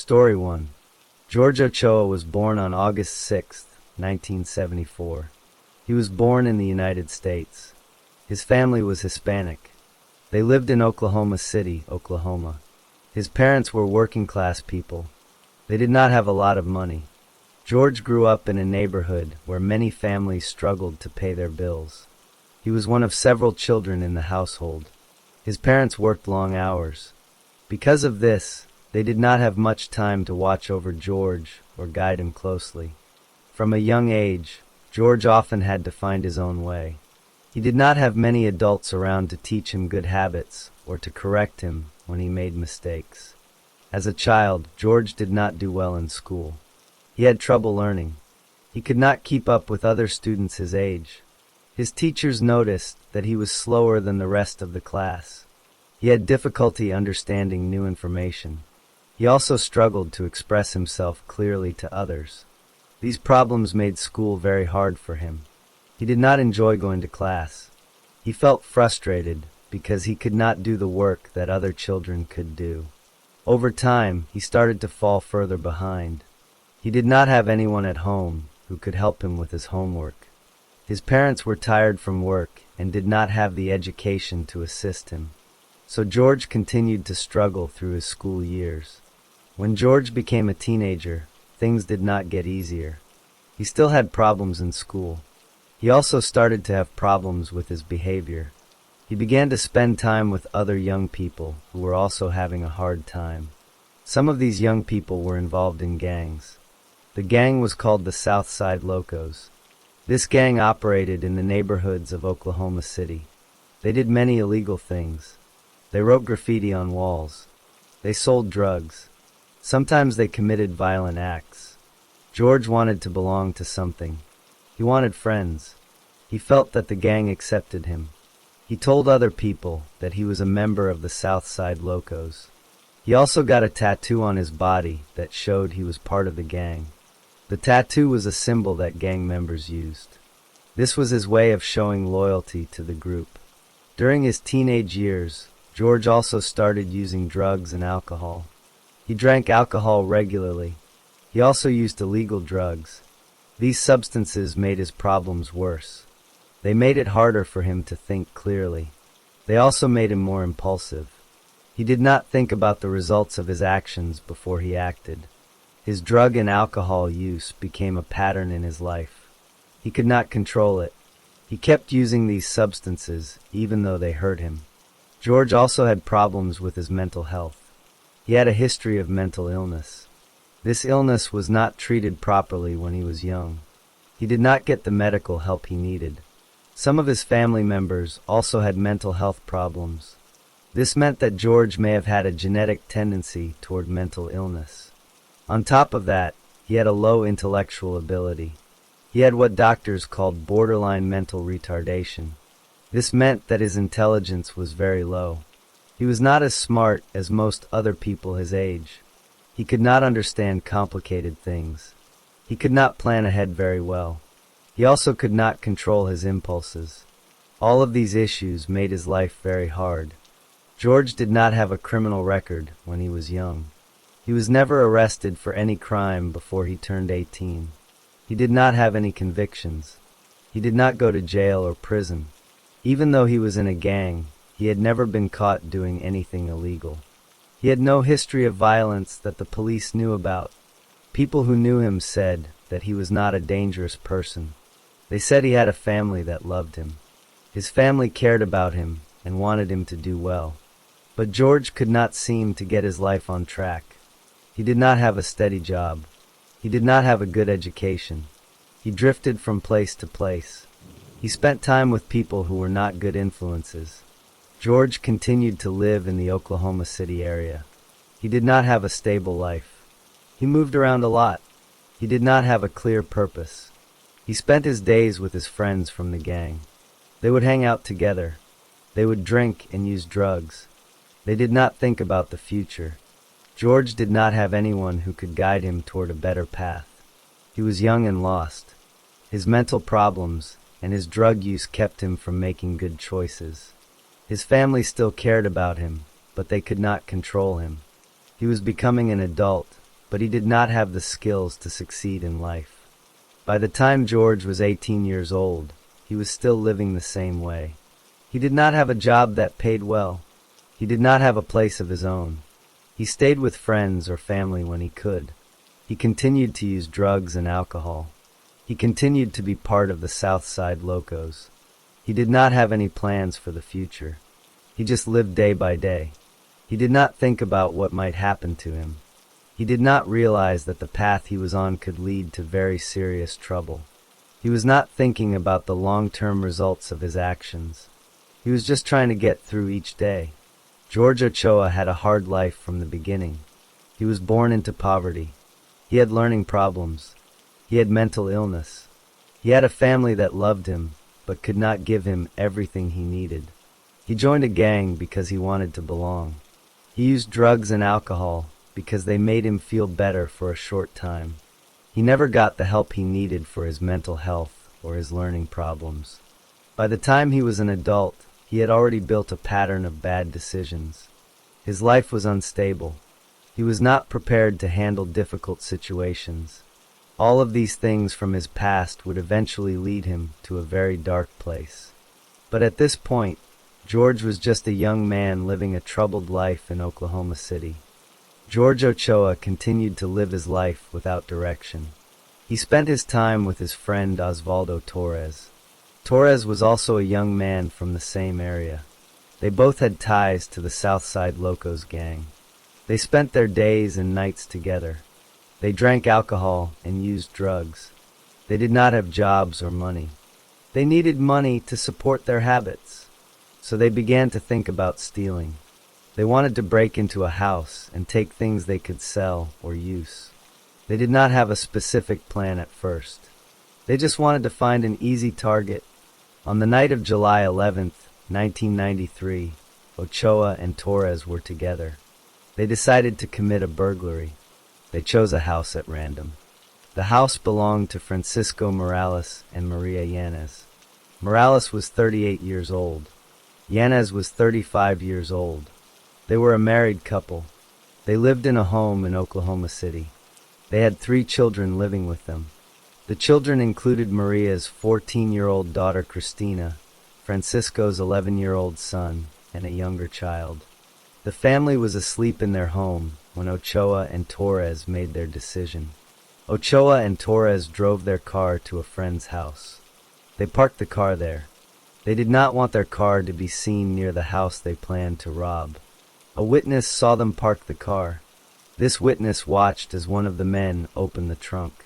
Story 1. George Ochoa was born on August 6, 1974. He was born in the United States. His family was Hispanic. They lived in Oklahoma City, Oklahoma. His parents were working-class people. They did not have a lot of money. George grew up in a neighborhood where many families struggled to pay their bills. He was one of several children in the household. His parents worked long hours. Because of this, they did not have much time to watch over George or guide him closely. From a young age, George often had to find his own way. He did not have many adults around to teach him good habits or to correct him when he made mistakes. As a child, George did not do well in school. He had trouble learning. He could not keep up with other students his age. His teachers noticed that he was slower than the rest of the class. He had difficulty understanding new information. He also struggled to express himself clearly to others. These problems made school very hard for him. He did not enjoy going to class. He felt frustrated because he could not do the work that other children could do. Over time, he started to fall further behind. He did not have anyone at home who could help him with his homework. His parents were tired from work and did not have the education to assist him. So George continued to struggle through his school years. When George became a teenager, things did not get easier. He still had problems in school. He also started to have problems with his behavior. He began to spend time with other young people who were also having a hard time. Some of these young people were involved in gangs. The gang was called the South Side Locos. This gang operated in the neighborhoods of Oklahoma City. They did many illegal things. They wrote graffiti on walls. They sold drugs. Sometimes they committed violent acts. George wanted to belong to something. He wanted friends. He felt that the gang accepted him. He told other people that he was a member of the South Side Locos. He also got a tattoo on his body that showed he was part of the gang. The tattoo was a symbol that gang members used. This was his way of showing loyalty to the group. During his teenage years, George also started using drugs and alcohol. He drank alcohol regularly. He also used illegal drugs. These substances made his problems worse. They made it harder for him to think clearly. They also made him more impulsive. He did not think about the results of his actions before he acted. His drug and alcohol use became a pattern in his life. He could not control it. He kept using these substances even though they hurt him. George also had problems with his mental health. He had a history of mental illness. This illness was not treated properly when he was young. He did not get the medical help he needed. Some of his family members also had mental health problems. This meant that George may have had a genetic tendency toward mental illness. On top of that, he had a low intellectual ability. He had what doctors called borderline mental retardation. This meant that his intelligence was very low. He was not as smart as most other people his age. He could not understand complicated things. He could not plan ahead very well. He also could not control his impulses. All of these issues made his life very hard. George did not have a criminal record when he was young. He was never arrested for any crime before he turned 18. He did not have any convictions. He did not go to jail or prison. Even though he was in a gang, he had never been caught doing anything illegal. He had no history of violence that the police knew about. People who knew him said that he was not a dangerous person. They said he had a family that loved him. His family cared about him and wanted him to do well. But George could not seem to get his life on track. He did not have a steady job. He did not have a good education. He drifted from place to place. He spent time with people who were not good influences. George continued to live in the Oklahoma City area. He did not have a stable life. He moved around a lot. He did not have a clear purpose. He spent his days with his friends from the gang. They would hang out together. They would drink and use drugs. They did not think about the future. George did not have anyone who could guide him toward a better path. He was young and lost. His mental problems and his drug use kept him from making good choices. His family still cared about him, but they could not control him. He was becoming an adult, but he did not have the skills to succeed in life. By the time George was 18 years old, he was still living the same way. He did not have a job that paid well. He did not have a place of his own. He stayed with friends or family when he could. He continued to use drugs and alcohol. He continued to be part of the South Side Locos. He did not have any plans for the future. He just lived day by day. He did not think about what might happen to him. He did not realize that the path he was on could lead to very serious trouble. He was not thinking about the long-term results of his actions. He was just trying to get through each day. George Ochoa had a hard life from the beginning. He was born into poverty. He had learning problems. He had mental illness. He had a family that loved him, but could not give him everything he needed. He joined a gang because he wanted to belong. He used drugs and alcohol because they made him feel better for a short time. He never got the help he needed for his mental health or his learning problems. By the time he was an adult, he had already built a pattern of bad decisions. His life was unstable. He was not prepared to handle difficult situations. All of these things from his past would eventually lead him to a very dark place. But at this point, George was just a young man living a troubled life in Oklahoma City. George Ochoa continued to live his life without direction. He spent his time with his friend Osvaldo Torres. Torres was also a young man from the same area. They both had ties to the Southside Locos gang. They spent their days and nights together. They drank alcohol and used drugs. They did not have jobs or money. They needed money to support their habits. So they began to think about stealing. They wanted to break into a house and take things they could sell or use. They did not have a specific plan at first. They just wanted to find an easy target. On the night of July 11th, 1993, Ochoa and Torres were together. They decided to commit a burglary. They chose a house at random. The house belonged to Francisco Morales and Maria Yanez. Morales was 38 years old. Yanez was 35 years old. They were a married couple. They lived in a home in Oklahoma City. They had 3 children living with them. The children included Maria's 14-year-old daughter Christina, Francisco's 11-year-old son, and a younger child. The family was asleep in their home when Ochoa and Torres made their decision. Ochoa and Torres drove their car to a friend's house. They parked the car there. They did not want their car to be seen near the house they planned to rob. A witness saw them park the car. This witness watched as one of the men opened the trunk.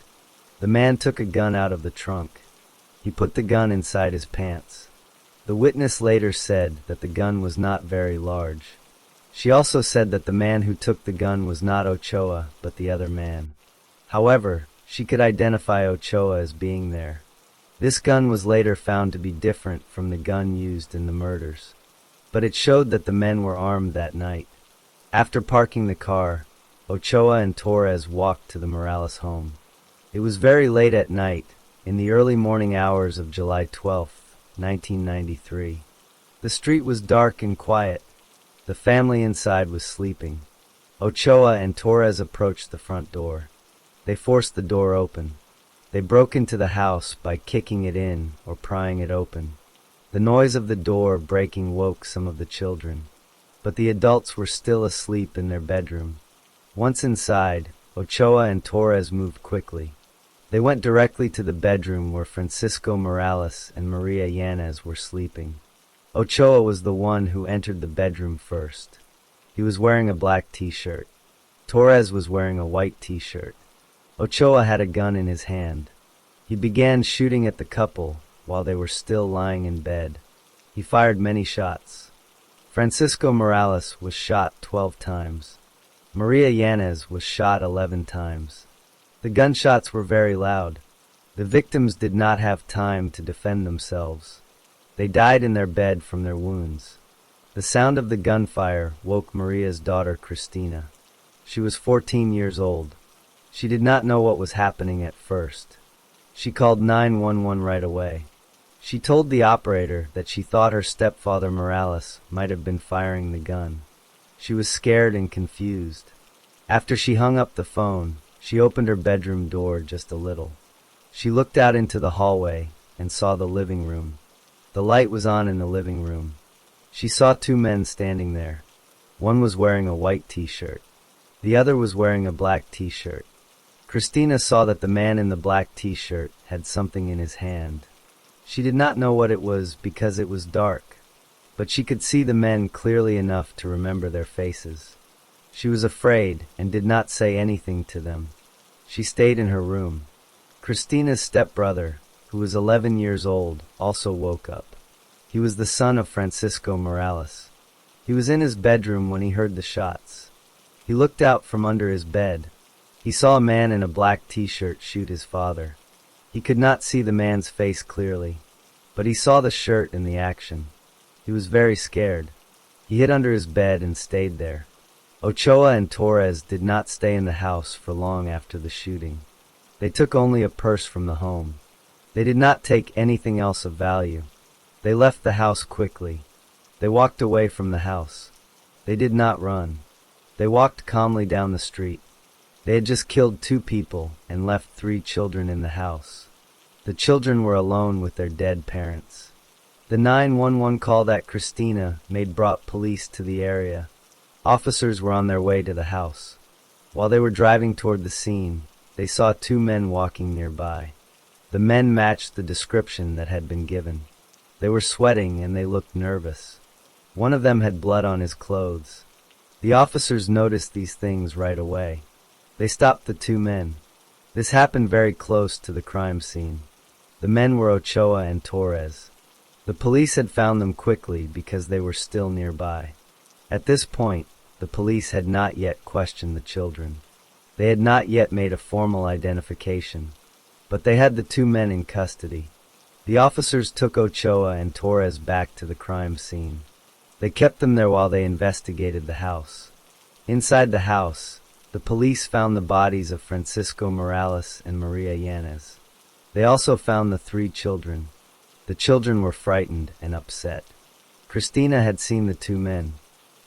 The man took a gun out of the trunk. He put the gun inside his pants. The witness later said that the gun was not very large. She also said that the man who took the gun was not Ochoa, but the other man. However, she could identify Ochoa as being there. This gun was later found to be different from the gun used in the murders. But it showed that the men were armed that night. After parking the car, Ochoa and Torres walked to the Morales home. It was very late at night, in the early morning hours of July 12th, 1993. The street was dark and quiet. The family inside was sleeping. Ochoa and Torres approached the front door. They forced the door open. They broke into the house by kicking it in or prying it open. The noise of the door breaking woke some of the children, but the adults were still asleep in their bedroom. Once inside, Ochoa and Torres moved quickly. They went directly to the bedroom where Francisco Morales and Maria Yanez were sleeping. Ochoa was the one who entered the bedroom first. He was wearing a black t-shirt. Torres was wearing a white t-shirt. Ochoa had a gun in his hand. He began shooting at the couple while they were still lying in bed. He fired many shots. Francisco Morales was shot 12 times. Maria Yanez was shot 11 times. The gunshots were very loud. The victims did not have time to defend themselves. They died in their bed from their wounds. The sound of the gunfire woke Maria's daughter Christina. She was 14 years old. She did not know what was happening at first. She called 911 right away. She told the operator that she thought her stepfather Morales might have been firing the gun. She was scared and confused. After she hung up the phone, she opened her bedroom door just a little. She looked out into the hallway and saw the living room. The light was on in the living room. She saw two men standing there. One was wearing a white t-shirt. The other was wearing a black t-shirt. Christina saw that the man in the black t-shirt had something in his hand. She did not know what it was because it was dark, but she could see the men clearly enough to remember their faces. She was afraid and did not say anything to them. She stayed in her room. Christina's stepbrother, who was 11 years old, also woke up. He was the son of Francisco Morales. He was in his bedroom when he heard the shots. He looked out from under his bed. He saw a man in a black t-shirt shoot his father. He could not see the man's face clearly, but he saw the shirt and the action. He was very scared. He hid under his bed and stayed there. Ochoa and Torres did not stay in the house for long after the shooting. They took only a purse from the home. They did not take anything else of value. They left the house quickly. They walked away from the house. They did not run. They walked calmly down the street. They had just killed 2 people and left 3 children in the house. The children were alone with their dead parents. The 911 call that Christina made brought police to the area. Officers were on their way to the house. While they were driving toward the scene, they saw 2 men walking nearby. The men matched the description that had been given. They were sweating and they looked nervous. One of them had blood on his clothes. The officers noticed these things right away. They stopped the 2 men. This happened very close to the crime scene. The men were Ochoa and Torres. The police had found them quickly because they were still nearby. At this point, the police had not yet questioned the children. They had not yet made a formal identification, but they had the 2 men in custody. The officers took Ochoa and Torres back to the crime scene. They kept them there while they investigated the house. Inside the house, the police found the bodies of Francisco Morales and Maria Yanez. They also found the 3 children. The children were frightened and upset. Christina had seen the 2 men.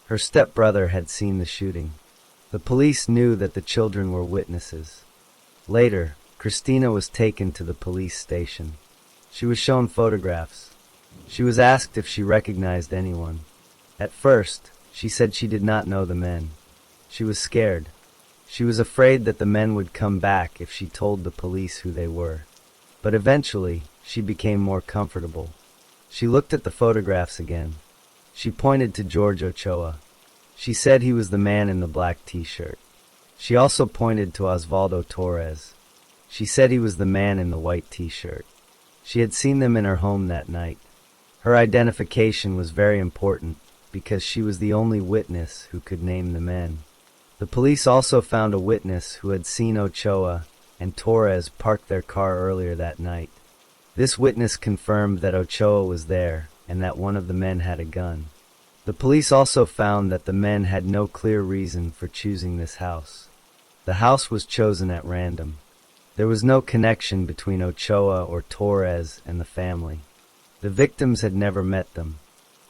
Her stepbrother had seen the shooting. The police knew that the children were witnesses. Later, Christina was taken to the police station. She was shown photographs. She was asked if she recognized anyone. At first, she said she did not know the men. She was scared. She was afraid that the men would come back if she told the police who they were. But eventually, she became more comfortable. She looked at the photographs again. She pointed to George Ochoa. She said he was the man in the black t-shirt. She also pointed to Osvaldo Torres. She said he was the man in the white t-shirt. She had seen them in her home that night. Her identification was very important because she was the only witness who could name the men. The police also found a witness who had seen Ochoa and Torres park their car earlier that night. This witness confirmed that Ochoa was there and that one of the men had a gun. The police also found that the men had no clear reason for choosing this house. The house was chosen at random. There was no connection between Ochoa or Torres and the family. The victims had never met them.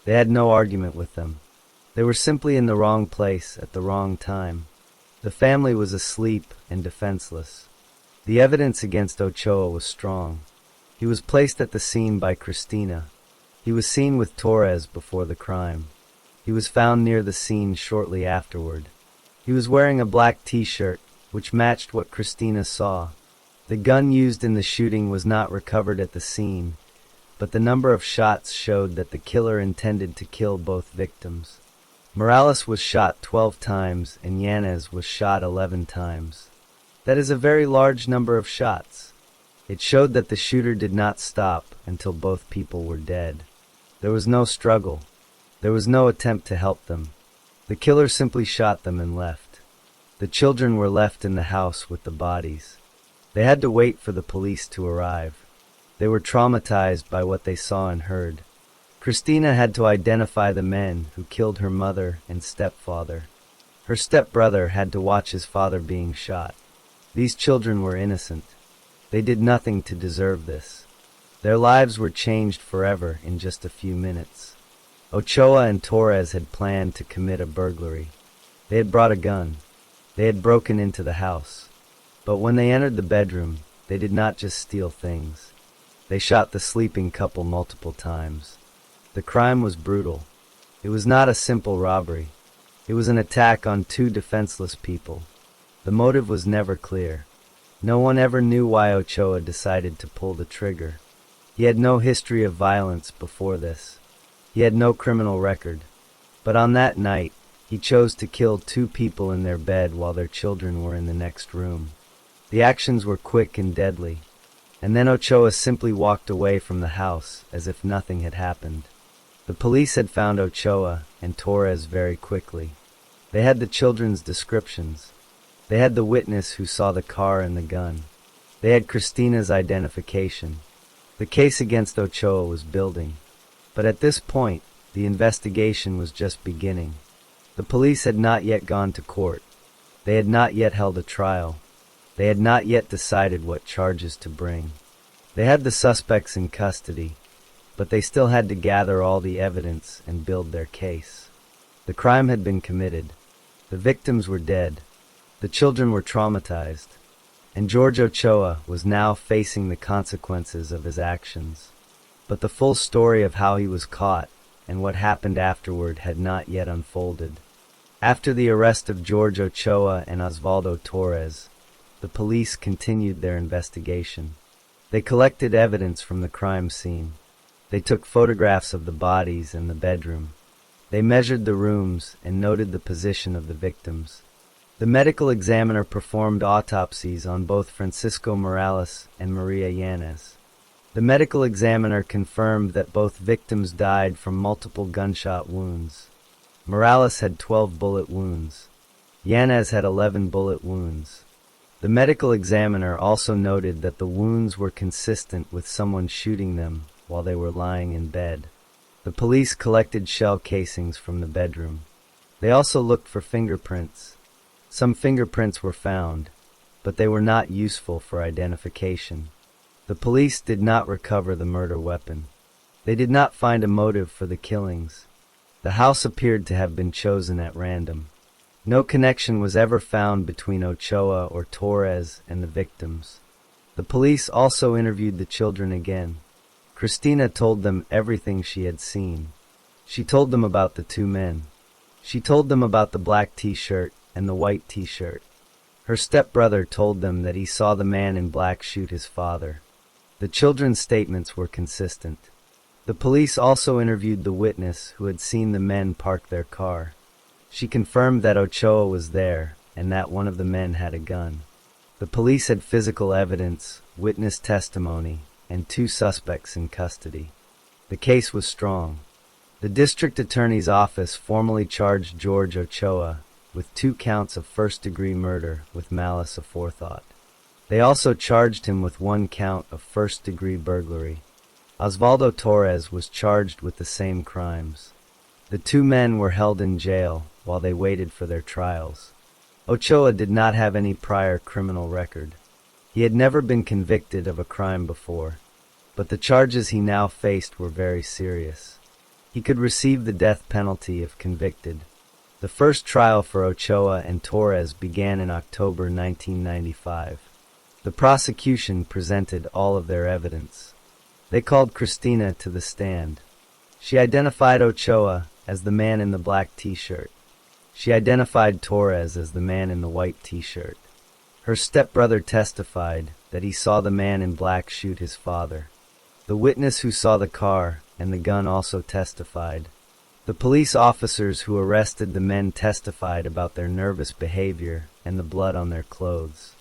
They had no argument with them. They were simply in the wrong place at the wrong time. The family was asleep and defenseless. The evidence against Ochoa was strong. He was placed at the scene by Christina. He was seen with Torres before the crime. He was found near the scene shortly afterward. He was wearing a black t-shirt, which matched what Christina saw. The gun used in the shooting was not recovered at the scene, but the number of shots showed that the killer intended to kill both victims. Morales was shot 12 times and Yanez was shot 11 times. That is a very large number of shots. It showed that the shooter did not stop until both people were dead. There was no struggle. There was no attempt to help them. The killer simply shot them and left. The children were left in the house with the bodies. They had to wait for the police to arrive. They were traumatized by what they saw and heard. Christina had to identify the men who killed her mother and stepfather. Her stepbrother had to watch his father being shot. These children were innocent. They did nothing to deserve this. Their lives were changed forever in just a few minutes. Ochoa and Torres had planned to commit a burglary. They had brought a gun. They had broken into the house. But when they entered the bedroom, they did not just steal things. They shot the sleeping couple multiple times. The crime was brutal. It was not a simple robbery. It was an attack on two defenseless people. The motive was never clear. No one ever knew why Ochoa decided to pull the trigger. He had no history of violence before this. He had no criminal record. But on that night, he chose to kill two people in their bed while their children were in the next room. The actions were quick and deadly, and then Ochoa simply walked away from the house as if nothing had happened. The police had found Ochoa and Torres very quickly. They had the children's descriptions. They had the witness who saw the car and the gun. They had Christina's identification. The case against Ochoa was building. But at this point, the investigation was just beginning. The police had not yet gone to court. They had not yet held a trial. They had not yet decided what charges to bring. They had the suspects in custody, but they still had to gather all the evidence and build their case. The crime had been committed. The victims were dead. The children were traumatized. And George Ochoa was now facing the consequences of his actions. But the full story of how he was caught and what happened afterward had not yet unfolded. After the arrest of George Ochoa and Osvaldo Torres, the police continued their investigation. They collected evidence from the crime scene. They took photographs of the bodies and the bedroom. They measured the rooms and noted the position of the victims. The medical examiner performed autopsies on both Francisco Morales and Maria Yanez. The medical examiner confirmed that both victims died from multiple gunshot wounds. Morales had 12 bullet wounds. Yanez had 11 bullet wounds. The medical examiner also noted that the wounds were consistent with someone shooting them while they were lying in bed. The police collected shell casings from the bedroom. They also looked for fingerprints. Some fingerprints were found, but they were not useful for identification. The police did not recover the murder weapon. They did not find a motive for the killings. The house appeared to have been chosen at random. No connection was ever found between Ochoa or Torres and the victims. The police also interviewed the children again. Cristina told them everything she had seen. She told them about the two men. She told them about the black t-shirt and the white t-shirt. Her stepbrother told them that he saw the man in black shoot his father. The children's statements were consistent. The police also interviewed the witness who had seen the men park their car. She confirmed that Ochoa was there and that one of the men had a gun. The police had physical evidence, witness testimony, and two suspects in custody. The case was strong. The district attorney's office formally charged George Ochoa with 2 counts of first-degree murder with malice aforethought. They also charged him with 1 count of first-degree burglary. Osvaldo Torres was charged with the same crimes. The 2 men were held in jail while they waited for their trials. Ochoa did not have any prior criminal record. He had never been convicted of a crime before, but the charges he now faced were very serious. He could receive the death penalty if convicted. The first trial for Ochoa and Torres began in October 1995. The prosecution presented all of their evidence. They called Cristina to the stand. She identified Ochoa as the man in the black t-shirt. She identified Torres as the man in the white t-shirt. Her stepbrother testified that he saw the man in black shoot his father. The witness who saw the car and the gun also testified. The police officers who arrested the men testified about their nervous behavior and the blood on their clothes.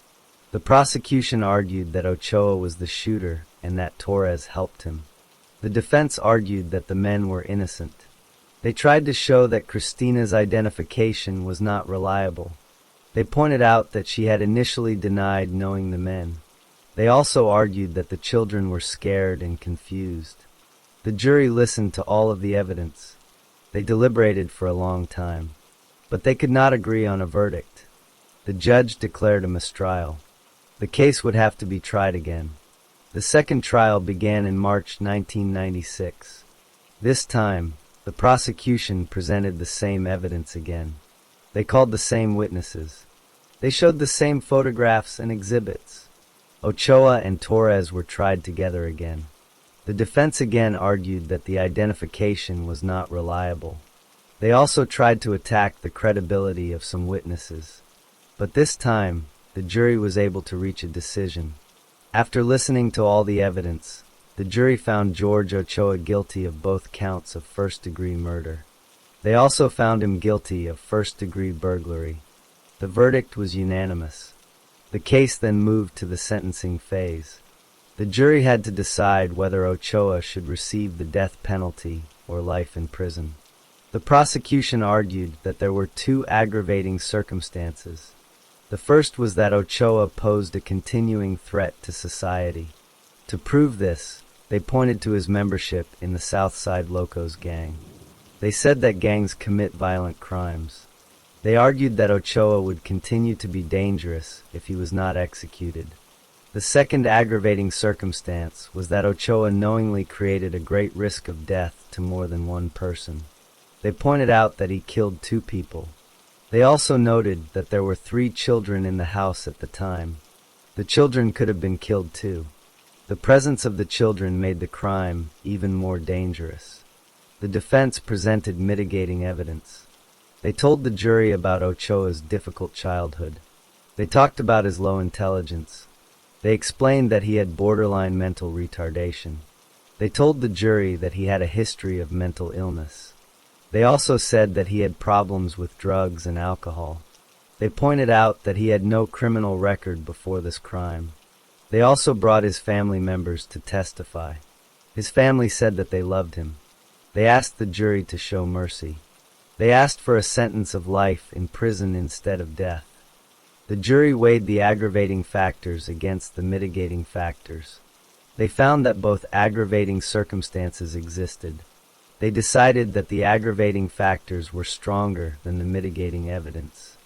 The prosecution argued that Ochoa was the shooter and that Torres helped him. The defense argued that the men were innocent. They tried to show that Cristina's identification was not reliable. They pointed out that she had initially denied knowing the men. They also argued that the children were scared and confused. The jury listened to all of the evidence. They deliberated for a long time, but they could not agree on a verdict. The judge declared a mistrial. The case would have to be tried again. The second trial began in March 1996. This time, the prosecution presented the same evidence again. They called the same witnesses. They showed the same photographs and exhibits. Ochoa and Torres were tried together again. The defense again argued that the identification was not reliable. They also tried to attack the credibility of some witnesses. But this time, the jury was able to reach a decision. After listening to all the evidence, the jury found George Ochoa guilty of both counts of first-degree murder. They also found him guilty of first-degree burglary. The verdict was unanimous. The case then moved to the sentencing phase. The jury had to decide whether Ochoa should receive the death penalty or life in prison. The prosecution argued that there were two aggravating circumstances. The first was that Ochoa posed a continuing threat to society. To prove this, they pointed to his membership in the Southside Locos gang. They said that gangs commit violent crimes. They argued that Ochoa would continue to be dangerous if he was not executed. The second aggravating circumstance was that Ochoa knowingly created a great risk of death to more than one person. They pointed out that he killed two people. They also noted that there were 3 children in the house at the time. The children could have been killed too. The presence of the children made the crime even more dangerous. The defense presented mitigating evidence. They told the jury about Ochoa's difficult childhood. They talked about his low intelligence. They explained that he had borderline mental retardation. They told the jury that he had a history of mental illness. They also said that he had problems with drugs and alcohol. They pointed out that he had no criminal record before this crime. They also brought his family members to testify. His family said that they loved him. They asked the jury to show mercy. They asked for a sentence of life in prison instead of death. The jury weighed the aggravating factors against the mitigating factors. They found that both aggravating circumstances existed. They decided that the aggravating factors were stronger than the mitigating evidence.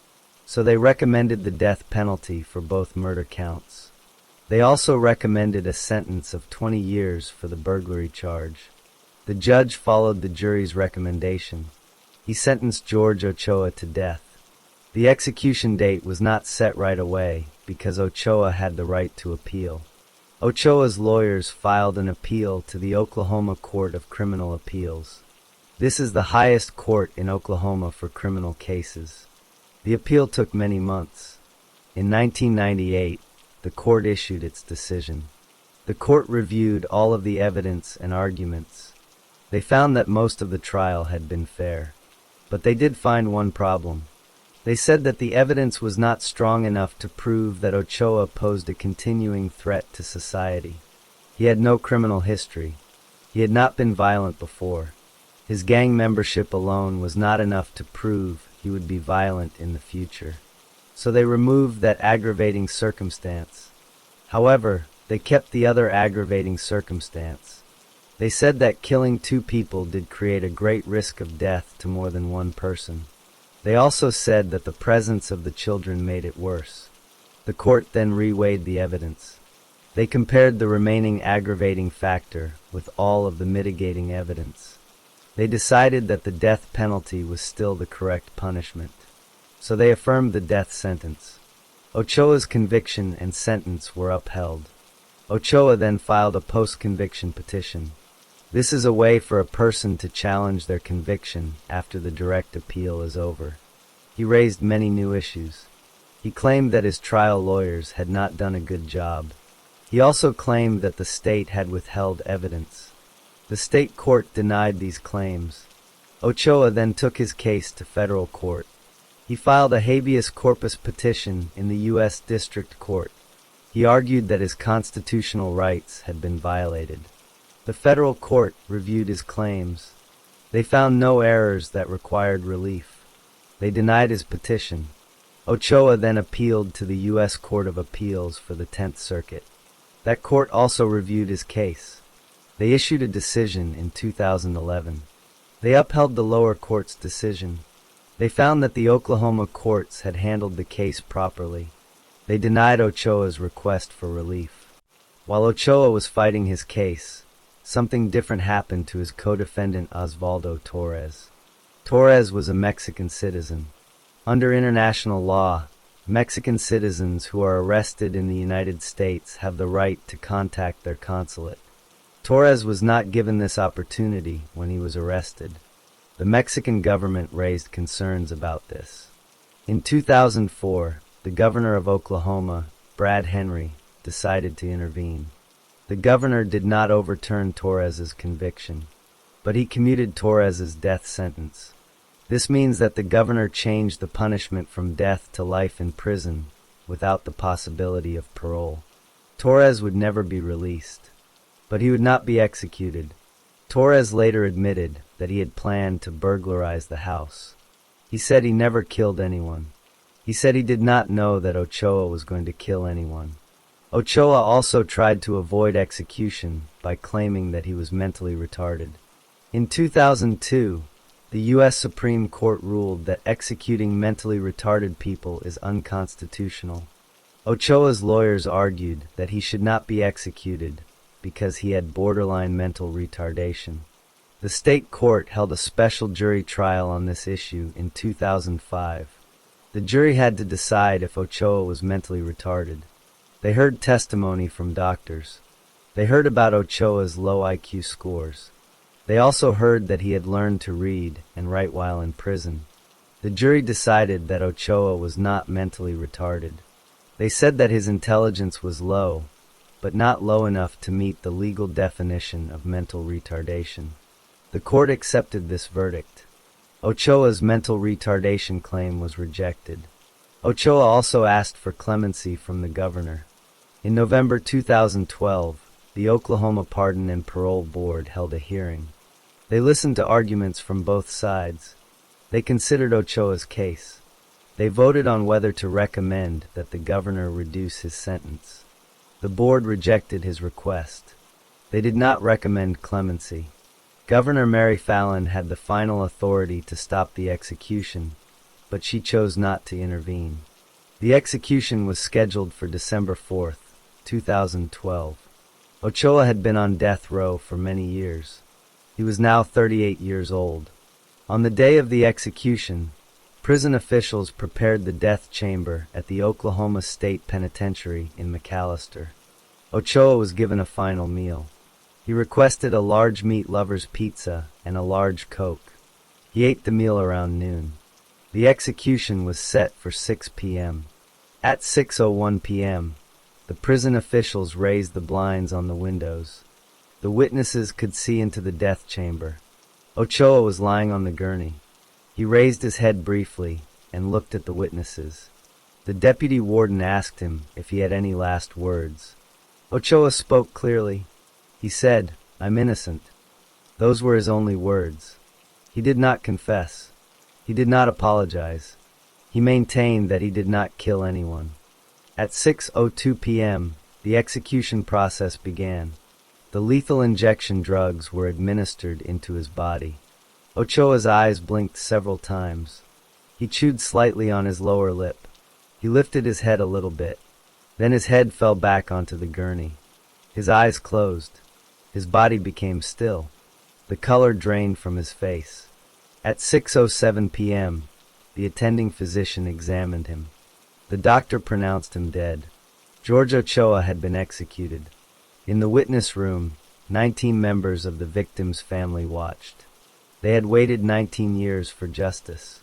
So they recommended the death penalty for both murder counts. They also recommended a sentence of 20 years for the burglary charge. The judge followed the jury's recommendation. He sentenced George Ochoa to death. The execution date was not set right away because Ochoa had the right to appeal. Ochoa's lawyers filed an appeal to the Oklahoma Court of Criminal Appeals. This is the highest court in Oklahoma for criminal cases. The appeal took many months. In 1998, the court issued its decision. The court reviewed all of the evidence and arguments. They found that most of the trial had been fair. But they did find one problem. They said that the evidence was not strong enough to prove that Ochoa posed a continuing threat to society. He had no criminal history. He had not been violent before. His gang membership alone was not enough to prove he would be violent in the future. So they removed that aggravating circumstance. However, they kept the other aggravating circumstance. They said that killing 2 people did create a great risk of death to more than one person. They also said that the presence of the children made it worse. The court then reweighed the evidence. They compared the remaining aggravating factor with all of the mitigating evidence. They decided that the death penalty was still the correct punishment. So they affirmed the death sentence. Ochoa's conviction and sentence were upheld. Ochoa then filed a post-conviction petition. This is a way for a person to challenge their conviction after the direct appeal is over. He raised many new issues. He claimed that his trial lawyers had not done a good job. He also claimed that the state had withheld evidence. The state court denied these claims. Ochoa then took his case to federal court. He filed a habeas corpus petition in the U.S. District Court. He argued that his constitutional rights had been violated. The federal court reviewed his claims. They found no errors that required relief. They denied his petition. Ochoa then appealed to the U.S. Court of Appeals for the 10th Circuit. That court also reviewed his case. They issued a decision in 2011. They upheld the lower court's decision. They found that the Oklahoma courts had handled the case properly. They denied Ochoa's request for relief. While Ochoa was fighting his case, something different happened to his co-defendant Osvaldo Torres. Torres was a Mexican citizen. Under international law, Mexican citizens who are arrested in the United States have the right to contact their consulate. Torres was not given this opportunity when he was arrested. The Mexican government raised concerns about this. In 2004, the governor of Oklahoma, Brad Henry, decided to intervene. The governor did not overturn Torres's conviction, but he commuted Torres's death sentence. This means that the governor changed the punishment from death to life in prison without the possibility of parole. Torres would never be released, but he would not be executed. Torres later admitted that he had planned to burglarize the house. He said he never killed anyone. He said he did not know that Ochoa was going to kill anyone. Ochoa also tried to avoid execution by claiming that he was mentally retarded. In 2002, the U.S. Supreme Court ruled that executing mentally retarded people is unconstitutional. Ochoa's lawyers argued that he should not be executed because he had borderline mental retardation. The state court held a special jury trial on this issue in 2005. The jury had to decide if Ochoa was mentally retarded. They heard testimony from doctors. They heard about Ochoa's low IQ scores. They also heard that he had learned to read and write while in prison. The jury decided that Ochoa was not mentally retarded. They said that his intelligence was low, but not low enough to meet the legal definition of mental retardation. The court accepted this verdict. Ochoa's mental retardation claim was rejected. Ochoa also asked for clemency from the governor. In November 2012, the Oklahoma Pardon and Parole Board held a hearing. They listened to arguments from both sides. They considered Ochoa's case. They voted on whether to recommend that the governor reduce his sentence. The board rejected his request. They did not recommend clemency. Governor Mary Fallin had the final authority to stop the execution, but she chose not to intervene. The execution was scheduled for December 4th, 2012. Ochoa had been on death row for many years. He was now 38 years old. On the day of the execution, prison officials prepared the death chamber at the Oklahoma State Penitentiary in McAlester. Ochoa was given a final meal. He requested a large meat lover's pizza and a large Coke. He ate the meal around noon. The execution was set for 6 p.m. At 6:01 p.m., the prison officials raised the blinds on the windows. The witnesses could see into the death chamber. Ochoa was lying on the gurney. He raised his head briefly and looked at the witnesses. The deputy warden asked him if he had any last words. Ochoa spoke clearly. He said, "I'm innocent." Those were his only words. He did not confess. He did not apologize. He maintained that he did not kill anyone. At 6:02 p.m., the execution process began. The lethal injection drugs were administered into his body. Ochoa's eyes blinked several times. He chewed slightly on his lower lip. He lifted his head a little bit. Then his head fell back onto the gurney. His eyes closed. His body became still. The color drained from his face. At 6:07 p.m., the attending physician examined him. The doctor pronounced him dead. George Ochoa had been executed. In the witness room, 19 members of the victim's family watched. They had waited 19 years for justice.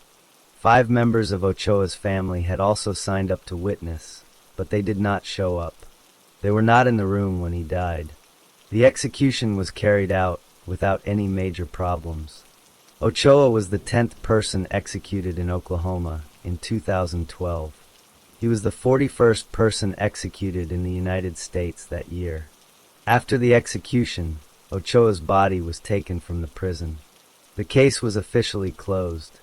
5 members of Ochoa's family had also signed up to witness, but they did not show up. They were not in the room when he died. The execution was carried out without any major problems. Ochoa was the 10th person executed in Oklahoma in 2012. He was the 41st person executed in the United States that year. After the execution, Ochoa's body was taken from the prison. The case was officially closed.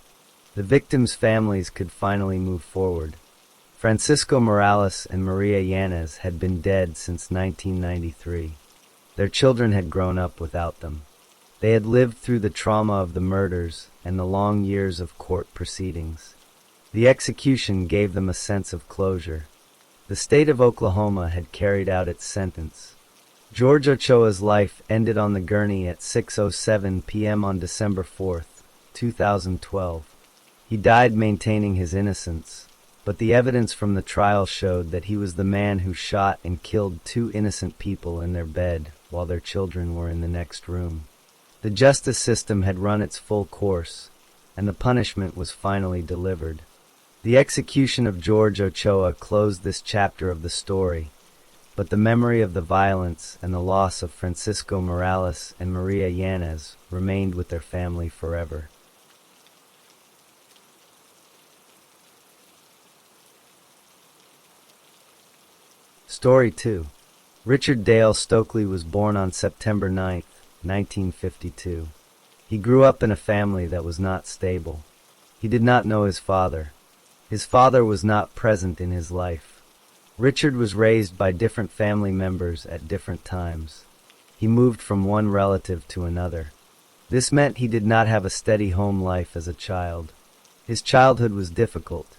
The victims' families could finally move forward. Francisco Morales and Maria Yanez had been dead since 1993. Their children had grown up without them. They had lived through the trauma of the murders and the long years of court proceedings. The execution gave them a sense of closure. The state of Oklahoma had carried out its sentence. George Ochoa's life ended on the gurney at 6:07 p.m. on December 4th, 2012. He died maintaining his innocence, but the evidence from the trial showed that he was the man who shot and killed two innocent people in their bed while their children were in the next room. The justice system had run its full course, and the punishment was finally delivered. The execution of George Ochoa closed this chapter of the story, but the memory of the violence and the loss of Francisco Morales and Maria Yanez remained with their family forever. Story 2. Richard Dale Stokely was born on September 9, 1952. He grew up in a family that was not stable. He did not know his father. His father was not present in his life. Richard was raised by different family members at different times. He moved from one relative to another. This meant he did not have a steady home life as a child. His childhood was difficult.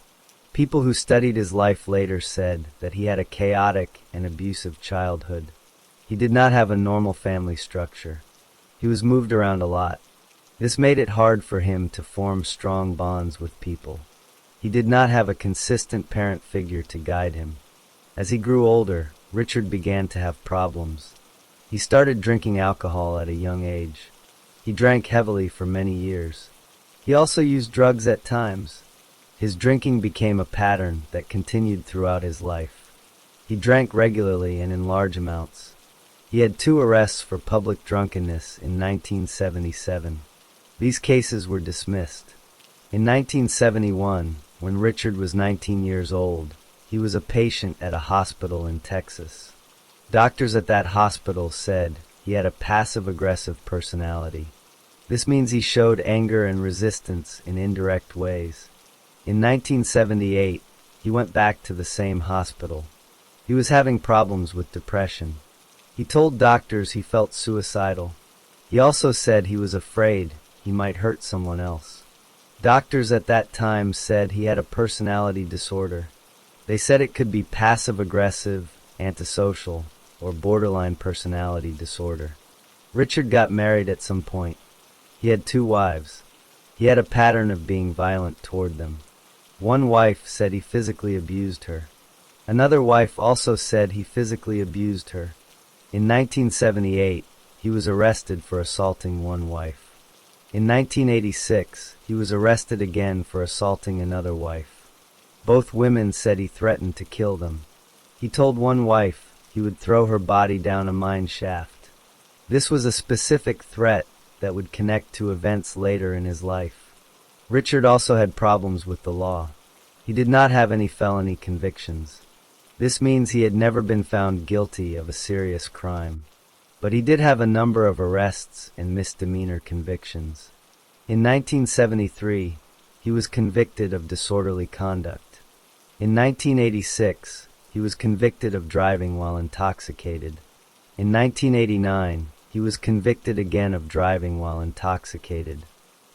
People who studied his life later said that he had a chaotic and abusive childhood. He did not have a normal family structure. He was moved around a lot. This made it hard for him to form strong bonds with people. He did not have a consistent parent figure to guide him. As he grew older, Richard began to have problems. He started drinking alcohol at a young age. He drank heavily for many years. He also used drugs at times. His drinking became a pattern that continued throughout his life. He drank regularly and in large amounts. He had 2 arrests for public drunkenness in 1977. These cases were dismissed. In 1971, when Richard was 19 years old, he was a patient at a hospital in Texas. Doctors at that hospital said he had a passive-aggressive personality. This means he showed anger and resistance in indirect ways. In 1978, he went back to the same hospital. He was having problems with depression. He told doctors he felt suicidal. He also said he was afraid he might hurt someone else. Doctors at that time said he had a personality disorder. They said it could be passive-aggressive, antisocial, or borderline personality disorder. Richard got married at some point. He had 2 wives. He had a pattern of being violent toward them. One wife said he physically abused her. Another wife also said he physically abused her. In 1978, he was arrested for assaulting one wife. In 1986, he was arrested again for assaulting another wife. Both women said he threatened to kill them. He told one wife he would throw her body down a mine shaft. This was a specific threat that would connect to events later in his life. Richard also had problems with the law. He did not have any felony convictions. This means he had never been found guilty of a serious crime. But he did have a number of arrests and misdemeanor convictions. In 1973, he was convicted of disorderly conduct. In 1986, he was convicted of driving while intoxicated. In 1989, he was convicted again of driving while intoxicated.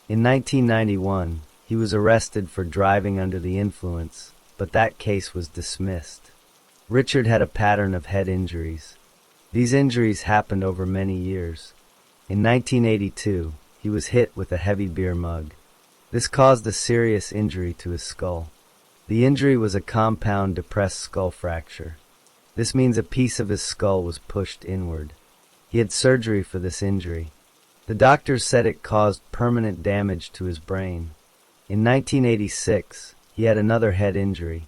In 1991, he was arrested for driving under the influence, but that case was dismissed. Richard had a pattern of head injuries. These injuries happened over many years. In 1982, he was hit with a heavy beer mug. This caused a serious injury to his skull. The injury was a compound depressed skull fracture. This means a piece of his skull was pushed inward. He had surgery for this injury. The doctors said it caused permanent damage to his brain. In 1986, he had another head injury.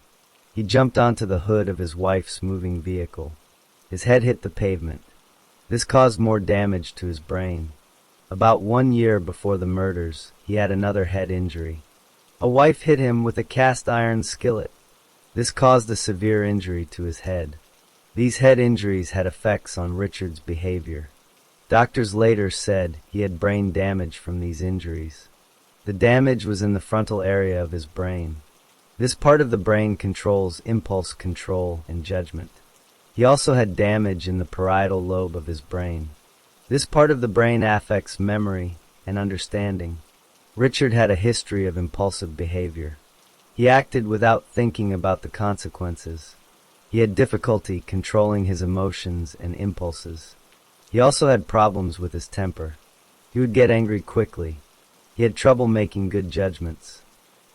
He jumped onto the hood of his wife's moving vehicle. His head hit the pavement. This caused more damage to his brain. About 1 year before the murders, he had another head injury. A wife hit him with a cast iron skillet. This caused a severe injury to his head. These head injuries had effects on Richard's behavior. Doctors later said he had brain damage from these injuries. The damage was in the frontal area of his brain. This part of the brain controls impulse control and judgment. He also had damage in the parietal lobe of his brain. This part of the brain affects memory and understanding. Richard had a history of impulsive behavior. He acted without thinking about the consequences. He had difficulty controlling his emotions and impulses. He also had problems with his temper. He would get angry quickly. He had trouble making good judgments.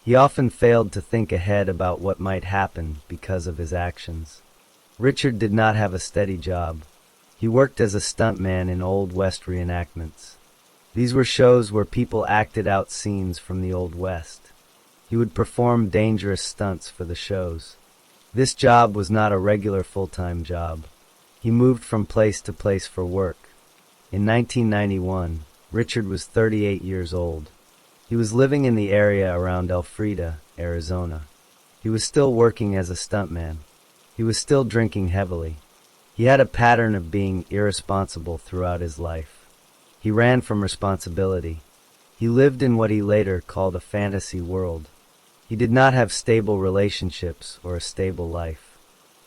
He often failed to think ahead about what might happen because of his actions. Richard did not have a steady job. He worked as a stuntman in Old West reenactments. These were shows where people acted out scenes from the Old West. He would perform dangerous stunts for the shows. This job was not a regular full-time job. He moved from place to place for work. In 1991, Richard was 38 years old. He was living in the area around Elfrida, Arizona. He was still working as a stuntman. He was still drinking heavily. He had a pattern of being irresponsible throughout his life. He ran from responsibility. He lived in what he later called a fantasy world. He did not have stable relationships or a stable life.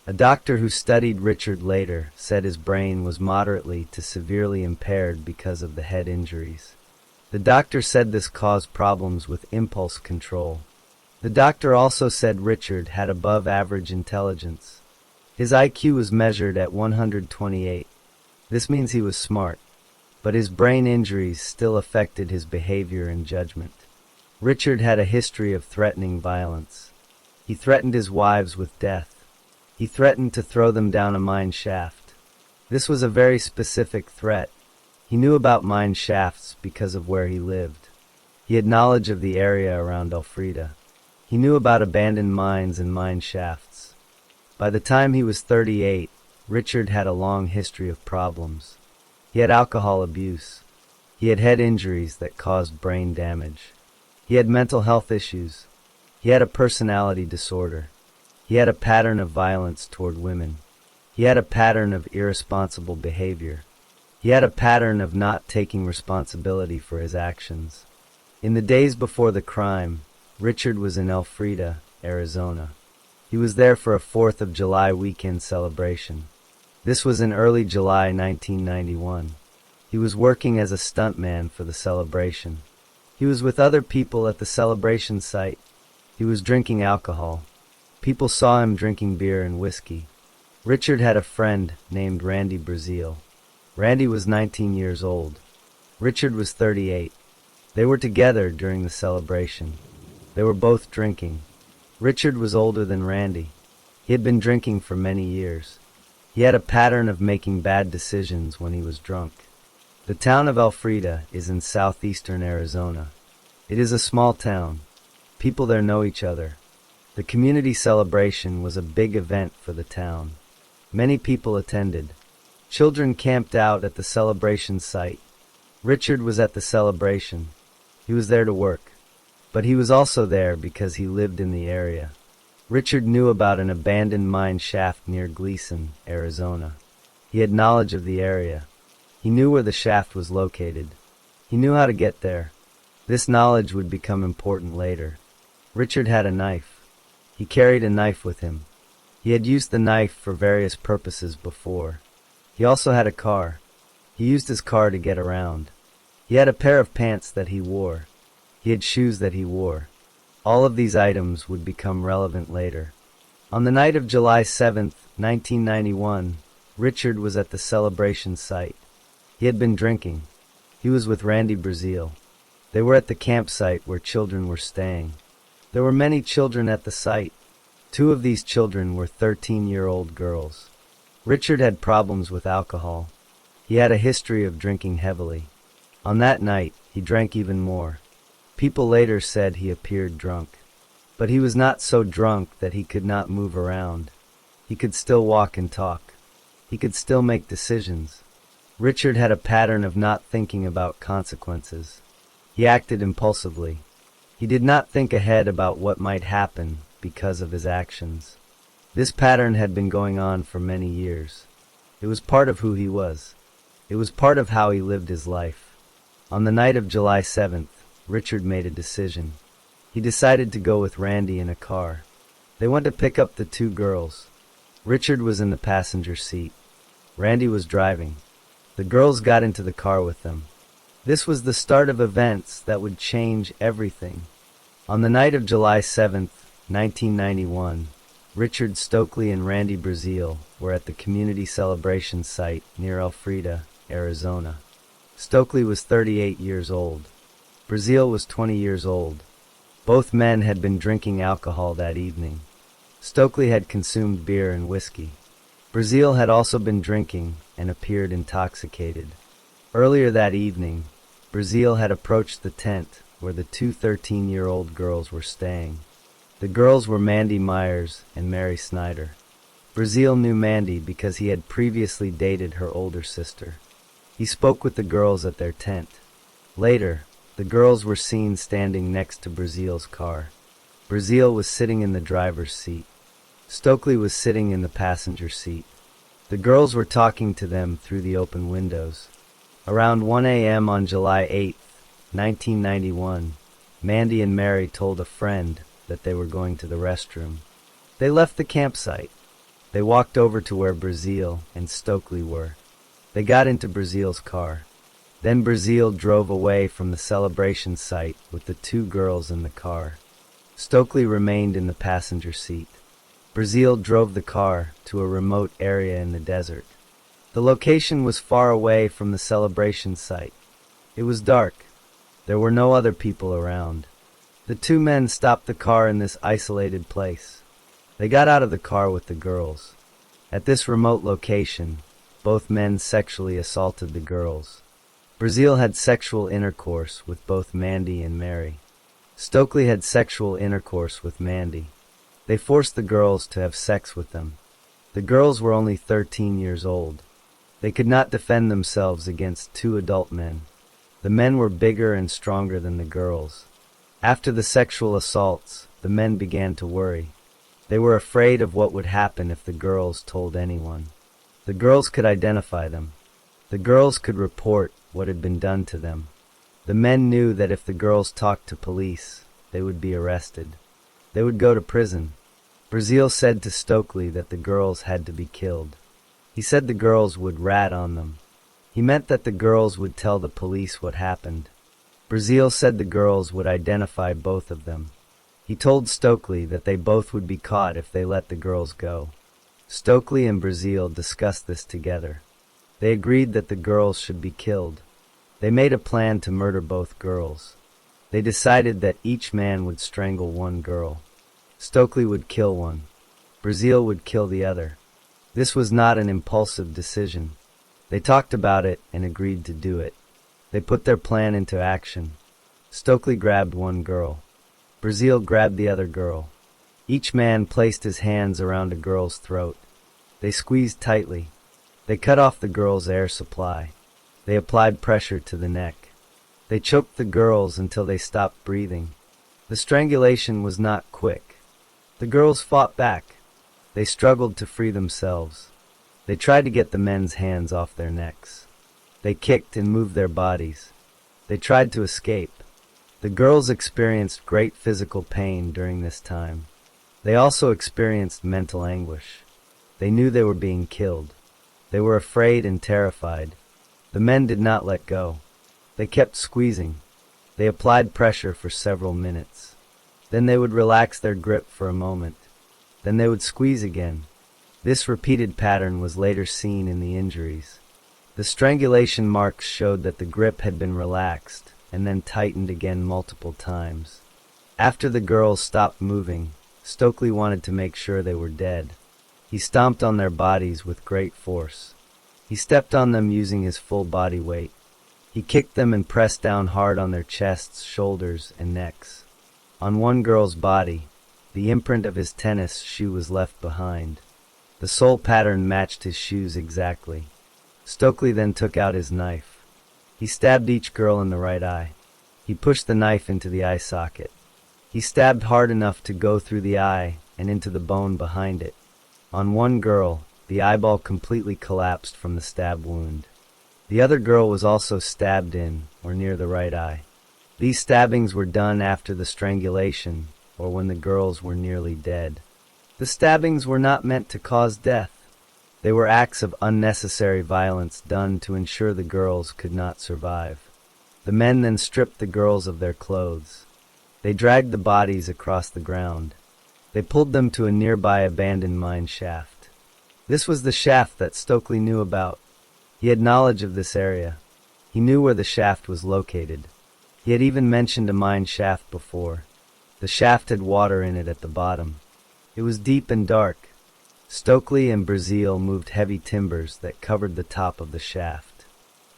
A doctor who studied Richard later said his brain was moderately to severely impaired because of the head injuries. The doctor said this caused problems with impulse control. The doctor also said Richard had above average intelligence. His IQ was measured at 128. This means he was smart, but his brain injuries still affected his behavior and judgment. Richard had a history of threatening violence. He threatened his wives with death. He threatened to throw them down a mine shaft. This was a very specific threat. He knew about mine shafts because of where he lived. He had knowledge of the area around Elfrida. He knew about abandoned mines and mine shafts. By the time he was 38, Richard had a long history of problems. He had alcohol abuse. He had head injuries that caused brain damage. He had mental health issues. He had a personality disorder. He had a pattern of violence toward women. He had a pattern of irresponsible behavior. He had a pattern of not taking responsibility for his actions. In the days before the crime, Richard was in Elfrida, Arizona. He was there for a 4th of July weekend celebration. This was in early July 1991. He was working as a stuntman for the celebration. He was with other people at the celebration site. He was drinking alcohol. People saw him drinking beer and whiskey. Richard had a friend named Randy Brazil. Randy was 19 years old. Richard was 38. They were together during the celebration. They were both drinking. Richard was older than Randy. He had been drinking for many years. He had a pattern of making bad decisions when he was drunk. The town of Elfrida is in southeastern Arizona. It is a small town. People there know each other. The community celebration was a big event for the town. Many people attended. Children camped out at the celebration site. Richard was at the celebration. He was there to work. But he was also there because he lived in the area. Richard knew about an abandoned mine shaft near Gleason, Arizona. He had knowledge of the area. He knew where the shaft was located. He knew how to get there. This knowledge would become important later. Richard had a knife. He carried a knife with him. He had used the knife for various purposes before. He also had a car. He used his car to get around. He had a pair of pants that he wore. He had shoes that he wore. All of these items would become relevant later. On the night of July 7th, 1991, Richard was at the celebration site. He had been drinking. He was with Randy Brazil. They were at the campsite where children were staying. There were many children at the site. 2 of these children were 13-year-old girls. Richard had problems with alcohol. He had a history of drinking heavily. On that night, he drank even more. People later said he appeared drunk. But he was not so drunk that he could not move around. He could still walk and talk. He could still make decisions. Richard had a pattern of not thinking about consequences. He acted impulsively. He did not think ahead about what might happen because of his actions. This pattern had been going on for many years. It was part of who he was. It was part of how he lived his life. On the night of July 7th, Richard made a decision. He decided to go with Randy in a car. They went to pick up the 2 girls. Richard was in the passenger seat. Randy was driving. The girls got into the car with them. This was the start of events that would change everything. On the night of July 7th, 1991, Richard Stokely and Randy Brazil were at the community celebration site near Elfrida, Arizona. Stokely was 38 years old. Brazil was 20 years old. Both men had been drinking alcohol that evening. Stokely had consumed beer and whiskey. Brazil had also been drinking and appeared intoxicated. Earlier that evening, Brazil had approached the tent where the two 13-year-old girls were staying. The girls were Mandy Myers and Mary Snyder. Brazil knew Mandy because he had previously dated her older sister. He spoke with the girls at their tent. Later, the girls were seen standing next to Brazil's car. Brazil was sitting in the driver's seat. Stokely was sitting in the passenger seat. The girls were talking to them through the open windows. Around 1 a.m. on July 8, 1991, Mandy and Mary told a friend that they were going to the restroom. They left the campsite. They walked over to where Brazil and Stokely were. They got into Brazil's car. Then Brazil drove away from the celebration site with the two girls in the car. Stokely remained in the passenger seat. Brazil drove the car to a remote area in the desert. The location was far away from the celebration site. It was dark. There were no other people around. The two men stopped the car in this isolated place. They got out of the car with the girls. At this remote location, both men sexually assaulted the girls. Brazil had sexual intercourse with both Mandy and Mary. Stokely had sexual intercourse with Mandy. They forced the girls to have sex with them. The girls were only 13 years old. They could not defend themselves against two adult men. The men were bigger and stronger than the girls. After the sexual assaults, the men began to worry. They were afraid of what would happen if the girls told anyone. The girls could identify them. The girls could report what had been done to them. The men knew that if the girls talked to police, they would be arrested. They would go to prison. Brazil said to Stokely that the girls had to be killed. He said the girls would rat on them. He meant that the girls would tell the police what happened. Brazil said the girls would identify both of them. He told Stokely that they both would be caught if they let the girls go. Stokely and Brazil discussed this together. They agreed that the girls should be killed. They made a plan to murder both girls. They decided that each man would strangle one girl. Stokely would kill one. Brazil would kill the other. This was not an impulsive decision. They talked about it and agreed to do it. They put their plan into action. Stokely grabbed one girl. Brazil grabbed the other girl. Each man placed his hands around a girl's throat. They squeezed tightly. They cut off the girl's air supply. They applied pressure to the neck. They choked the girls until they stopped breathing. The strangulation was not quick. The girls fought back. They struggled to free themselves. They tried to get the men's hands off their necks. They kicked and moved their bodies. They tried to escape. The girls experienced great physical pain during this time. They also experienced mental anguish. They knew they were being killed. They were afraid and terrified. The men did not let go. They kept squeezing. They applied pressure for several minutes. Then they would relax their grip for a moment. Then they would squeeze again. This repeated pattern was later seen in the injuries. The strangulation marks showed that the grip had been relaxed and then tightened again multiple times. After the girls stopped moving, Stokely wanted to make sure they were dead. He stomped on their bodies with great force. He stepped on them using his full body weight. He kicked them and pressed down hard on their chests, shoulders, and necks. On one girl's body, the imprint of his tennis shoe was left behind. The sole pattern matched his shoes exactly. Stokely then took out his knife. He stabbed each girl in the right eye. He pushed the knife into the eye socket. He stabbed hard enough to go through the eye and into the bone behind it. On one girl, the eyeball completely collapsed from the stab wound. The other girl was also stabbed in or near the right eye. These stabbings were done after the strangulation or when the girls were nearly dead. The stabbings were not meant to cause death. They were acts of unnecessary violence done to ensure the girls could not survive. The men then stripped the girls of their clothes. They dragged the bodies across the ground. They pulled them to a nearby abandoned mine shaft. This was the shaft that Stokely knew about. He had knowledge of this area. He knew where the shaft was located. He had even mentioned a mine shaft before. The shaft had water in it at the bottom. It was deep and dark. Stokely and Brazil moved heavy timbers that covered the top of the shaft.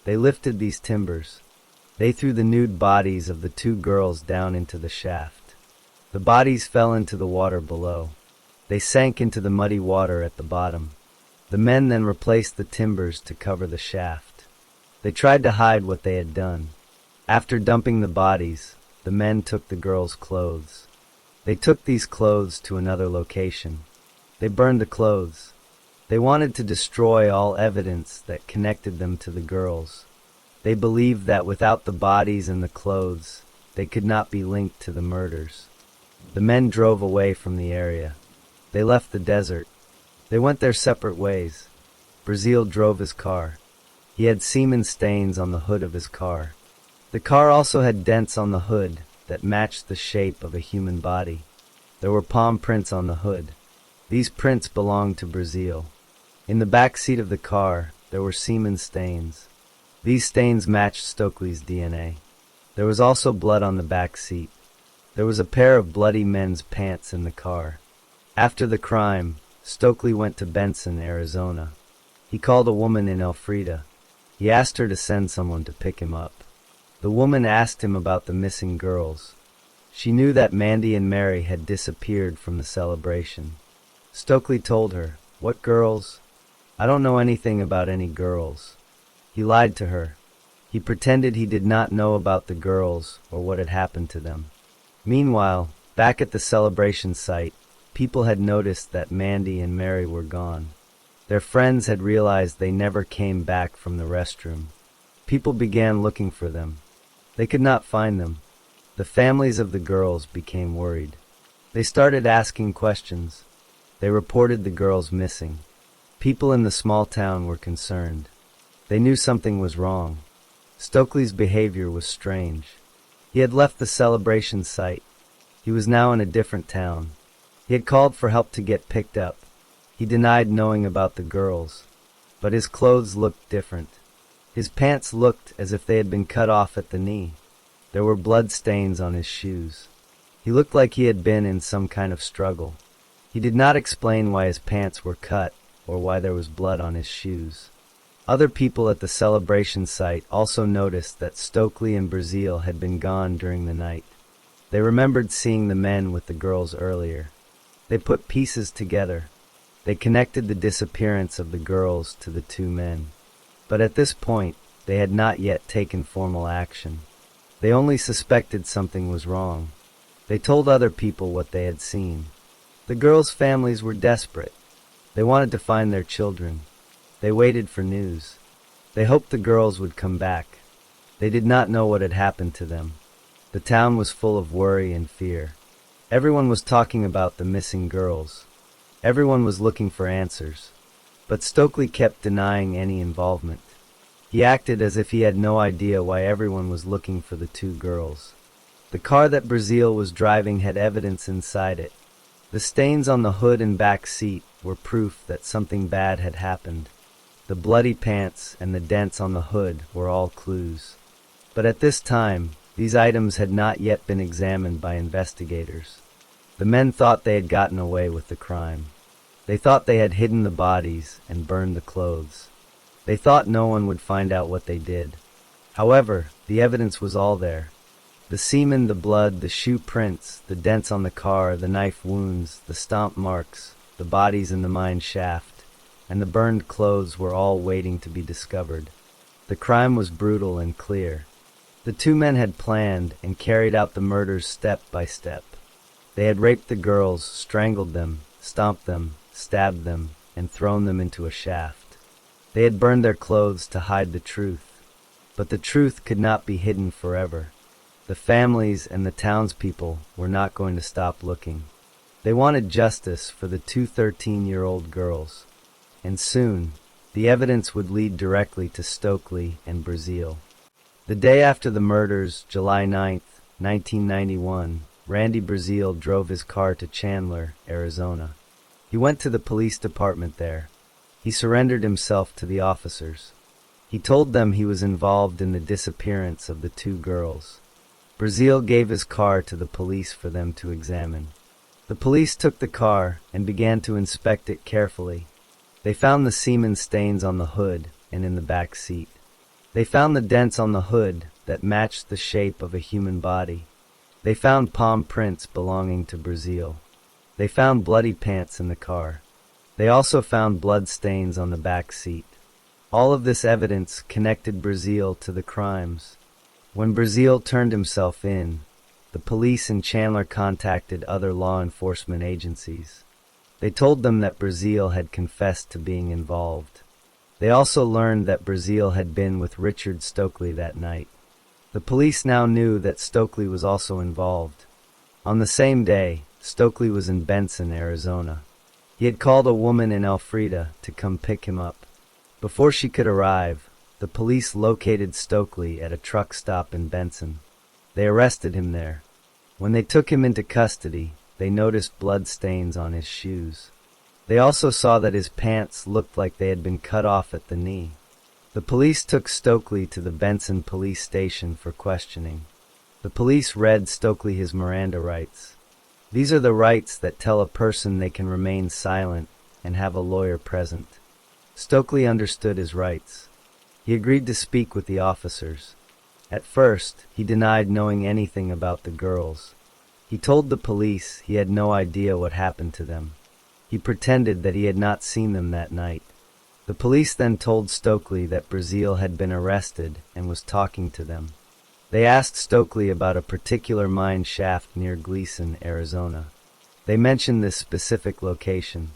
They lifted these timbers. They threw the nude bodies of the two girls down into the shaft. The bodies fell into the water below. They sank into the muddy water at the bottom. The men then replaced the timbers to cover the shaft. They tried to hide what they had done. After dumping the bodies, the men took the girls' clothes. They took these clothes to another location. They burned the clothes. They wanted to destroy all evidence that connected them to the girls. They believed that without the bodies and the clothes, they could not be linked to the murders. The men drove away from the area. They left the desert. They went their separate ways. Brazil drove his car. He had semen stains on the hood of his car. The car also had dents on the hood that matched the shape of a human body. There were palm prints on the hood. These prints belonged to Brazil. In the back seat of the car, there were semen stains. These stains matched Stokely's DNA. There was also blood on the back seat. There was a pair of bloody men's pants in the car. After the crime, Stokely went to Benson, Arizona. He called a woman in Elfrida. He asked her to send someone to pick him up. The woman asked him about the missing girls. She knew that Mandy and Mary had disappeared from the celebration. Stokely told her, "What girls? I don't know anything about any girls." He lied to her. He pretended he did not know about the girls or what had happened to them. Meanwhile, back at the celebration site, people had noticed that Mandy and Mary were gone. Their friends had realized they never came back from the restroom. People began looking for them. They could not find them. The families of the girls became worried. They started asking questions. They reported the girls missing. People in the small town were concerned. They knew something was wrong. Stokely's behavior was strange. He had left the celebration site. He was now in a different town. He had called for help to get picked up. He denied knowing about the girls, but his clothes looked different. His pants looked as if they had been cut off at the knee. There were blood stains on his shoes. He looked like he had been in some kind of struggle. He did not explain why his pants were cut or why there was blood on his shoes. Other people at the celebration site also noticed that Stokely and Brazil had been gone during the night. They remembered seeing the men with the girls earlier. They put pieces together. They connected the disappearance of the girls to the two men. But at this point, they had not yet taken formal action. They only suspected something was wrong. They told other people what they had seen. The girls' families were desperate. They wanted to find their children. They waited for news. They hoped the girls would come back. They did not know what had happened to them. The town was full of worry and fear. Everyone was talking about the missing girls. Everyone was looking for answers. But Stokely kept denying any involvement. He acted as if he had no idea why everyone was looking for the two girls. The car that Brazil was driving had evidence inside it. The stains on the hood and back seat were proof that something bad had happened. The bloody pants and the dents on the hood were all clues. But at this time, these items had not yet been examined by investigators. The men thought they had gotten away with the crime. They thought they had hidden the bodies and burned the clothes. They thought no one would find out what they did. However, the evidence was all there. The semen, the blood, the shoe prints, the dents on the car, the knife wounds, the stomp marks, the bodies in the mine shaft, and the burned clothes were all waiting to be discovered. The crime was brutal and clear. The two men had planned and carried out the murders step by step. They had raped the girls, strangled them, stomped them, stabbed them, and thrown them into a shaft. They had burned their clothes to hide the truth. But the truth could not be hidden forever. The families and the townspeople were not going to stop looking. They wanted justice for the two 13-year-old girls. And soon, the evidence would lead directly to Stokely and Brazil. The day after the murders, July 9th, 1991, Randy Brazil drove his car to Chandler, Arizona. He went to the police department there. He surrendered himself to the officers. He told them he was involved in the disappearance of the two girls. Brazil gave his car to the police for them to examine. The police took the car and began to inspect it carefully. They found the semen stains on the hood and in the back seat. They found the dents on the hood that matched the shape of a human body. They found palm prints belonging to Brazil. They found bloody pants in the car. They also found blood stains on the back seat. All of this evidence connected Brazil to the crimes. When Brazil turned himself in, the police in Chandler contacted other law enforcement agencies. They told them that Brazil had confessed to being involved. They also learned that Brazil had been with Richard Stokely that night. The police now knew that Stokely was also involved. On the same day, Stokely was in Benson, Arizona. He had called a woman in Elfrida to come pick him up. Before she could arrive, the police located Stokely at a truck stop in Benson. They arrested him there. When they took him into custody, they noticed blood stains on his shoes. They also saw that his pants looked like they had been cut off at the knee. The police took Stokely to the Benson police station for questioning. The police read Stokely his Miranda rights. These are the rights that tell a person they can remain silent and have a lawyer present. Stokely understood his rights. He agreed to speak with the officers. At first, he denied knowing anything about the girls. He told the police he had no idea what happened to them. He pretended that he had not seen them that night. The police then told Stokely that Brazil had been arrested and was talking to them. They asked Stokely about a particular mine shaft near Gleason, Arizona. They mentioned this specific location.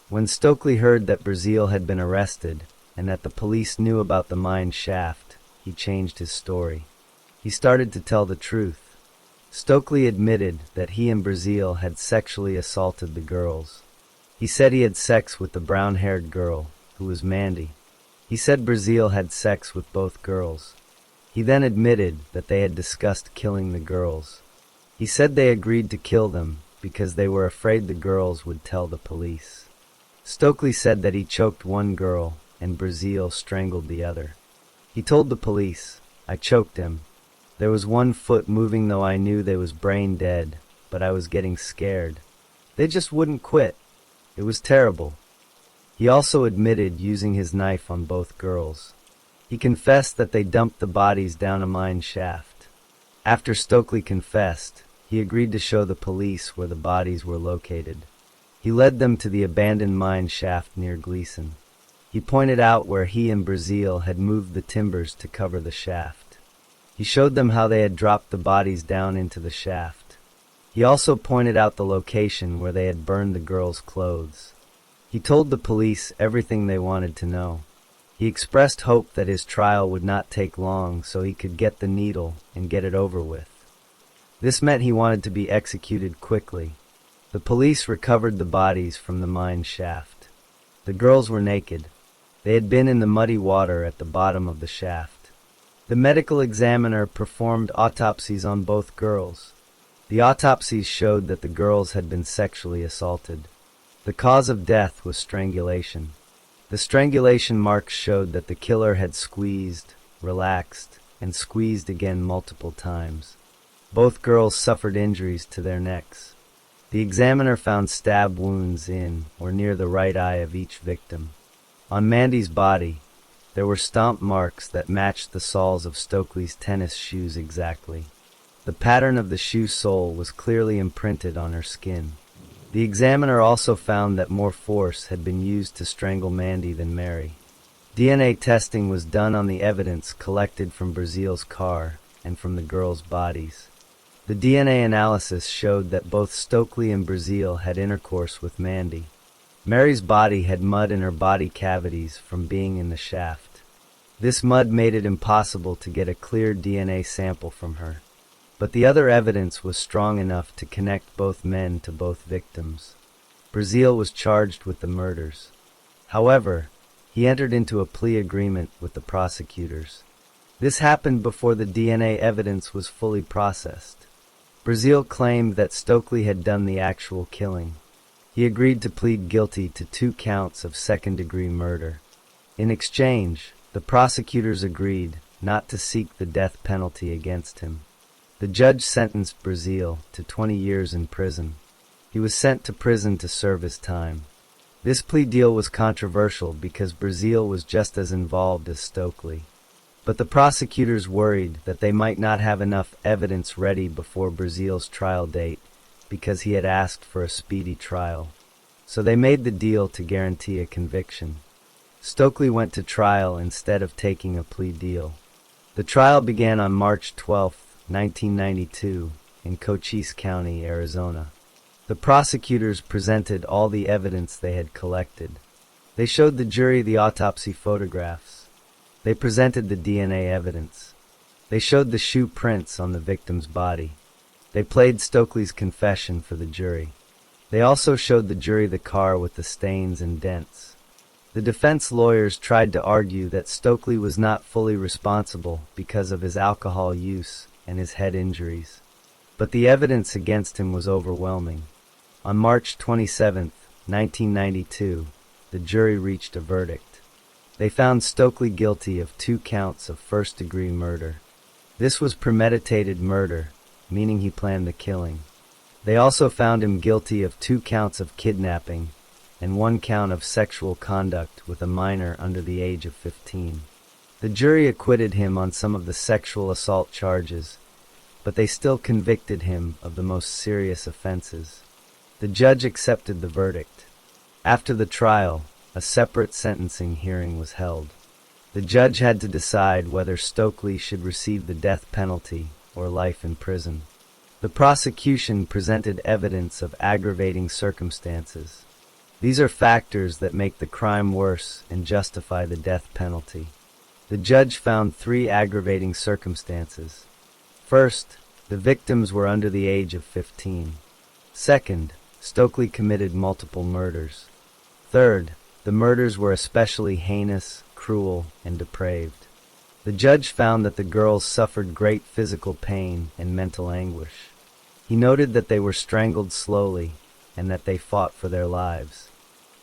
When Stokely heard that Brazil had been arrested and that the police knew about the mine shaft, he changed his story. He started to tell the truth. Stokely admitted that he and Brazil had sexually assaulted the girls. He said he had sex with the brown-haired girl, who was Mandy. He said Brazil had sex with both girls. He then admitted that they had discussed killing the girls. He said they agreed to kill them because they were afraid the girls would tell the police. Stokely said that he choked one girl and Brazil strangled the other. He told the police, "I choked him. There was one foot moving though I knew they was brain dead, but I was getting scared. They just wouldn't quit. It was terrible." He also admitted using his knife on both girls. He confessed that they dumped the bodies down a mine shaft. After Stokely confessed, he agreed to show the police where the bodies were located. He led them to the abandoned mine shaft near Gleason. He pointed out where he and Brazil had moved the timbers to cover the shaft. He showed them how they had dropped the bodies down into the shaft. He also pointed out the location where they had burned the girls' clothes. He told the police everything they wanted to know. He expressed hope that his trial would not take long so he could get the needle and get it over with. This meant he wanted to be executed quickly. The police recovered the bodies from the mine shaft. The girls were naked. They had been in the muddy water at the bottom of the shaft. The medical examiner performed autopsies on both girls. The autopsies showed that the girls had been sexually assaulted. The cause of death was strangulation. The strangulation marks showed that the killer had squeezed, relaxed, and squeezed again multiple times. Both girls suffered injuries to their necks. The examiner found stab wounds in or near the right eye of each victim. On Mandy's body, there were stomp marks that matched the soles of Stokely's tennis shoes exactly. The pattern of the shoe sole was clearly imprinted on her skin. The examiner also found that more force had been used to strangle Mandy than Mary. DNA testing was done on the evidence collected from Brazil's car and from the girls' bodies. The DNA analysis showed that both Stokely and Brazil had intercourse with Mandy. Mary's body had mud in her body cavities from being in the shaft. This mud made it impossible to get a clear DNA sample from her. But the other evidence was strong enough to connect both men to both victims. Brazil was charged with the murders. However, he entered into a plea agreement with the prosecutors. This happened before the DNA evidence was fully processed. Brazil claimed that Stokely had done the actual killing. He agreed to plead guilty to 2 counts of second-degree murder. In exchange, the prosecutors agreed not to seek the death penalty against him. The judge sentenced Brazil to 20 years in prison. He was sent to prison to serve his time. This plea deal was controversial because Brazil was just as involved as Stokely. But the prosecutors worried that they might not have enough evidence ready before Brazil's trial date because he had asked for a speedy trial. So they made the deal to guarantee a conviction. Stokely went to trial instead of taking a plea deal. The trial began on March 12, 1992, in Cochise County, Arizona. The prosecutors presented all the evidence they had collected. They showed the jury the autopsy photographs. They presented the DNA evidence. They showed the shoe prints on the victim's body. They played Stokely's confession for the jury. They also showed the jury the car with the stains and dents. The defense lawyers tried to argue that Stokely was not fully responsible because of his alcohol use and his head injuries. But the evidence against him was overwhelming. On March 27, 1992, the jury reached a verdict. They found Stokely guilty of 2 counts of first-degree murder. This was premeditated murder, meaning he planned the killing. They also found him guilty of 2 counts of kidnapping and 1 count of sexual conduct with a minor under the age of 15. The jury acquitted him on some of the sexual assault charges, but they still convicted him of the most serious offenses. The judge accepted the verdict. After the trial, a separate sentencing hearing was held. The judge had to decide whether Stokely should receive the death penalty or life in prison. The prosecution presented evidence of aggravating circumstances. These are factors that make the crime worse and justify the death penalty. The judge found 3 aggravating circumstances. First, the victims were under the age of 15. Second, Stokely committed multiple murders. Third, the murders were especially heinous, cruel, and depraved. The judge found that the girls suffered great physical pain and mental anguish. He noted that they were strangled slowly and that they fought for their lives.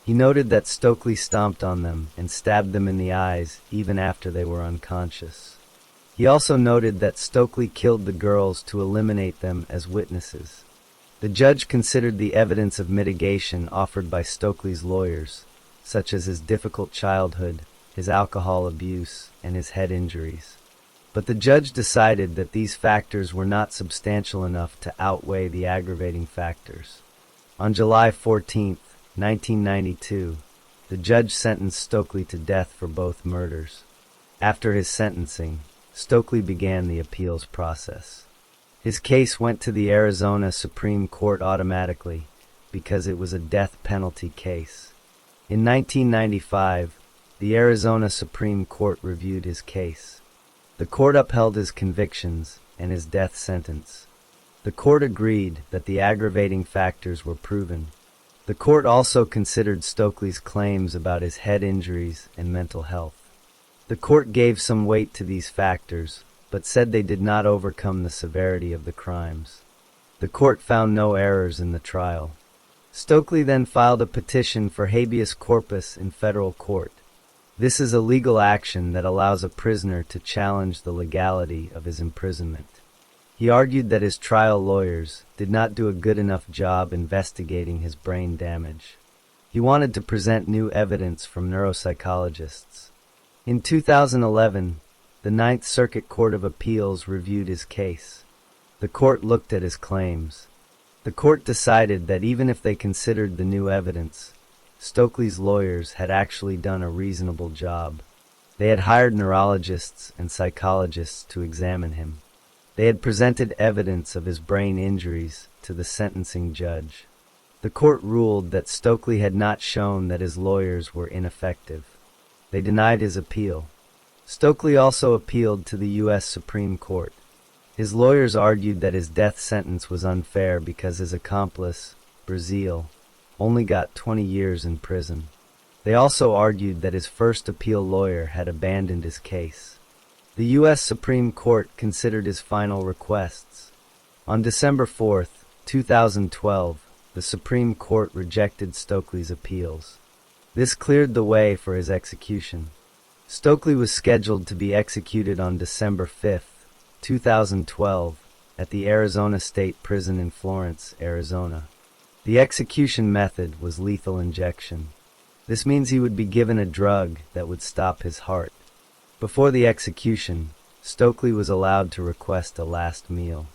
He noted that Stokely stomped on them and stabbed them in the eyes even after they were unconscious. He also noted that Stokely killed the girls to eliminate them as witnesses. The judge considered the evidence of mitigation offered by Stokely's lawyers, such as his difficult childhood, his alcohol abuse, and his head injuries. But the judge decided that these factors were not substantial enough to outweigh the aggravating factors. On July 14, 1992, the judge sentenced Stokely to death for both murders. After his sentencing, Stokely began the appeals process. His case went to the Arizona Supreme Court automatically because it was a death penalty case. In 1995, the Arizona Supreme Court reviewed his case. The court upheld his convictions and his death sentence. The court agreed that the aggravating factors were proven. The court also considered Stokely's claims about his head injuries and mental health. The court gave some weight to these factors, but said they did not overcome the severity of the crimes. The court found no errors in the trial. Stokely then filed a petition for habeas corpus in federal court. This is a legal action that allows a prisoner to challenge the legality of his imprisonment. He argued that his trial lawyers did not do a good enough job investigating his brain damage. He wanted to present new evidence from neuropsychologists. In 2011, the Ninth Circuit Court of Appeals reviewed his case. The court looked at his claims. The court decided that even if they considered the new evidence, Stokely's lawyers had actually done a reasonable job. They had hired neurologists and psychologists to examine him. They had presented evidence of his brain injuries to the sentencing judge. The court ruled that Stokely had not shown that his lawyers were ineffective. They denied his appeal. Stokely also appealed to the U.S. Supreme Court. His lawyers argued that his death sentence was unfair because his accomplice, Brazil, only got 20 years in prison. They also argued that his first appeal lawyer had abandoned his case. The U.S. Supreme Court considered his final requests. On December 4, 2012, the Supreme Court rejected Stokely's appeals. This cleared the way for his execution. Stokely was scheduled to be executed on December 5, 2012, at the Arizona State Prison in Florence, Arizona. The execution method was lethal injection. This means he would be given a drug that would stop his heart. Before the execution, Stokely was allowed to request a last meal.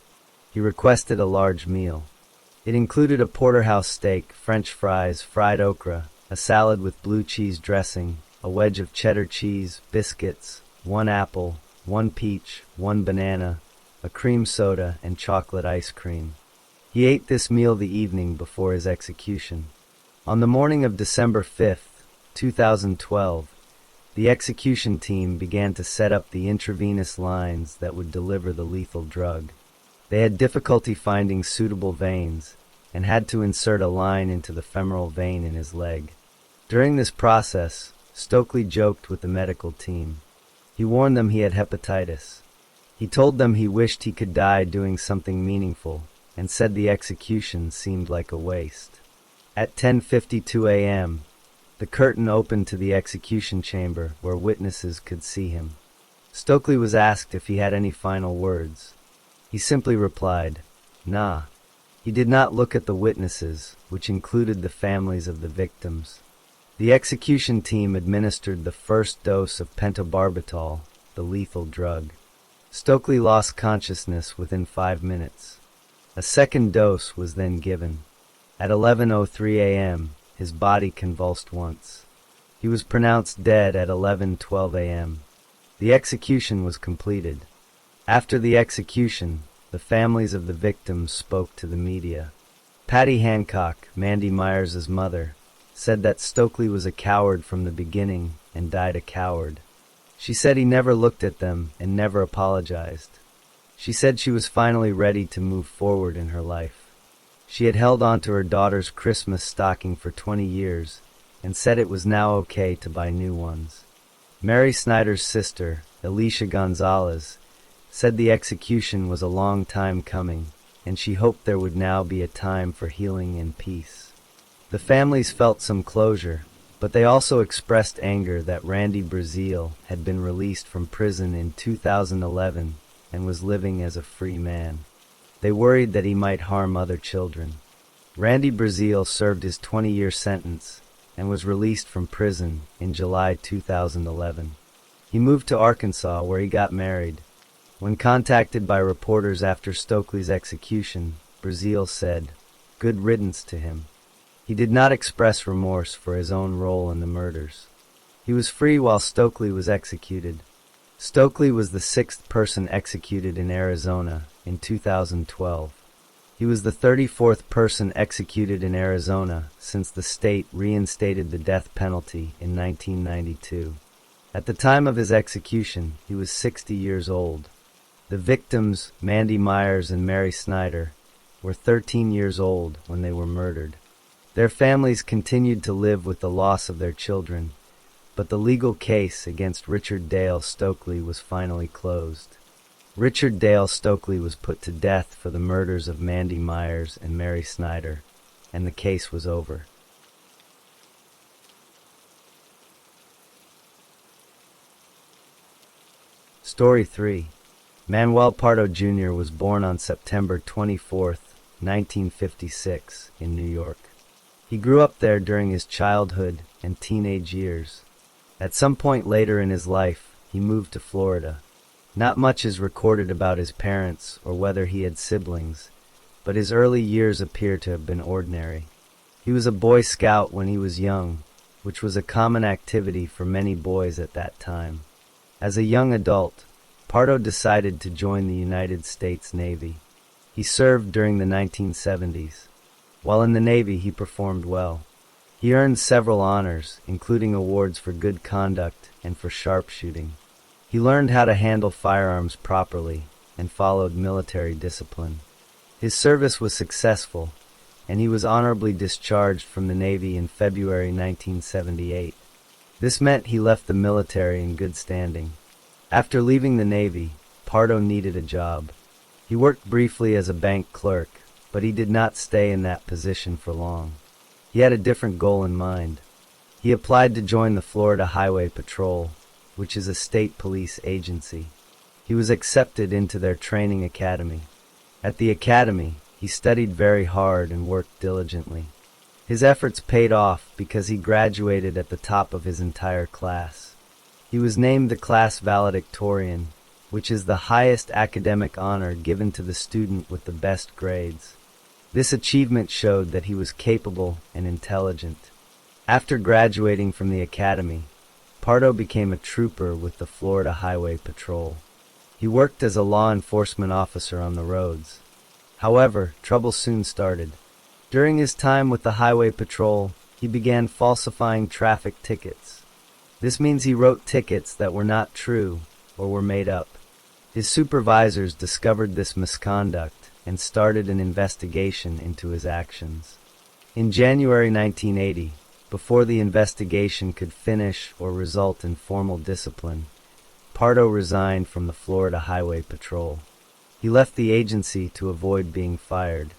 He requested a large meal. It included a porterhouse steak, French fries, fried okra, a salad with blue cheese dressing, a wedge of cheddar cheese, biscuits, 1 apple, 1 peach, 1 banana, a cream soda, and chocolate ice cream. He ate this meal the evening before his execution. On the morning of December 5th, 2012, the execution team began to set up the intravenous lines that would deliver the lethal drug. They had difficulty finding suitable veins and had to insert a line into the femoral vein in his leg. During this process, Stokely joked with the medical team. He warned them he had hepatitis. He told them he wished he could die doing something meaningful and said the execution seemed like a waste. At 10:52 a.m., the curtain opened to the execution chamber where witnesses could see him. Stokely was asked if he had any final words. He simply replied, "Nah." He did not look at the witnesses, which included the families of the victims. The execution team administered the first dose of pentobarbital, the lethal drug. Stokely lost consciousness within 5 minutes. A second dose was then given. At 11:03 a.m., his body convulsed once. He was pronounced dead at 11:12 a.m. The execution was completed. After the execution, the families of the victims spoke to the media. Patty Hancock, Mandy Myers' mother, said that Stokely was a coward from the beginning and died a coward. She said he never looked at them and never apologized. She said she was finally ready to move forward in her life. She had held on to her daughter's Christmas stocking for 20 years and said it was now okay to buy new ones. Mary Snyder's sister, Alicia Gonzalez, said the execution was a long time coming and she hoped there would now be a time for healing and peace. The families felt some closure, but they also expressed anger that Randy Brazil had been released from prison in 2011 and was living as a free man. They worried that he might harm other children. Randy Brazil served his 20-year sentence and was released from prison in July 2011. He moved to Arkansas where he got married. When contacted by reporters after Stokely's execution, Brazil said, "Good riddance to him." He did not express remorse for his own role in the murders. He was free while Stokely was executed. Stokely was the 6th person executed in Arizona in 2012. He was the 34th person executed in Arizona since the state reinstated the death penalty in 1992. At the time of his execution, he was 60 years old. The victims, Mandy Myers and Mary Snyder, were 13 years old when they were murdered. Their families continued to live with the loss of their children, but the legal case against Richard Dale Stokely was finally closed. Richard Dale Stokely was put to death for the murders of Mandy Myers and Mary Snyder, and the case was over. Story 3. Manuel Pardo Jr. was born on September 24, 1956, in New York. He grew up there during his childhood and teenage years. At some point later in his life, he moved to Florida. Not much is recorded about his parents or whether he had siblings, but his early years appear to have been ordinary. He was a Boy Scout when he was young, which was a common activity for many boys at that time. As a young adult, Pardo decided to join the United States Navy. He served during the 1970s. While in the Navy, he performed well. He earned several honors, including awards for good conduct and for sharpshooting. He learned how to handle firearms properly and followed military discipline. His service was successful, and he was honorably discharged from the Navy in February 1978. This meant he left the military in good standing. After leaving the Navy, Pardo needed a job. He worked briefly as a bank clerk, but he did not stay in that position for long. He had a different goal in mind. He applied to join the Florida Highway Patrol, which is a state police agency. He was accepted into their training academy. At the academy, he studied very hard and worked diligently. His efforts paid off because he graduated at the top of his entire class. He was named the class valedictorian, which is the highest academic honor given to the student with the best grades. This achievement showed that he was capable and intelligent. After graduating from the academy, Pardo became a trooper with the Florida Highway Patrol. He worked as a law enforcement officer on the roads. However, trouble soon started. During his time with the Highway Patrol, he began falsifying traffic tickets. This means he wrote tickets that were not true or were made up. His supervisors discovered this misconduct and started an investigation into his actions. In January 1980, before the investigation could finish or result in formal discipline, Pardo resigned from the Florida Highway Patrol. He left the agency to avoid being fired.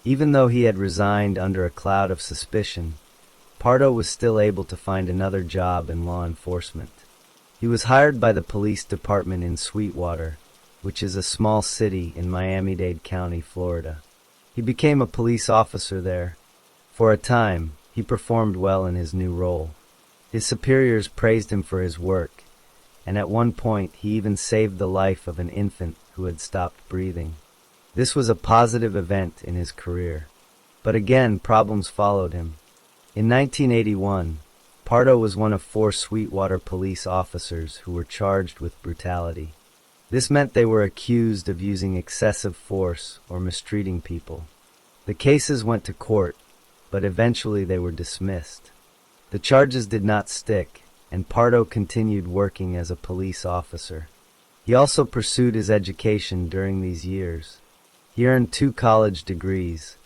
Even though he had resigned under a cloud of suspicion, Pardo was still able to find another job in law enforcement. He was hired by the police department in Sweetwater, which is a small city in Miami-Dade County, Florida. He became a police officer there. For a time, he performed well in his new role. His superiors praised him for his work, and at one point he even saved the life of an infant who had stopped breathing. This was a positive event in his career. But again, problems followed him. In 1981, Pardo was one of 4 Sweetwater police officers who were charged with brutality. This meant they were accused of using excessive force or mistreating people. The cases went to court, but eventually they were dismissed. The charges did not stick, and Pardo continued working as a police officer. He also pursued his education during these years. He earned 2 college degrees,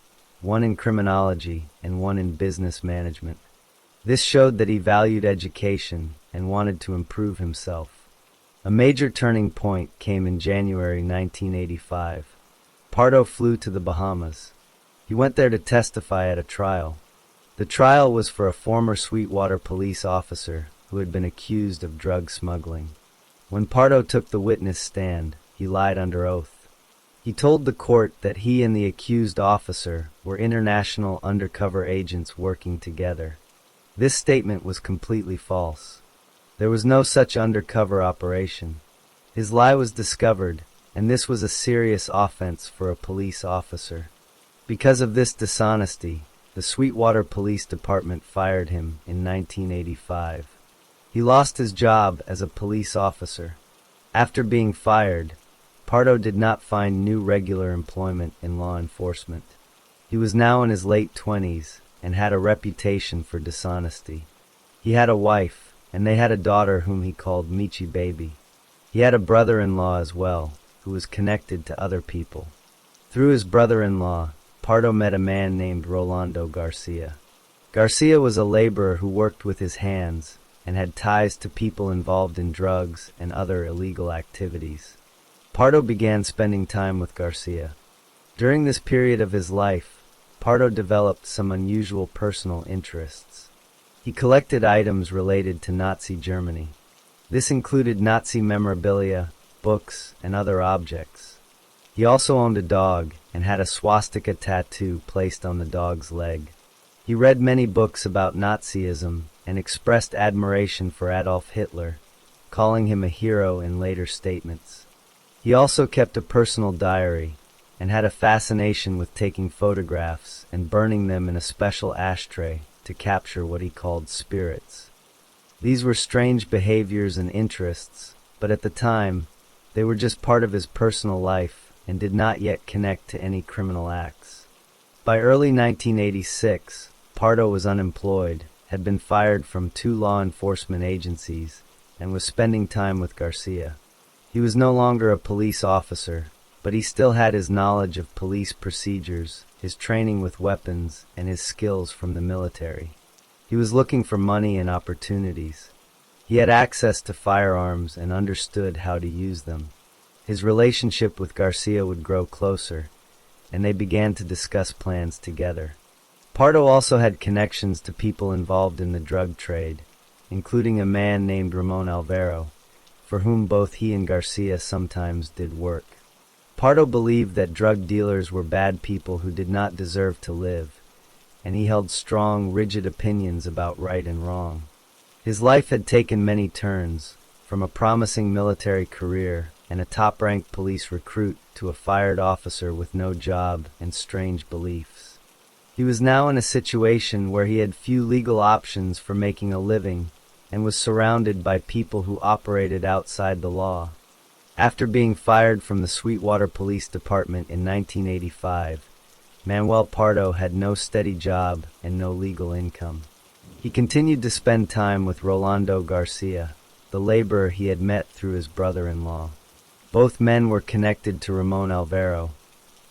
one in criminology and one in business management. This showed that he valued education and wanted to improve himself. A major turning point came in January 1985. Pardo flew to the Bahamas. He went there to testify at a trial. The trial was for a former Sweetwater police officer who had been accused of drug smuggling. When Pardo took the witness stand, he lied under oath. He told the court that he and the accused officer were international undercover agents working together. This statement was completely false. There was no such undercover operation. His lie was discovered, and this was a serious offense for a police officer. Because of this dishonesty, the Sweetwater Police Department fired him in 1985. He lost his job as a police officer. After being fired, Pardo did not find new regular employment in law enforcement. He was now in his late 20s and had a reputation for dishonesty. He had a wife, and they had a daughter whom he called Michi Baby. He had a brother-in-law as well, who was connected to other people. Through his brother-in-law, Pardo met a man named Rolando Garcia. Garcia was a laborer who worked with his hands and had ties to people involved in drugs and other illegal activities. Pardo began spending time with Garcia. During this period of his life, Pardo developed some unusual personal interests. He collected items related to Nazi Germany. This included Nazi memorabilia, books, and other objects. He also owned a dog and had a swastika tattoo placed on the dog's leg. He read many books about Nazism and expressed admiration for Adolf Hitler, calling him a hero in later statements. He also kept a personal diary and had a fascination with taking photographs and burning them in a special ashtray to capture what he called spirits. These were strange behaviors and interests, but at the time, they were just part of his personal life and did not yet connect to any criminal acts. By early 1986, Pardo was unemployed, had been fired from 2 law enforcement agencies, and was spending time with Garcia. He was no longer a police officer, but he still had his knowledge of police procedures, his training with weapons, and his skills from the military. He was looking for money and opportunities. He had access to firearms and understood how to use them. His relationship with Garcia would grow closer, and they began to discuss plans together. Pardo also had connections to people involved in the drug trade, including a man named Ramon Alvaro, for whom both he and Garcia sometimes did work. Pardo believed that drug dealers were bad people who did not deserve to live, and he held strong, rigid opinions about right and wrong. His life had taken many turns, from a promising military career and a top-ranked police recruit to a fired officer with no job and strange beliefs. He was now in a situation where he had few legal options for making a living and was surrounded by people who operated outside the law. After being fired from the Sweetwater Police Department in 1985, Manuel Pardo had no steady job and no legal income. He continued to spend time with Rolando Garcia, the laborer he had met through his brother-in-law. Both men were connected to Ramon Alvaro,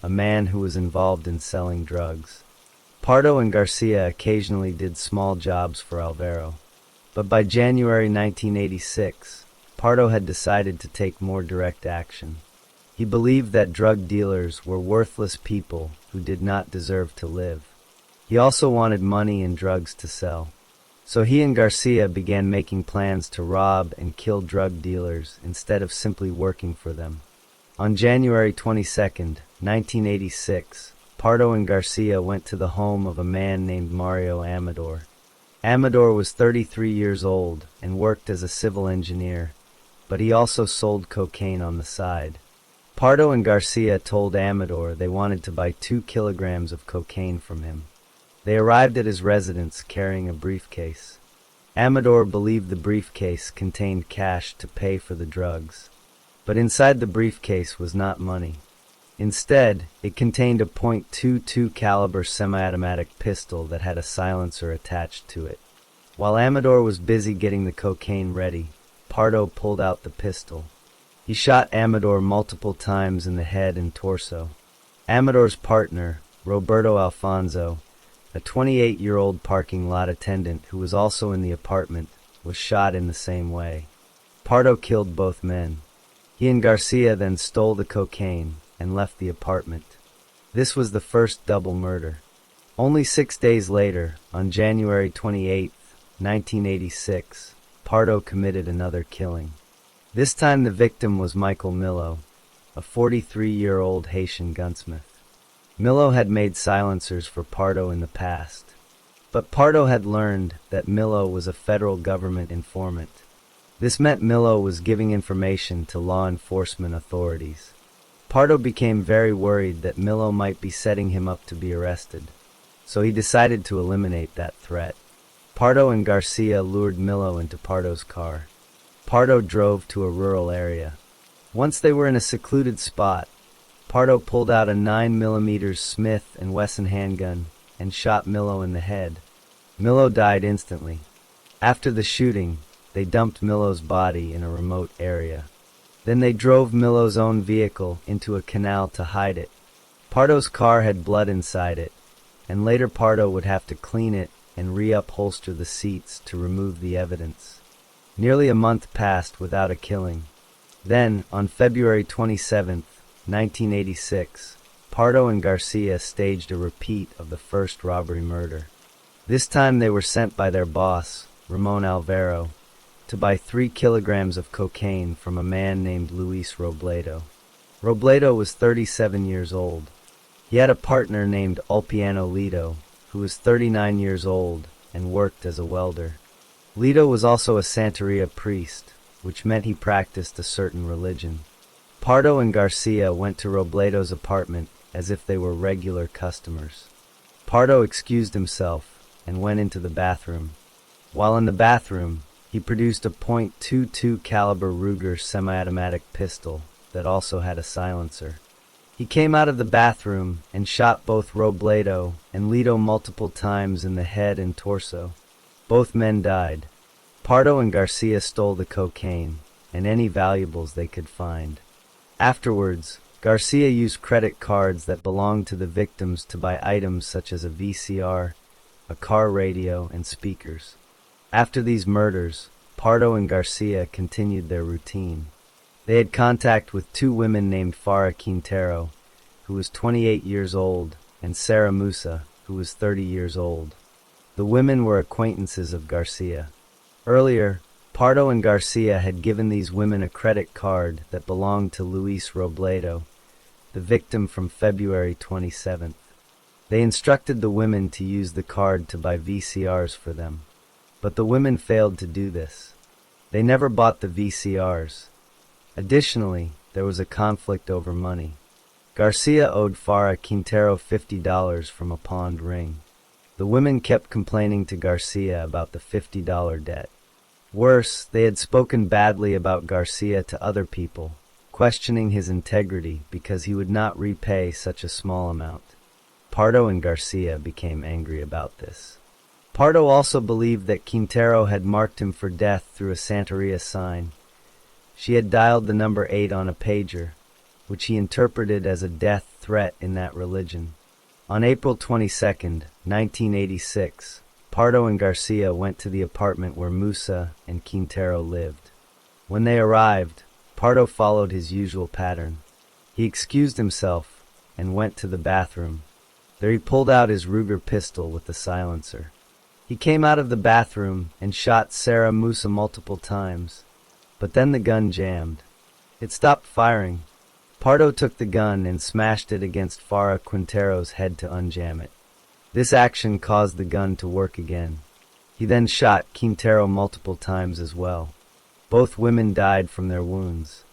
a man who was involved in selling drugs. Pardo and Garcia occasionally did small jobs for Alvaro, but by January 1986, Pardo had decided to take more direct action. He believed that drug dealers were worthless people who did not deserve to live. He also wanted money and drugs to sell. So he and Garcia began making plans to rob and kill drug dealers instead of simply working for them. On January 22, 1986, Pardo and Garcia went to the home of a man named Mario Amador. Amador was 33 years old and worked as a civil engineer, but he also sold cocaine on the side. Pardo and Garcia told Amador they wanted to buy 2 kilograms of cocaine from him. They arrived at his residence carrying a briefcase. Amador believed the briefcase contained cash to pay for the drugs, but inside the briefcase was not money. Instead, it contained a .22 caliber semi-automatic pistol that had a silencer attached to it. While Amador was busy getting the cocaine ready, Pardo pulled out the pistol. He shot Amador multiple times in the head and torso. Amador's partner, Roberto Alfonso, a 28-year-old parking lot attendant who was also in the apartment, was shot in the same way. Pardo killed both men. He and Garcia then stole the cocaine and left the apartment. This was the first double murder. Only 6 days later, on January 28, 1986, Pardo committed another killing. This time the victim was Michael Millo, a 43-year-old Haitian gunsmith. Millo had made silencers for Pardo in the past, but Pardo had learned that Millo was a federal government informant. This meant Millo was giving information to law enforcement authorities. Pardo became very worried that Millo might be setting him up to be arrested, so he decided to eliminate that threat. Pardo and Garcia lured Millo into Pardo's car. Pardo drove to a rural area. Once they were in a secluded spot, Pardo pulled out a 9mm Smith & Wesson handgun and shot Millo in the head. Millo died instantly. After the shooting, they dumped Millo's body in a remote area. Then they drove Millo's own vehicle into a canal to hide it. Pardo's car had blood inside it, and later Pardo would have to clean it and re-upholster the seats to remove the evidence. Nearly a month passed without a killing. Then, on February 27, 1986, Pardo and Garcia staged a repeat of the first robbery murder. This time they were sent by their boss, Ramon Alvaro, to buy 3 kilograms of cocaine from a man named Luis Robledo. Robledo was 37 years old. He had a partner named Ulpiano Lido, who was 39 years old and worked as a welder. Lido was also a Santeria priest, which meant he practiced a certain religion. Pardo and Garcia went to Robledo's apartment as if they were regular customers. Pardo excused himself and went into the bathroom. While in the bathroom, he produced a .22 caliber Ruger semi-automatic pistol that also had a silencer. He came out of the bathroom and shot both Robledo and Lido multiple times in the head and torso. Both men died. Pardo and Garcia stole the cocaine and any valuables they could find. Afterwards, Garcia used credit cards that belonged to the victims to buy items such as a VCR, a car radio, and speakers. After these murders, Pardo and Garcia continued their routine. They had contact with 2 women named Farah Quintero, who was 28 years old, and Sarah Musa, who was 30 years old. The women were acquaintances of Garcia. Earlier, Pardo and Garcia had given these women a credit card that belonged to Luis Robledo, the victim from February 27th. They instructed the women to use the card to buy VCRs for them. But the women failed to do this. They never bought the VCRs. Additionally, there was a conflict over money. Garcia owed Farah Quintero $50 from a pawned ring. The women kept complaining to Garcia about the $50 debt. Worse, they had spoken badly about Garcia to other people, questioning his integrity because he would not repay such a small amount. Pardo and Garcia became angry about this. Pardo also believed that Quintero had marked him for death through a Santeria sign. She had dialed the number 8 on a pager, which he interpreted as a death threat in that religion. On April 22, 1986, Pardo and Garcia went to the apartment where Musa and Quintero lived. When they arrived, Pardo followed his usual pattern. He excused himself and went to the bathroom. There he pulled out his Ruger pistol with the silencer. He came out of the bathroom and shot Sarah Musa multiple times, but then the gun jammed. It stopped firing. Pardo took the gun and smashed it against Farah Quintero's head to unjam it. This action caused the gun to work again. He then shot Quintero multiple times as well. Both women died from their wounds.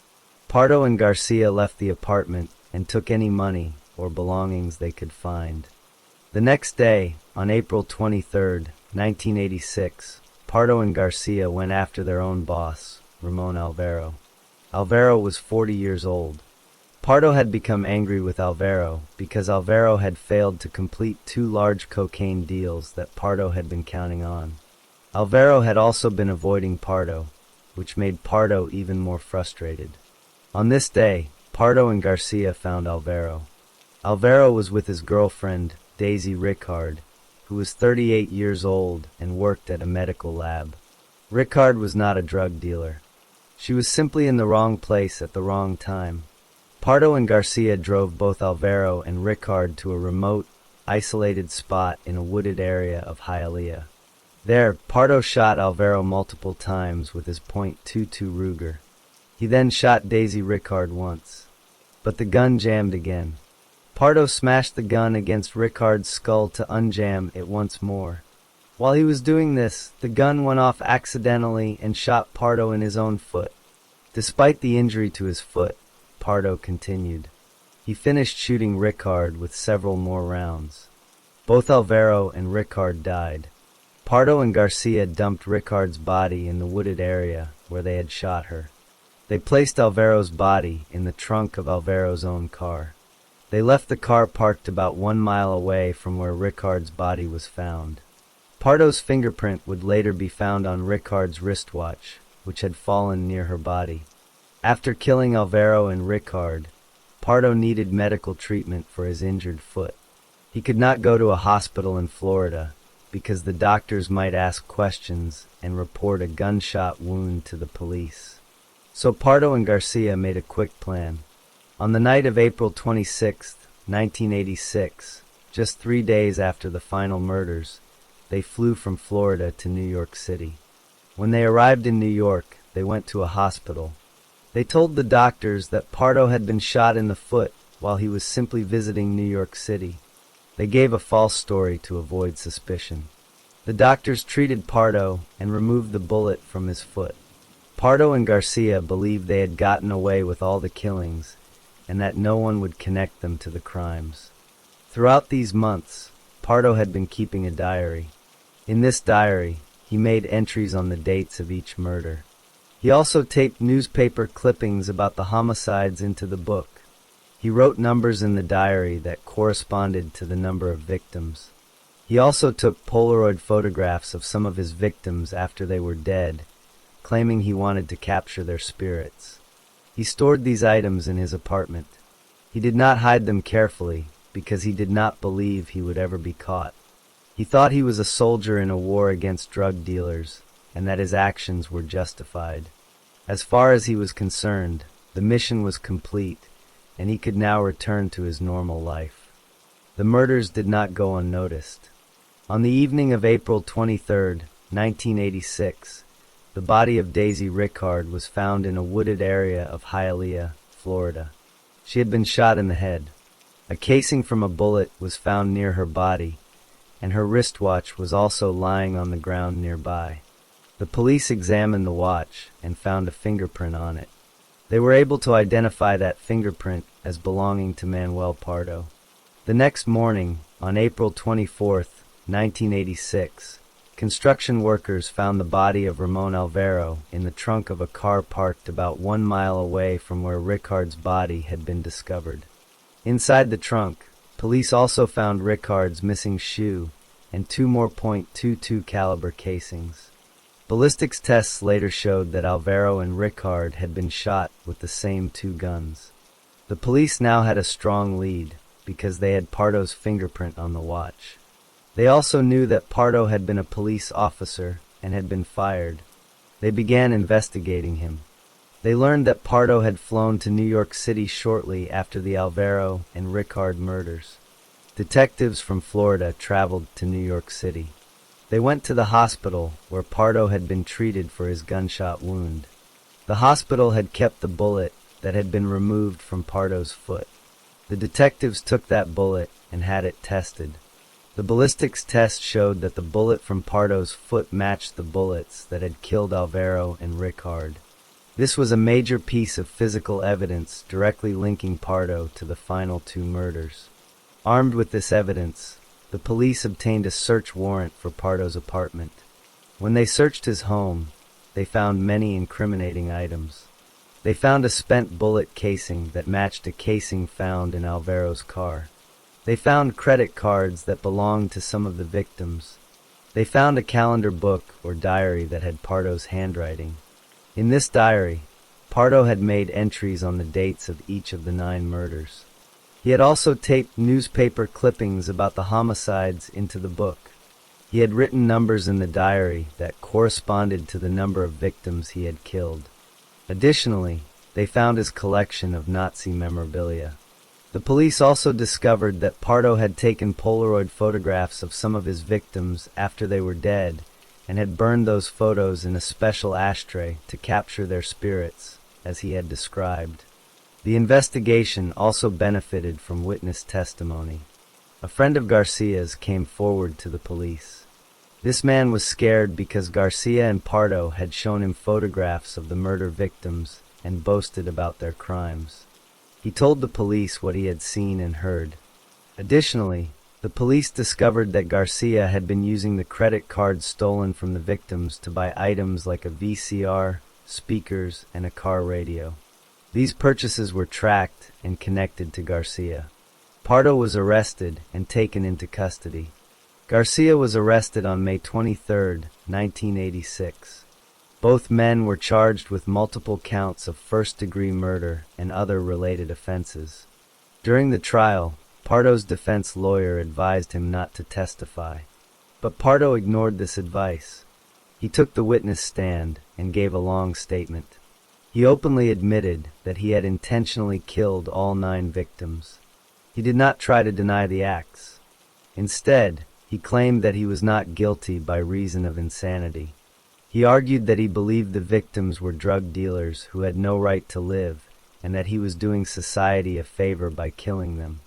Pardo and Garcia left the apartment and took any money or belongings they could find. The next day, on April 23, 1986, Pardo and Garcia went after their own boss, Ramon Alvaro. Alvaro was 40 years old. Pardo had become angry with Alvaro because Alvaro had failed to complete 2 large cocaine deals that Pardo had been counting on. Alvaro had also been avoiding Pardo, which made Pardo even more frustrated. On this day, Pardo and Garcia found Alvaro. Alvaro was with his girlfriend, Daisy Ricard, who was 38 years old and worked at a medical lab. Ricard was not a drug dealer. She was simply in the wrong place at the wrong time. Pardo and Garcia drove both Alvaro and Ricard to a remote, isolated spot in a wooded area of Hialeah. There, Pardo shot Alvaro multiple times with his .22 Ruger. He then shot Daisy Ricard once, but the gun jammed again. Pardo smashed the gun against Ricard's skull to unjam it once more. While he was doing this, the gun went off accidentally and shot Pardo in his own foot. Despite the injury to his foot, Pardo continued. He finished shooting Ricard with several more rounds. Both Alvaro and Ricard died. Pardo and Garcia dumped Ricard's body in the wooded area where they had shot her. They placed Alvaro's body in the trunk of Alvaro's own car. They left the car parked about 1 mile away from where Ricard's body was found. Pardo's fingerprint would later be found on Ricard's wristwatch, which had fallen near her body. After killing Alvaro and Ricard, Pardo needed medical treatment for his injured foot. He could not go to a hospital in Florida because the doctors might ask questions and report a gunshot wound to the police. So Pardo and Garcia made a quick plan. On the night of April 26, 1986, just 3 days after the final murders, they flew from Florida to New York City. When they arrived in New York, they went to a hospital. They told the doctors that Pardo had been shot in the foot while he was simply visiting New York City. They gave a false story to avoid suspicion. The doctors treated Pardo and removed the bullet from his foot. Pardo and Garcia believed they had gotten away with all the killings and that no one would connect them to the crimes. Throughout these months, Pardo had been keeping a diary. In this diary, he made entries on the dates of each murder. He also taped newspaper clippings about the homicides into the book. He wrote numbers in the diary that corresponded to the number of victims. He also took Polaroid photographs of some of his victims after they were dead, claiming he wanted to capture their spirits. He stored these items in his apartment. He did not hide them carefully because he did not believe he would ever be caught. He thought he was a soldier in a war against drug dealers and that his actions were justified. As far as he was concerned, the mission was complete and he could now return to his normal life. The murders did not go unnoticed. On the evening of April 23, 1986, the body of Daisy Ricard was found in a wooded area of Hialeah, Florida. She had been shot in the head. A casing from a bullet was found near her body, and her wristwatch was also lying on the ground nearby. The police examined the watch and found a fingerprint on it. They were able to identify that fingerprint as belonging to Manuel Pardo. The next morning, on April 24, 1986, construction workers found the body of Ramon Alvaro in the trunk of a car parked about 1 mile away from where Ricard's body had been discovered. Inside the trunk, police also found Ricard's missing shoe and 2 more .22 caliber casings. Ballistics tests later showed that Alvaro and Ricard had been shot with the same 2 guns. The police now had a strong lead because they had Pardo's fingerprint on the watch. They also knew that Pardo had been a police officer and had been fired. They began investigating him. They learned that Pardo had flown to New York City shortly after the Alvaro and Ricard murders. Detectives from Florida traveled to New York City. They went to the hospital where Pardo had been treated for his gunshot wound. The hospital had kept the bullet that had been removed from Pardo's foot. The detectives took that bullet and had it tested. The ballistics test showed that the bullet from Pardo's foot matched the bullets that had killed Alvaro and Ricard. This was a major piece of physical evidence directly linking Pardo to the final 2 murders. Armed with this evidence, the police obtained a search warrant for Pardo's apartment. When they searched his home, they found many incriminating items. They found a spent bullet casing that matched a casing found in Alvaro's car. They found credit cards that belonged to some of the victims. They found a calendar book or diary that had Pardo's handwriting. In this diary, Pardo had made entries on the dates of each of the 9 murders. He had also taped newspaper clippings about the homicides into the book. He had written numbers in the diary that corresponded to the number of victims he had killed. Additionally, they found his collection of Nazi memorabilia. The police also discovered that Pardo had taken Polaroid photographs of some of his victims after they were dead and had burned those photos in a special ashtray to capture their spirits, as he had described. The investigation also benefited from witness testimony. A friend of Garcia's came forward to the police. This man was scared because Garcia and Pardo had shown him photographs of the murder victims and boasted about their crimes. He told the police what he had seen and heard. Additionally, the police discovered that Garcia had been using the credit cards stolen from the victims to buy items like a VCR, speakers, and a car radio. These purchases were tracked and connected to Garcia. Pardo was arrested and taken into custody. Garcia was arrested on May 23, 1986. Both men were charged with multiple counts of first-degree murder and other related offenses. During the trial, Pardo's defense lawyer advised him not to testify. But Pardo ignored this advice. He took the witness stand and gave a long statement. He openly admitted that he had intentionally killed all 9 victims. He did not try to deny the acts. Instead, he claimed that he was not guilty by reason of insanity. He argued that he believed the victims were drug dealers who had no right to live, and that he was doing society a favor by killing them.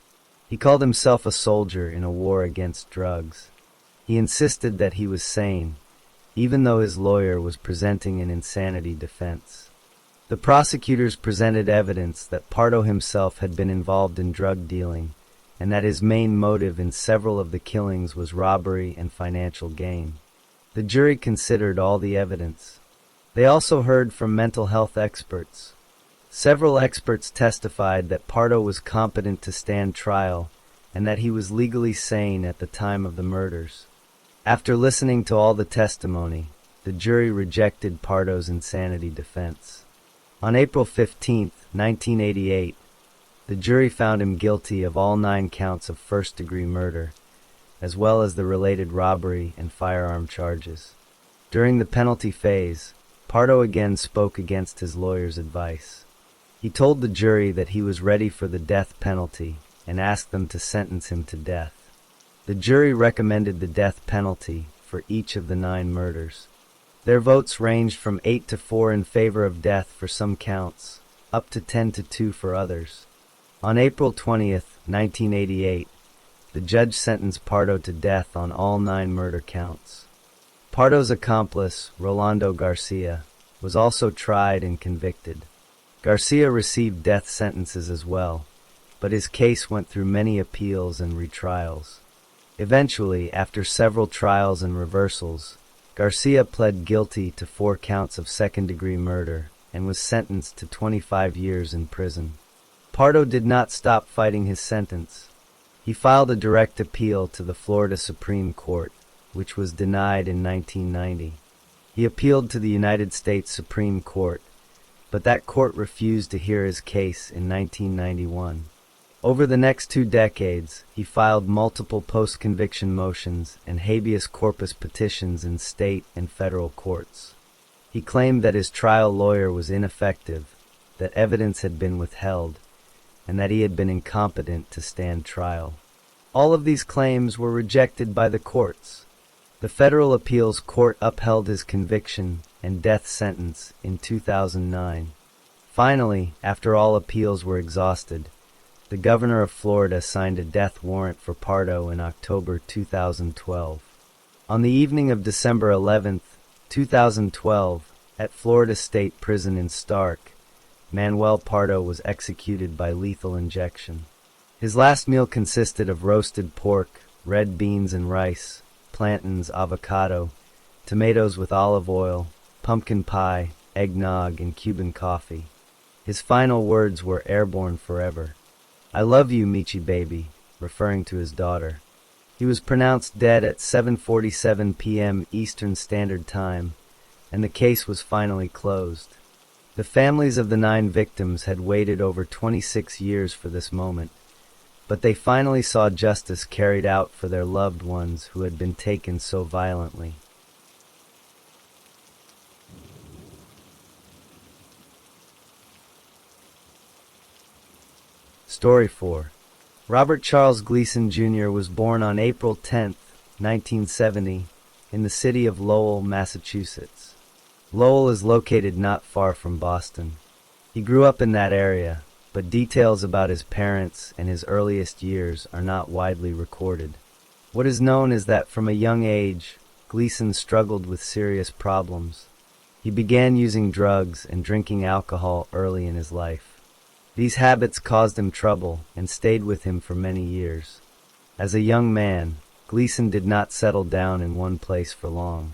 He called himself a soldier in a war against drugs. He insisted that he was sane, even though his lawyer was presenting an insanity defense. The prosecutors presented evidence that Pardo himself had been involved in drug dealing, and that his main motive in several of the killings was robbery and financial gain. The jury considered all the evidence. They also heard from mental health experts. Several experts testified that Pardo was competent to stand trial and that he was legally sane at the time of the murders. After listening to all the testimony, the jury rejected Pardo's insanity defense. On April 15, 1988, the jury found him guilty of all 9 counts of first-degree murder, as well as the related robbery and firearm charges. During the penalty phase, Pardo again spoke against his lawyer's advice. He told the jury that he was ready for the death penalty and asked them to sentence him to death. The jury recommended the death penalty for each of the 9 murders. Their votes ranged from 8 to 4 in favor of death for some counts, up to 10 to 2 for others. On April 20th, 1988, the judge sentenced Pardo to death on all 9 murder counts. Pardo's accomplice, Rolando Garcia, was also tried and convicted. Garcia received death sentences as well, but his case went through many appeals and retrials. Eventually, after several trials and reversals, Garcia pled guilty to 4 counts of second-degree murder and was sentenced to 25 years in prison. Pardo did not stop fighting his sentence. He filed a direct appeal to the Florida Supreme Court, which was denied in 1990. He appealed to the United States Supreme Court, but that court refused to hear his case in 1991. Over the next 2 decades, he filed multiple post-conviction motions and habeas corpus petitions in state and federal courts. He claimed that his trial lawyer was ineffective, that evidence had been withheld, and that he had been incompetent to stand trial. All of these claims were rejected by the courts. The Federal Appeals Court upheld his conviction and death sentence in 2009. Finally, after all appeals were exhausted, the governor of Florida signed a death warrant for Pardo in October 2012. On the evening of December 11, 2012, at Florida State Prison in Stark, Manuel Pardo was executed by lethal injection. His last meal consisted of roasted pork, red beans and rice, plantains, avocado, tomatoes with olive oil, pumpkin pie, eggnog, and Cuban coffee. His final words were "airborne forever." "I love you, Michi baby," referring to his daughter. He was pronounced dead at 7:47 p.m. Eastern Standard Time, and the case was finally closed. The families of the 9 victims had waited over 26 years for this moment, but they finally saw justice carried out for their loved ones who had been taken so violently. Story 4. Robert Charles Gleason Jr. was born on April 10, 1970, in the city of Lowell, Massachusetts. Lowell is located not far from Boston. He grew up in that area, but details about his parents and his earliest years are not widely recorded. What is known is that from a young age, Gleason struggled with serious problems. He began using drugs and drinking alcohol early in his life. These habits caused him trouble and stayed with him for many years. As a young man, Gleason did not settle down in one place for long.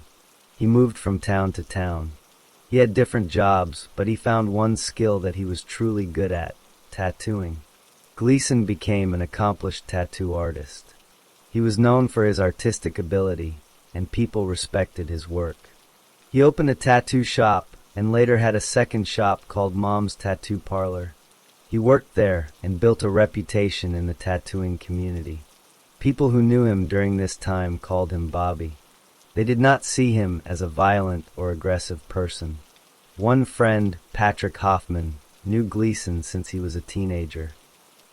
He moved from town to town. He had different jobs, but he found one skill that he was truly good at: tattooing. Gleason became an accomplished tattoo artist. He was known for his artistic ability, and people respected his work. He opened a tattoo shop and later had a second shop called Mom's Tattoo Parlor. He worked there and built a reputation in the tattooing community. People who knew him during this time called him Bobby. They did not see him as a violent or aggressive person. One friend, Patrick Hoffman, knew Gleason since he was a teenager.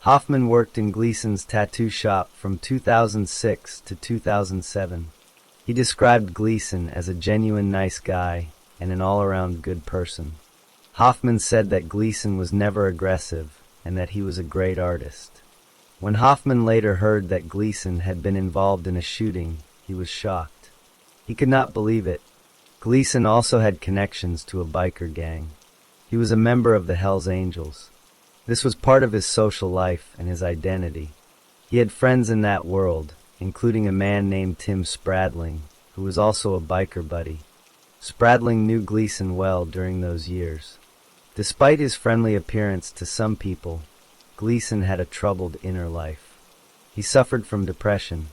Hoffman worked in Gleason's tattoo shop from 2006 to 2007. He described Gleason as a genuine nice guy and an all-around good person. Hoffman said that Gleason was never aggressive and that he was a great artist. When Hoffman later heard that Gleason had been involved in a shooting, he was shocked. He could not believe it. Gleason also had connections to a biker gang. He was a member of the Hells Angels. This was part of his social life and his identity. He had friends in that world, including a man named Tim Spradling, who was also a biker buddy. Spradling knew Gleason well during those years. Despite his friendly appearance to some people, Gleason had a troubled inner life. He suffered from depression.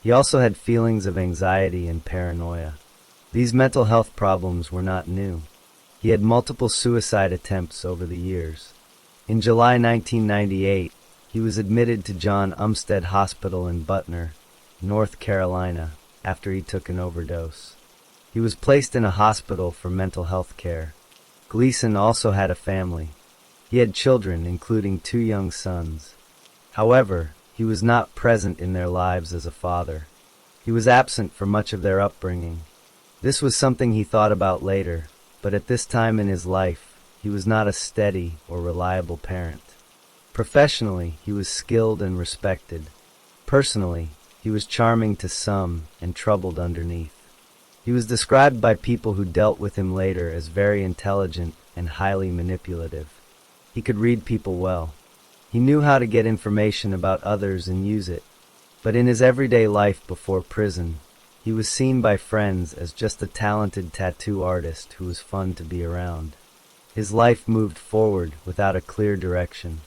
He also had feelings of anxiety and paranoia. These mental health problems were not new. He had multiple suicide attempts over the years. In July 1998, he was admitted to John Umstead Hospital in Butner, North Carolina, after he took an overdose. He was placed in a hospital for mental health care. Gleason also had a family. He had children, including 2 young sons. However, he was not present in their lives as a father. He was absent for much of their upbringing. This was something he thought about later, but at this time in his life, he was not a steady or reliable parent. Professionally, he was skilled and respected. Personally, he was charming to some and troubled underneath. He was described by people who dealt with him later as very intelligent and highly manipulative. He could read people well. He knew how to get information about others and use it. But in his everyday life before prison, he was seen by friends as just a talented tattoo artist who was fun to be around. His life moved forward without a clear direction.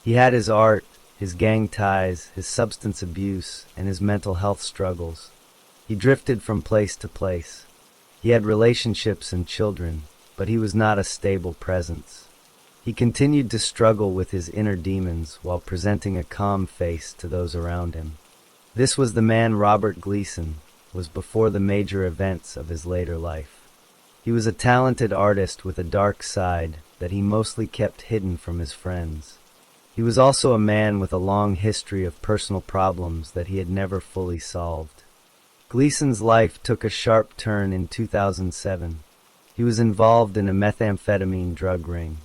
He had his art, his gang ties, his substance abuse, and his mental health struggles. He drifted from place to place. He had relationships and children, but he was not a stable presence. He continued to struggle with his inner demons while presenting a calm face to those around him. This was the man Robert Gleason was before the major events of his later life. He was a talented artist with a dark side that he mostly kept hidden from his friends. He was also a man with a long history of personal problems that he had never fully solved. Gleason's life took a sharp turn in 2007. He was involved in a methamphetamine drug ring.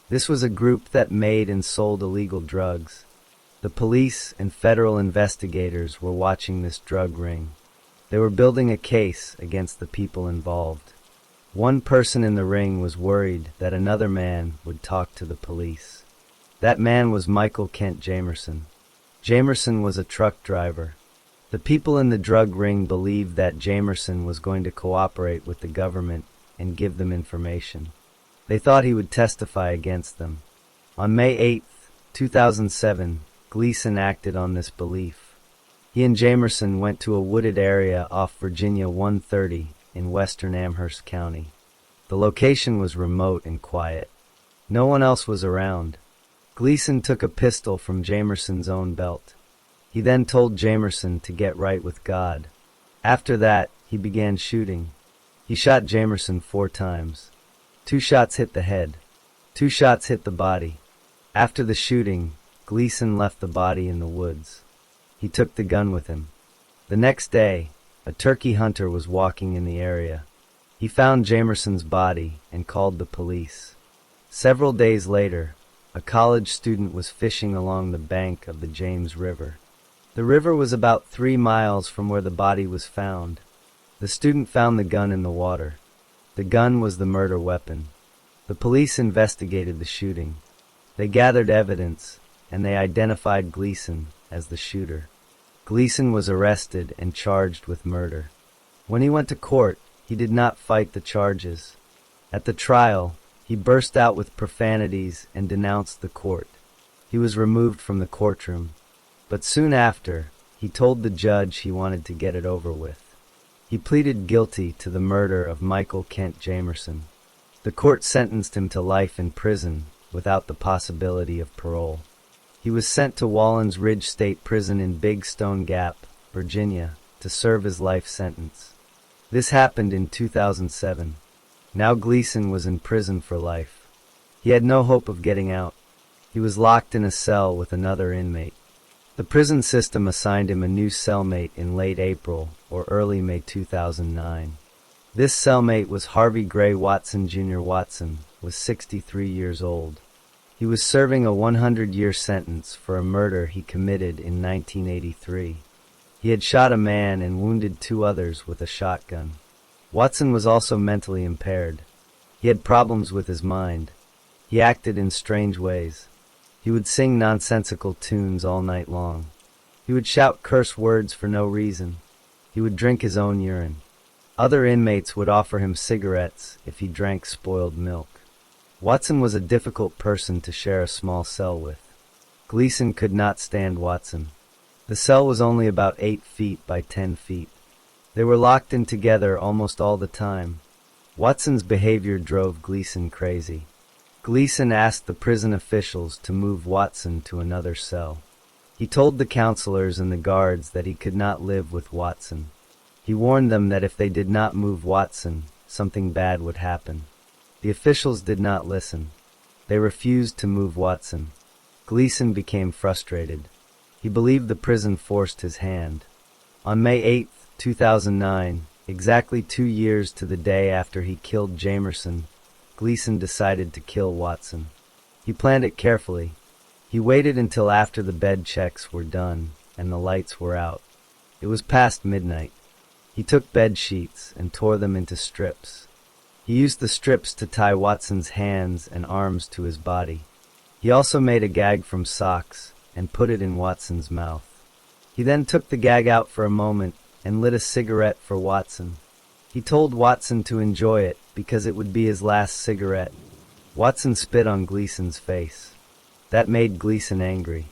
This was a group that made and sold illegal drugs. The police and federal investigators were watching this drug ring. They were building a case against the people involved. One person in the ring was worried that another man would talk to the police. That man was Michael Kent Jamerson. Jamerson was a truck driver. The people in the drug ring believed that Jamerson was going to cooperate with the government and give them information. They thought he would testify against them. On May 8, 2007, Gleason acted on this belief. He and Jamerson went to a wooded area off Virginia 130 in western Amherst County. The location was remote and quiet. No one else was around. Gleason took a pistol from Jamerson's own belt. He then told Jamerson to get right with God. After that, he began shooting. He shot Jamerson 4 times. 2 shots hit the head. 2 shots hit the body. After the shooting, Gleason left the body in the woods. He took the gun with him. The next day, a turkey hunter was walking in the area. He found Jamerson's body and called the police. Several days later, a college student was fishing along the bank of the James River. The river was about 3 miles from where the body was found. The student found the gun in the water. The gun was the murder weapon. The police investigated the shooting. They gathered evidence, and they identified Gleason as the shooter. Gleason was arrested and charged with murder. When he went to court, he did not fight the charges. At the trial, he burst out with profanities and denounced the court. He was removed from the courtroom. But soon after, he told the judge he wanted to get it over with. He pleaded guilty to the murder of Michael Kent Jamerson. The court sentenced him to life in prison without the possibility of parole. He was sent to Wallens Ridge State Prison in Big Stone Gap, Virginia, to serve his life sentence. This happened in 2007. Now Gleason was in prison for life. He had no hope of getting out. He was locked in a cell with another inmate. The prison system assigned him a new cellmate in late April or early May 2009. This cellmate was Harvey Gray Watson Jr. Watson, was 63 years old. He was serving a 100-year sentence for a murder he committed in 1983. He had shot a man and wounded 2 others with a shotgun. Watson was also mentally impaired. He had problems with his mind. He acted in strange ways. He would sing nonsensical tunes all night long. He would shout curse words for no reason. He would drink his own urine. Other inmates would offer him cigarettes if he drank spoiled milk. Watson was a difficult person to share a small cell with. Gleason could not stand Watson. The cell was only about 8 feet by 10 feet. They were locked in together almost all the time. Watson's behavior drove Gleason crazy. Gleason asked the prison officials to move Watson to another cell. He told the counselors and the guards that he could not live with Watson. He warned them that if they did not move Watson, something bad would happen. The officials did not listen. They refused to move Watson. Gleason became frustrated. He believed the prison forced his hand. On May 8, 2009, exactly 2 years to the day after he killed Jamerson, Gleason decided to kill Watson. He planned it carefully. He waited until after the bed checks were done and the lights were out. It was past midnight. He took bed sheets and tore them into strips. He used the strips to tie Watson's hands and arms to his body. He also made a gag from socks and put it in Watson's mouth. He then took the gag out for a moment and lit a cigarette for Watson. He told Watson to enjoy it because it would be his last cigarette. Watson spit on Gleason's face. That made Gleason angry.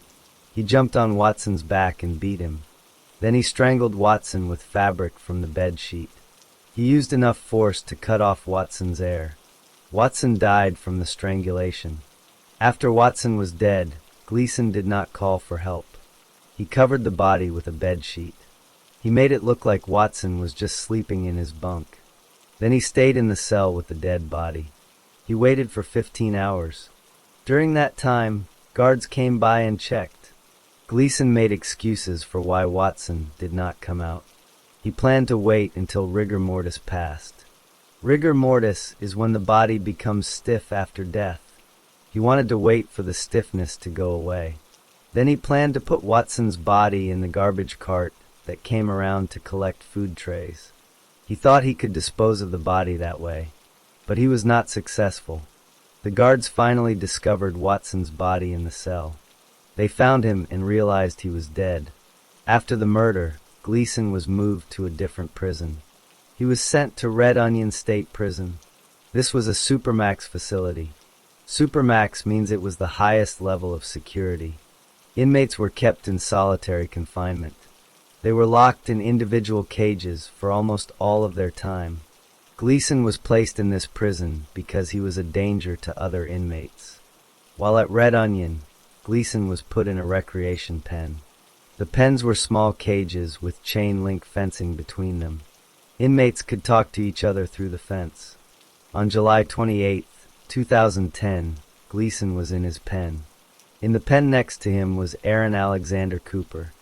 He jumped on Watson's back and beat him. Then he strangled Watson with fabric from the bed sheet. He used enough force to cut off Watson's air. Watson died from the strangulation. After Watson was dead, Gleason did not call for help. He covered the body with a bed sheet. He made it look like Watson was just sleeping in his bunk. Then he stayed in the cell with the dead body. He waited for 15 hours. During that time, guards came by and checked. Gleason made excuses for why Watson did not come out. He planned to wait until rigor mortis passed. Rigor mortis is when the body becomes stiff after death. He wanted to wait for the stiffness to go away. Then he planned to put Watson's body in the garbage cart that came around to collect food trays. He thought he could dispose of the body that way, but he was not successful. The guards finally discovered Watson's body in the cell. They found him and realized he was dead. After the murder, Gleason was moved to a different prison. He was sent to Red Onion State Prison. This was a supermax facility. Supermax means it was the highest level of security. Inmates were kept in solitary confinement. They were locked in individual cages for almost all of their time. Gleason was placed in this prison because he was a danger to other inmates. While at Red Onion, Gleason was put in a recreation pen. The pens were small cages with chain-link fencing between them. Inmates could talk to each other through the fence. On July 28, 2010, Gleason was in his pen. In the pen next to him was Aaron Alexander Cooper.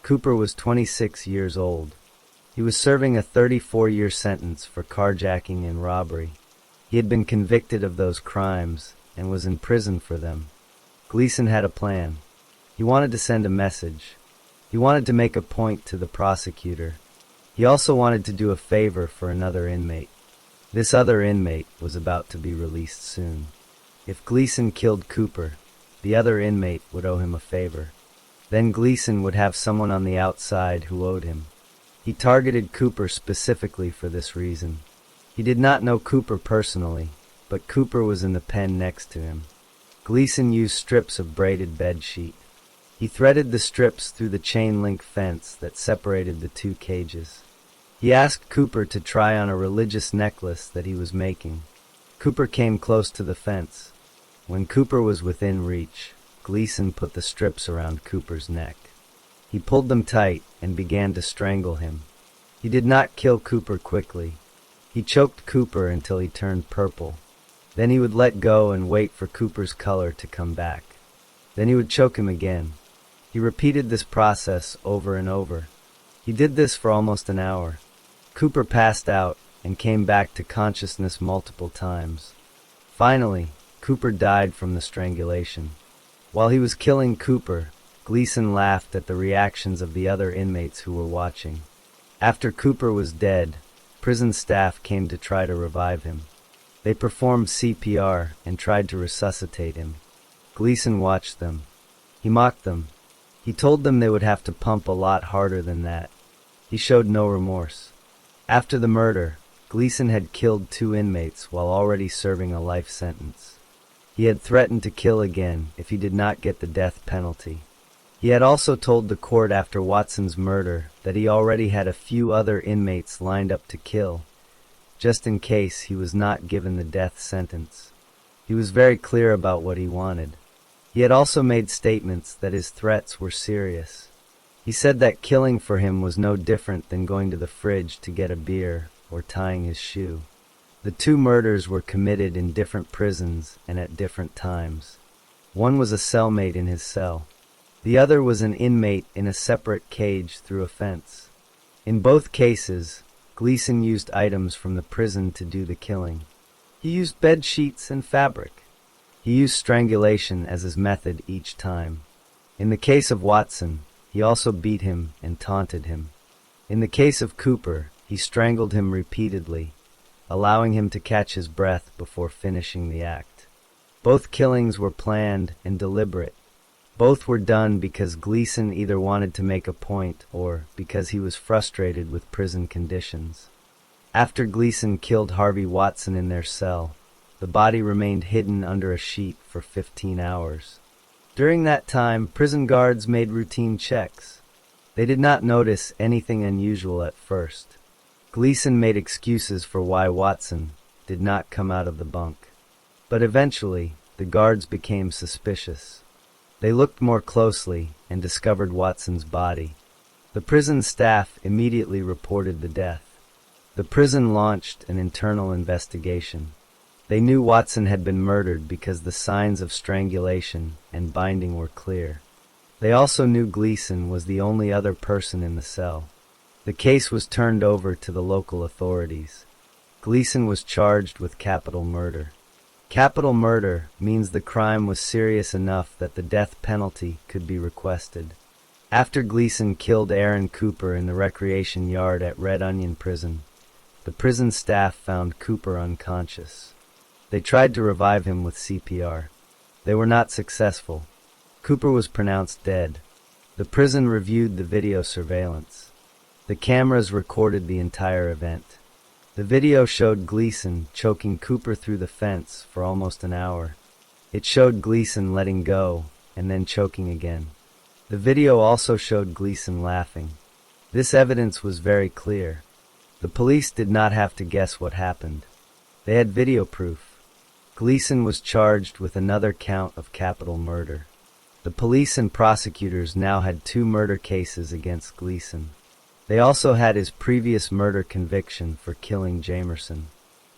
Cooper was 26 years old. He was serving a 34-year sentence for carjacking and robbery. He had been convicted of those crimes and was in prison for them. Gleason had a plan. He wanted to send a message. He wanted to make a point to the prosecutor. He also wanted to do a favor for another inmate. This other inmate was about to be released soon. If Gleason killed Cooper, the other inmate would owe him a favor. Then Gleason would have someone on the outside who owed him. He targeted Cooper specifically for this reason. He did not know Cooper personally, but Cooper was in the pen next to him. Gleason used strips of braided bed sheet. He threaded the strips through the chain-link fence that separated the two cages. He asked Cooper to try on a religious necklace that he was making. Cooper came close to the fence. When Cooper was within reach, Gleason put the strips around Cooper's neck. He pulled them tight and began to strangle him. He did not kill Cooper quickly. He choked Cooper until he turned purple. Then he would let go and wait for Cooper's color to come back. Then he would choke him again. He repeated this process over and over. He did this for almost an hour. Cooper passed out and came back to consciousness multiple times. Finally, Cooper died from the strangulation. While he was killing Cooper, Gleason laughed at the reactions of the other inmates who were watching. After Cooper was dead, prison staff came to try to revive him. They performed CPR and tried to resuscitate him. Gleason watched them. He mocked them. He told them they would have to pump a lot harder than that. He showed no remorse. After the murder, Gleason had killed 2 inmates while already serving a life sentence. He had threatened to kill again if he did not get the death penalty. He had also told the court after Watson's murder that he already had a few other inmates lined up to kill, just in case he was not given the death sentence. He was very clear about what he wanted. He had also made statements that his threats were serious. He said that killing for him was no different than going to the fridge to get a beer or tying his shoe. The 2 murders were committed in different prisons and at different times. One was a cellmate in his cell. The other was an inmate in a separate cage through a fence. In both cases, Gleason used items from the prison to do the killing. He used bed sheets and fabric. He used strangulation as his method each time. In the case of Watson, he also beat him and taunted him. In the case of Cooper, he strangled him repeatedly, allowing him to catch his breath before finishing the act. Both killings were planned and deliberate. Both were done because Gleason either wanted to make a point or because he was frustrated with prison conditions. After Gleason killed Harvey Watson in their cell, the body remained hidden under a sheet for 15 hours. During that time, prison guards made routine checks. They did not notice anything unusual at first. Gleason made excuses for why Watson did not come out of the bunk. But eventually, the guards became suspicious. They looked more closely and discovered Watson's body. The prison staff immediately reported the death. The prison launched an internal investigation. They knew Watson had been murdered because the signs of strangulation and binding were clear. They also knew Gleason was the only other person in the cell. The case was turned over to the local authorities. Gleason was charged with capital murder. Capital murder means the crime was serious enough that the death penalty could be requested. After Gleason killed Aaron Cooper in the recreation yard at Red Onion Prison, the prison staff found Cooper unconscious. They tried to revive him with CPR. They were not successful. Cooper was pronounced dead. The prison reviewed the video surveillance. The cameras recorded the entire event. The video showed Gleason choking Cooper through the fence for almost an hour. It showed Gleason letting go and then choking again. The video also showed Gleason laughing. This evidence was very clear. The police did not have to guess what happened. They had video proof. Gleason was charged with another count of capital murder. The police and prosecutors now had 2 murder cases against Gleason. They also had his previous murder conviction for killing Jamerson.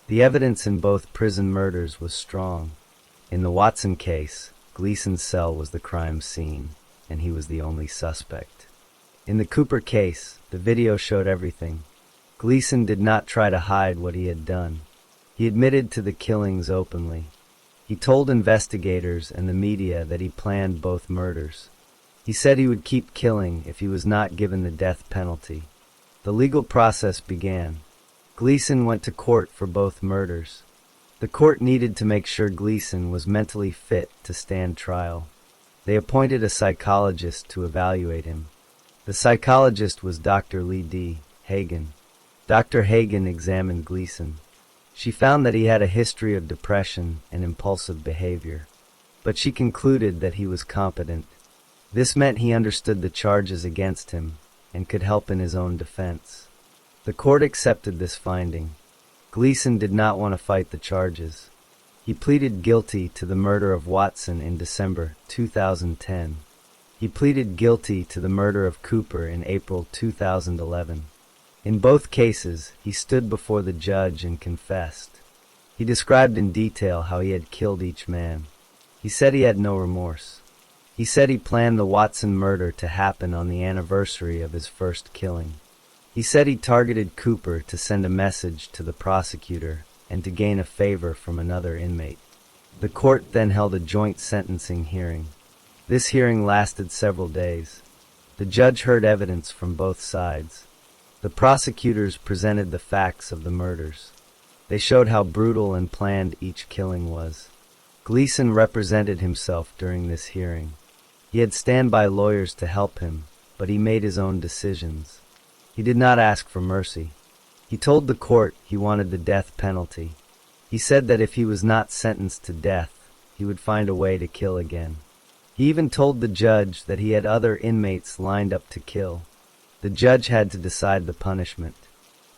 The evidence in both prison murders was strong. In the Watson case, Gleason's cell was the crime scene, and he was the only suspect. In the Cooper case, the video showed everything. Gleason did not try to hide what he had done. He admitted to the killings openly. He told investigators and the media that he planned both murders. He said he would keep killing if he was not given the death penalty. The legal process began. Gleason went to court for both murders. The court needed to make sure Gleason was mentally fit to stand trial. They appointed a psychologist to evaluate him. The psychologist was Dr. Lee D. Hagen. Dr. Hagen examined Gleason. She found that he had a history of depression and impulsive behavior, but she concluded that he was competent. This meant he understood the charges against him and could help in his own defense. The court accepted this finding. Gleason did not want to fight the charges. He pleaded guilty to the murder of Watson in December 2010. He pleaded guilty to the murder of Cooper in April 2011. In both cases, he stood before the judge and confessed. He described in detail how he had killed each man. He said he had no remorse. He said he planned the Watson murder to happen on the anniversary of his first killing. He said he targeted Cooper to send a message to the prosecutor and to gain a favor from another inmate. The court then held a joint sentencing hearing. This hearing lasted several days. The judge heard evidence from both sides. The prosecutors presented the facts of the murders. They showed how brutal and planned each killing was. Gleason represented himself during this hearing. He had standby lawyers to help him, but he made his own decisions. He did not ask for mercy. He told the court he wanted the death penalty. He said that if he was not sentenced to death, he would find a way to kill again. He even told the judge that he had other inmates lined up to kill. The judge had to decide the punishment.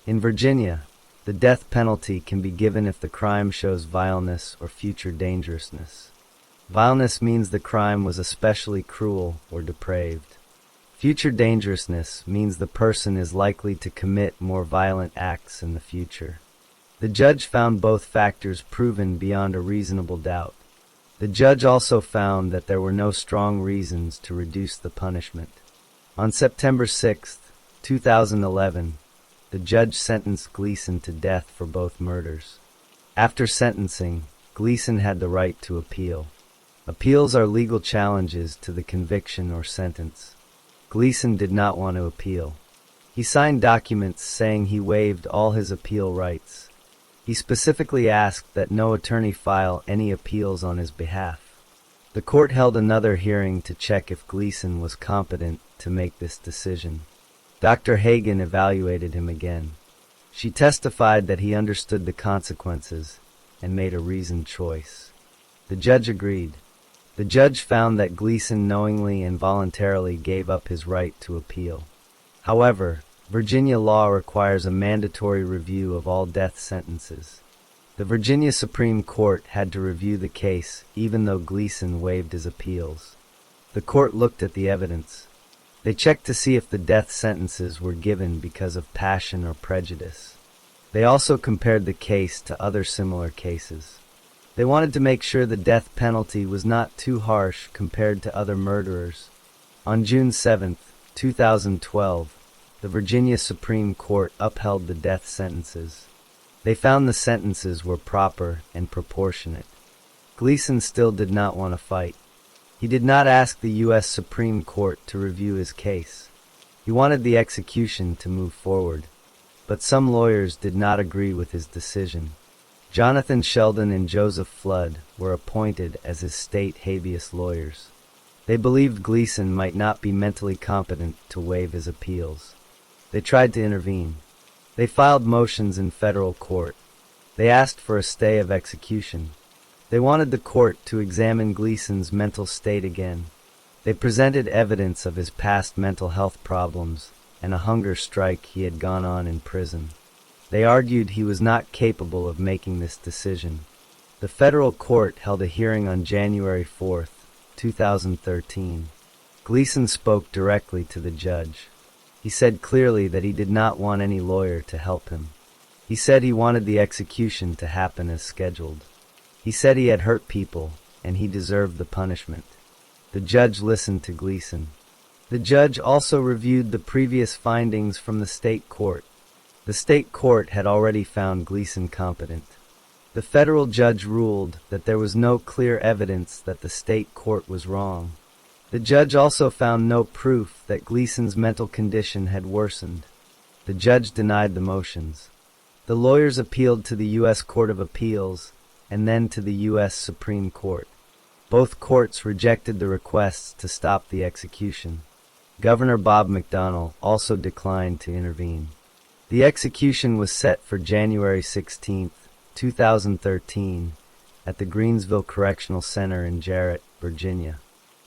In Virginia, the death penalty can be given if the crime shows vileness or future dangerousness. Vileness means the crime was especially cruel or depraved. Future dangerousness means the person is likely to commit more violent acts in the future. The judge found both factors proven beyond a reasonable doubt. The judge also found that there were no strong reasons to reduce the punishment. On September 6, 2011, the judge sentenced Gleason to death for both murders. After sentencing, Gleason had the right to appeal. Appeals are legal challenges to the conviction or sentence. Gleason did not want to appeal. He signed documents saying he waived all his appeal rights. He specifically asked that no attorney file any appeals on his behalf. The court held another hearing to check if Gleason was competent to make this decision. Dr. Hagen evaluated him again. She testified that he understood the consequences and made a reasoned choice. The judge agreed. The judge found that Gleason knowingly and voluntarily gave up his right to appeal. However, Virginia law requires a mandatory review of all death sentences. The Virginia Supreme Court had to review the case even though Gleason waived his appeals. The court looked at the evidence. They checked to see if the death sentences were given because of passion or prejudice. They also compared the case to other similar cases. They wanted to make sure the death penalty was not too harsh compared to other murderers. On June 7, 2012, the Virginia Supreme Court upheld the death sentences. They found the sentences were proper and proportionate. Gleason still did not want to fight. He did not ask the U.S. Supreme Court to review his case. He wanted the execution to move forward. But some lawyers did not agree with his decision. Jonathan Sheldon and Joseph Flood were appointed as his state habeas lawyers. They believed Gleason might not be mentally competent to waive his appeals. They tried to intervene. They filed motions in federal court. They asked for a stay of execution. They wanted the court to examine Gleason's mental state again. They presented evidence of his past mental health problems and a hunger strike he had gone on in prison. They argued he was not capable of making this decision. The federal court held a hearing on January 4, 2013. Gleason spoke directly to the judge. He said clearly that he did not want any lawyer to help him. He said he wanted the execution to happen as scheduled. He said he had hurt people, and he deserved the punishment. The judge listened to Gleason. The judge also reviewed the previous findings from the state court. The state court had already found Gleason competent. The federal judge ruled that there was no clear evidence that the state court was wrong. The judge also found no proof that Gleason's mental condition had worsened. The judge denied the motions. The lawyers appealed to the U.S. Court of Appeals and then to the U.S. Supreme Court. Both courts rejected the requests to stop the execution. Governor Bob McDonnell also declined to intervene. The execution was set for January 16, 2013, at the Greensville Correctional Center in Jarrett, Virginia.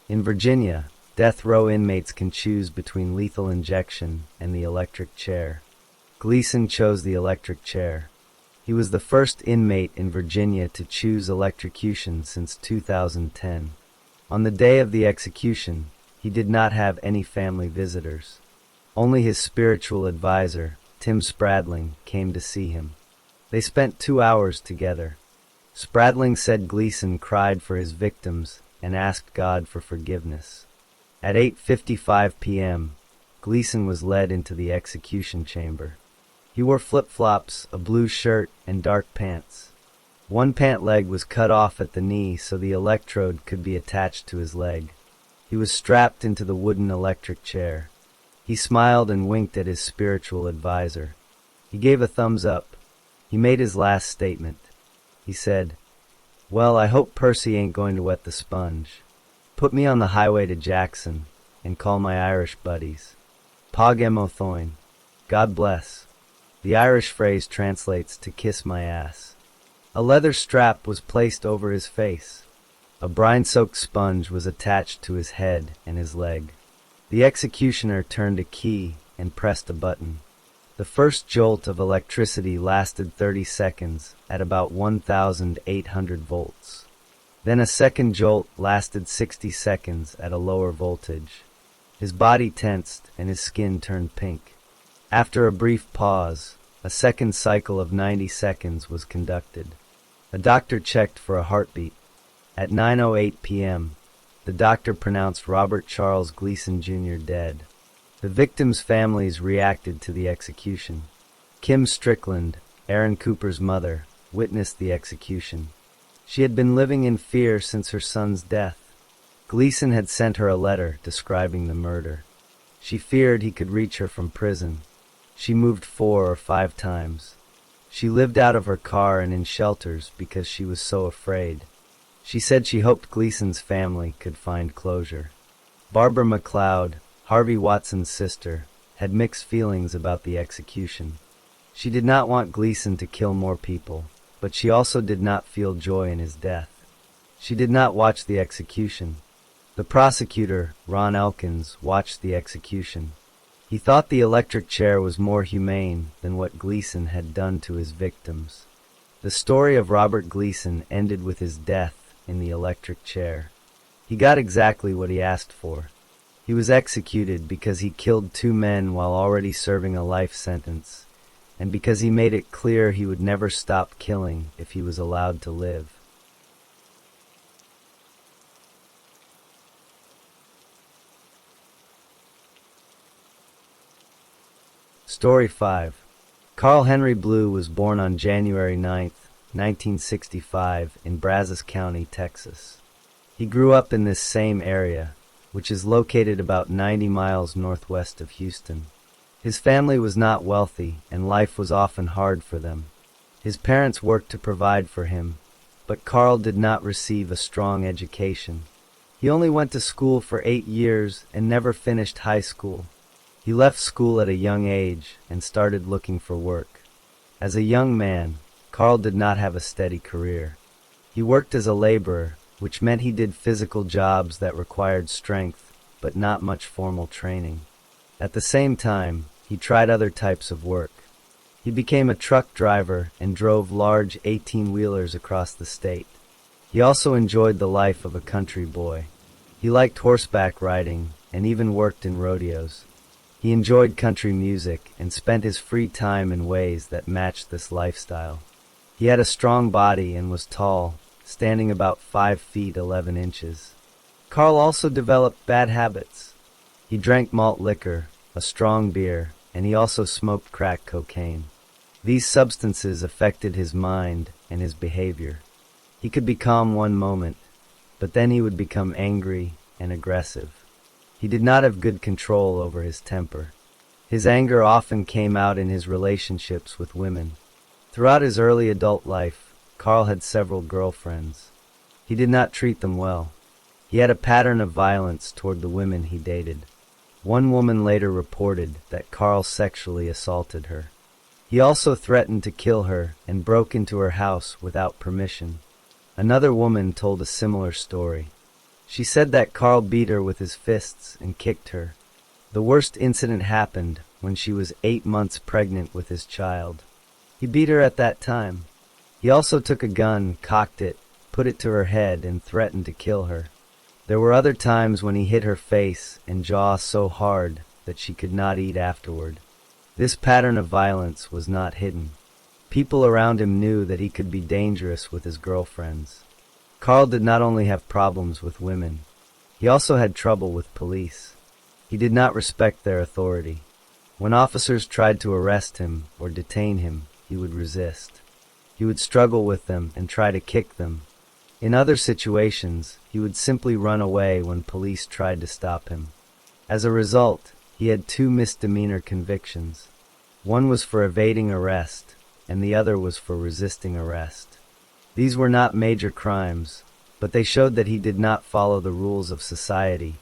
In Virginia, death row inmates can choose between lethal injection and the electric chair. Gleason chose the electric chair. He was the first inmate in Virginia to choose electrocution since 2010. On the day of the execution, he did not have any family visitors. Only his spiritual advisor, Tim Spradling, came to see him. They spent 2 hours together. Spradling said Gleason cried for his victims and asked God for forgiveness. At 8:55 p.m., Gleason was led into the execution chamber. He wore flip-flops, a blue shirt, and dark pants. One pant leg was cut off at the knee so the electrode could be attached to his leg. He was strapped into the wooden electric chair. He smiled and winked at his spiritual advisor. He gave a thumbs up. He made his last statement. He said, "Well, I hope Percy ain't going to wet the sponge. Put me on the highway to Jackson and call my Irish buddies. Pog Emo Thoin. God bless." The Irish phrase translates to kiss my ass. A leather strap was placed over his face. A brine-soaked sponge was attached to his head and his leg. The executioner turned a key and pressed a button. The first jolt of electricity lasted 30 seconds at about 1,800 volts. Then a second jolt lasted 60 seconds at a lower voltage. His body tensed and his skin turned pink. After a brief pause, a second cycle of 90 seconds was conducted. A doctor checked for a heartbeat. At 9:08 p.m., the doctor pronounced Robert Charles Gleason Jr. dead. The victims' families reacted to the execution. Kim Strickland, Aaron Cooper's mother, witnessed the execution. She had been living in fear since her son's death. Gleason had sent her a letter describing the murder. She feared he could reach her from prison. She moved 4 or 5 times. She lived out of her car and in shelters because she was so afraid. She said she hoped Gleason's family could find closure. Barbara McLeod, Harvey Watson's sister, had mixed feelings about the execution. She did not want Gleason to kill more people, but she also did not feel joy in his death. She did not watch the execution. The prosecutor, Ron Elkins, watched the execution. He thought the electric chair was more humane than what Gleason had done to his victims. The story of Robert Gleason ended with his death in the electric chair. He got exactly what he asked for. He was executed because he killed 2 men while already serving a life sentence, and because he made it clear he would never stop killing if he was allowed to live. Story 5. Carl Henry Blue was born on January 9, 1965, in Brazos County, Texas. He grew up in this same area, which is located about 90 miles northwest of Houston. His family was not wealthy, and life was often hard for them. His parents worked to provide for him, but Carl did not receive a strong education. He only went to school for 8 years and never finished high school. He left school at a young age and started looking for work. As a young man, Carl did not have a steady career. He worked as a laborer, which meant he did physical jobs that required strength, but not much formal training. At the same time, he tried other types of work. He became a truck driver and drove large 18-wheelers across the state. He also enjoyed the life of a country boy. He liked horseback riding and even worked in rodeos. He enjoyed country music and spent his free time in ways that matched this lifestyle. He had a strong body and was tall, standing about 5 feet 11 inches. Carl also developed bad habits. He drank malt liquor, a strong beer, and he also smoked crack cocaine. These substances affected his mind and his behavior. He could be calm one moment, but then he would become angry and aggressive. He did not have good control over his temper. His anger often came out in his relationships with women. Throughout his early adult life, Carl had several girlfriends. He did not treat them well. He had a pattern of violence toward the women he dated. One woman later reported that Carl sexually assaulted her. He also threatened to kill her and broke into her house without permission. Another woman told a similar story. She said that Carl beat her with his fists and kicked her. The worst incident happened when she was 8 months pregnant with his child. He beat her at that time. He also took a gun, cocked it, put it to her head, and threatened to kill her. There were other times when he hit her face and jaw so hard that she could not eat afterward. This pattern of violence was not hidden. People around him knew that he could be dangerous with his girlfriends. Carl did not only have problems with women, he also had trouble with police. He did not respect their authority. When officers tried to arrest him or detain him, he would resist. He would struggle with them and try to kick them. In other situations, he would simply run away when police tried to stop him. As a result, he had 2 misdemeanor convictions. One was for evading arrest, and the other was for resisting arrest. These were not major crimes, but they showed that he did not follow the rules of society,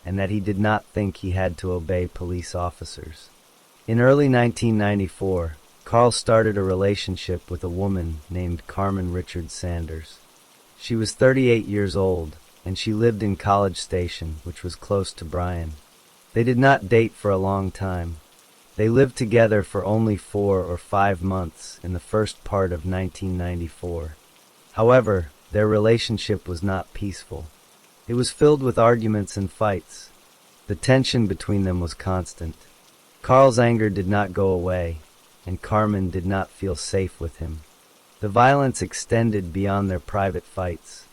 and that he did not think he had to obey police officers. In early 1994, Carl started a relationship with a woman named Carmen Richard Sanders. She was 38 years old, and she lived in College Station, which was close to Bryan. They did not date for a long time. They lived together for only 4 or 5 months in the first part of 1994. However, their relationship was not peaceful. It was filled with arguments and fights. The tension between them was constant. Carl's anger did not go away, and Carmen did not feel safe with him. The violence extended beyond their private fights.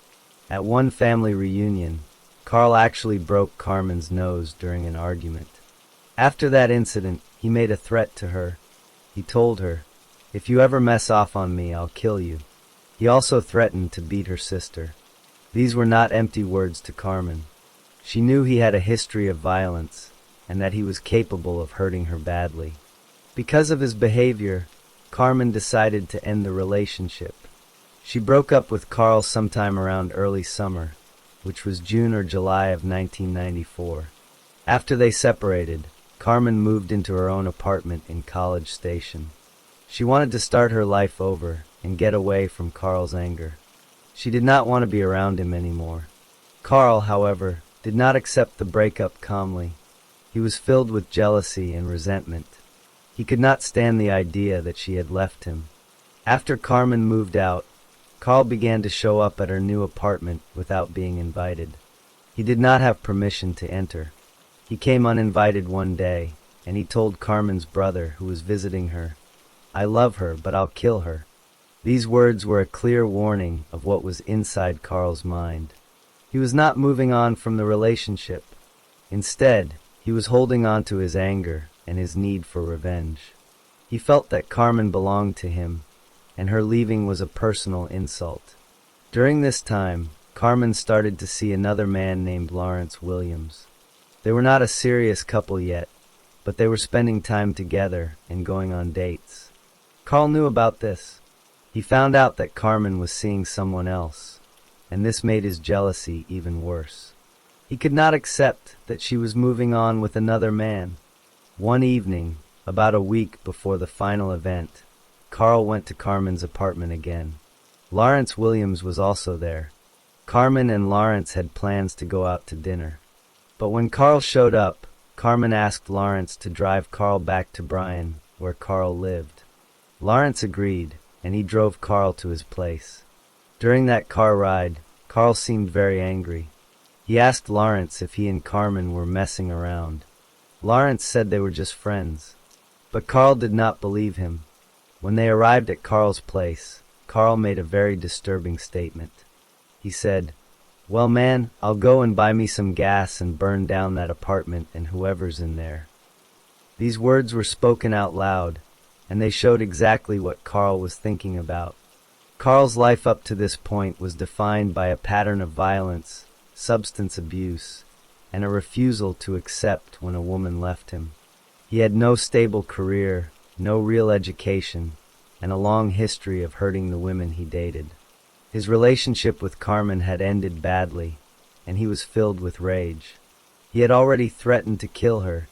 At one family reunion, Carl actually broke Carmen's nose during an argument. After that incident, he made a threat to her. He told her, "If you ever mess off on me, I'll kill you." He also threatened to beat her sister. These were not empty words to Carmen. She knew he had a history of violence and that he was capable of hurting her badly. Because of his behavior, Carmen decided to end the relationship. She broke up with Carl sometime around early summer, which was June or July of 1994. After they separated, Carmen moved into her own apartment in College Station. She wanted to start her life over and get away from Carl's anger. She did not want to be around him anymore. Carl, however, did not accept the breakup calmly. He was filled with jealousy and resentment. He could not stand the idea that she had left him. After Carmen moved out, Carl began to show up at her new apartment without being invited. He did not have permission to enter. He came uninvited one day, and he told Carmen's brother, who was visiting her, "I love her, but I'll kill her." These words were a clear warning of what was inside Carl's mind. He was not moving on from the relationship. Instead, he was holding on to his anger and his need for revenge. He felt that Carmen belonged to him, and her leaving was a personal insult. During this time, Carmen started to see another man named Lawrence Williams. They were not a serious couple yet, but they were spending time together and going on dates. Carl knew about this. He found out that Carmen was seeing someone else, and this made his jealousy even worse. He could not accept that she was moving on with another man. One evening, about a week before the final event, Carl went to Carmen's apartment again. Lawrence Williams was also there. Carmen and Lawrence had plans to go out to dinner. But when Carl showed up, Carmen asked Lawrence to drive Carl back to Bryan, where Carl lived. Lawrence agreed, and he drove Carl to his place. During that car ride, Carl seemed very angry. He asked Lawrence if he and Carmen were messing around. Lawrence said they were just friends. But Carl did not believe him. When they arrived at Carl's place, Carl made a very disturbing statement. He said, "Well, man, I'll go and buy me some gas and burn down that apartment and whoever's in there." These words were spoken out loud, and they showed exactly what Carl was thinking about. Carl's life up to this point was defined by a pattern of violence, substance abuse, and a refusal to accept when a woman left him. He had no stable career, no real education, and a long history of hurting the women he dated. His relationship with Carmen had ended badly, and he was filled with rage. He had already threatened to kill her,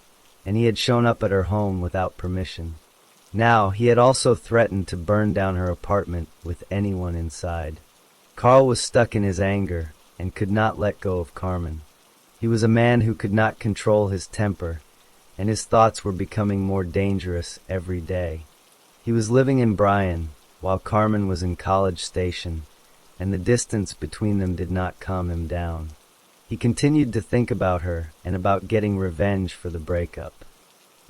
and he had shown up at her home without permission. Now, he had also threatened to burn down her apartment with anyone inside. Carl was stuck in his anger and could not let go of Carmen. He was a man who could not control his temper, and his thoughts were becoming more dangerous every day. He was living in Bryan, while Carmen was in College Station, and the distance between them did not calm him down. He continued to think about her and about getting revenge for the breakup.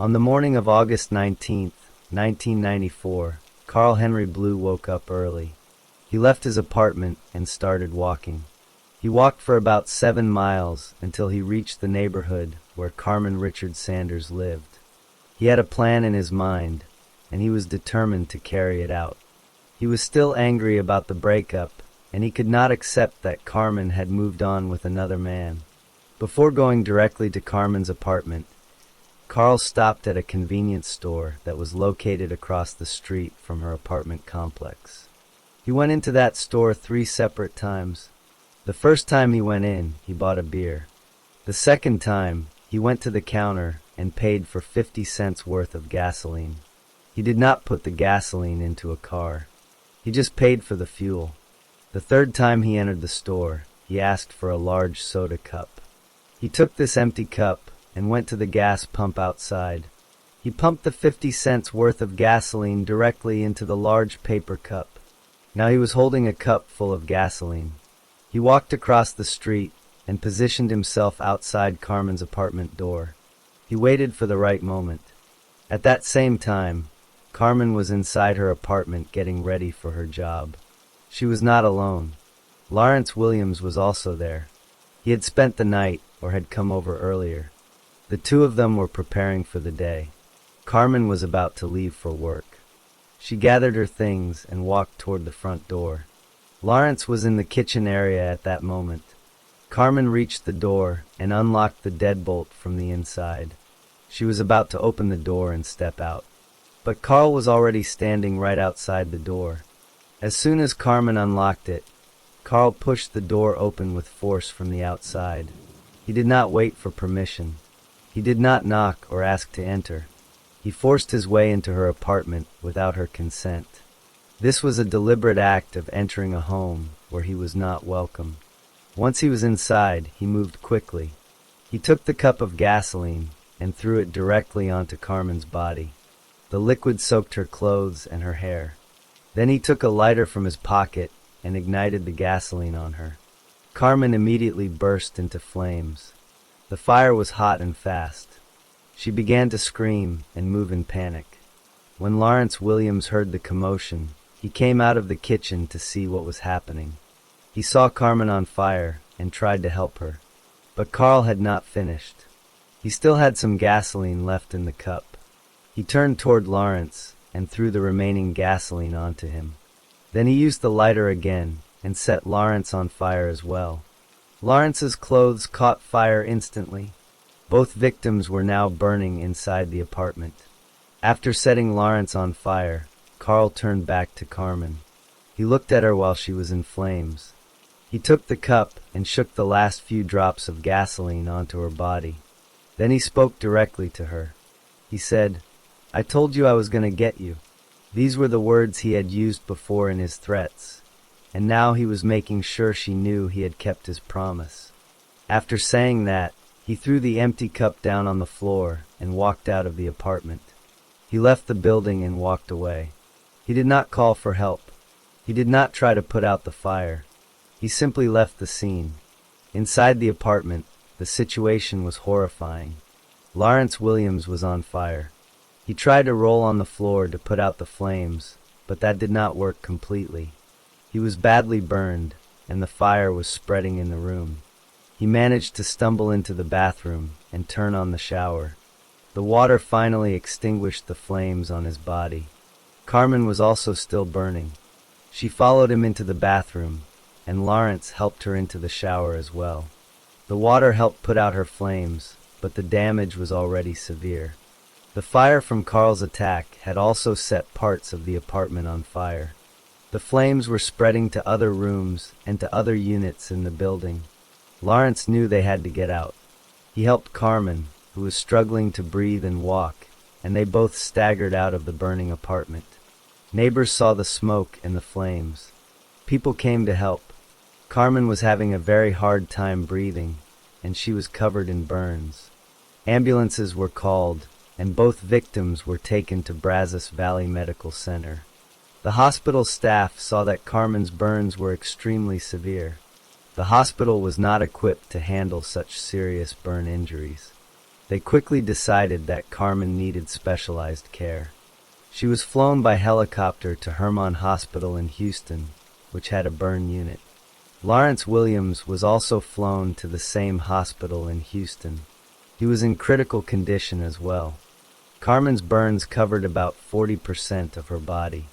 On the morning of August 19th, 1994, Carl Henry Blue woke up early. He left his apartment and started walking. He walked for about 7 miles until he reached the neighborhood where Carmen Richard Sanders lived. He had a plan in his mind, and he was determined to carry it out. He was still angry about the breakup, and he could not accept that Carmen had moved on with another man. Before going directly to Carmen's apartment, Carl stopped at a convenience store that was located across the street from her apartment complex. He went into that store 3 separate times. The first time he went in, he bought a beer. The second time, he went to the counter and paid for 50 cents worth of gasoline. He did not put the gasoline into a car. He just paid for the fuel. The third time he entered the store, he asked for a large soda cup. He took this empty cup and went to the gas pump outside. He pumped the 50 cents worth of gasoline directly into the large paper cup. Now he was holding a cup full of gasoline. He walked across the street and positioned himself outside Carmen's apartment door. He waited for the right moment. At that same time, Carmen was inside her apartment getting ready for her job. She was not alone. Lawrence Williams was also there. He had spent the night or had come over earlier. The two of them were preparing for the day. Carmen was about to leave for work. She gathered her things and walked toward the front door. Lawrence was in the kitchen area at that moment. Carmen reached the door and unlocked the deadbolt from the inside. She was about to open the door and step out. But Carl was already standing right outside the door. As soon as Carmen unlocked it, Carl pushed the door open with force from the outside. He did not wait for permission. He did not knock or ask to enter. He forced his way into her apartment without her consent. This was a deliberate act of entering a home where he was not welcome. Once he was inside, he moved quickly. He took the cup of gasoline and threw it directly onto Carmen's body. The liquid soaked her clothes and her hair. Then he took a lighter from his pocket and ignited the gasoline on her. Carmen immediately burst into flames. The fire was hot and fast. She began to scream and move in panic. When Lawrence Williams heard the commotion, he came out of the kitchen to see what was happening. He saw Carmen on fire and tried to help her. But Carl had not finished. He still had some gasoline left in the cup. He turned toward Lawrence and threw the remaining gasoline onto him. Then he used the lighter again and set Lawrence on fire as well. Lawrence's clothes caught fire instantly. Both victims were now burning inside the apartment. After setting Lawrence on fire, Carl turned back to Carmen. He looked at her while she was in flames. He took the cup and shook the last few drops of gasoline onto her body. Then he spoke directly to her. He said, "I told you I was going to get you." These were the words he had used before in his threats, and now he was making sure she knew he had kept his promise. After saying that, he threw the empty cup down on the floor and walked out of the apartment. He left the building and walked away. He did not call for help. He did not try to put out the fire. He simply left the scene. Inside the apartment, the situation was horrifying. Lawrence Williams was on fire. He tried to roll on the floor to put out the flames, but that did not work completely. He was badly burned, and the fire was spreading in the room. He managed to stumble into the bathroom and turn on the shower. The water finally extinguished the flames on his body. Carmen was also still burning. She followed him into the bathroom, and Lawrence helped her into the shower as well. The water helped put out her flames, but the damage was already severe. The fire from Carl's attack had also set parts of the apartment on fire. The flames were spreading to other rooms and to other units in the building. Lawrence knew they had to get out. He helped Carmen, who was struggling to breathe and walk, and they both staggered out of the burning apartment. Neighbors saw the smoke and the flames. People came to help. Carmen was having a very hard time breathing, and she was covered in burns. Ambulances were called, and both victims were taken to Brazos Valley Medical Center. The hospital staff saw that Carmen's burns were extremely severe. The hospital was not equipped to handle such serious burn injuries. They quickly decided that Carmen needed specialized care. She was flown by helicopter to Hermann Hospital in Houston, which had a burn unit. Lawrence Williams was also flown to the same hospital in Houston. He was in critical condition as well. Carmen's burns covered about 40% of her body.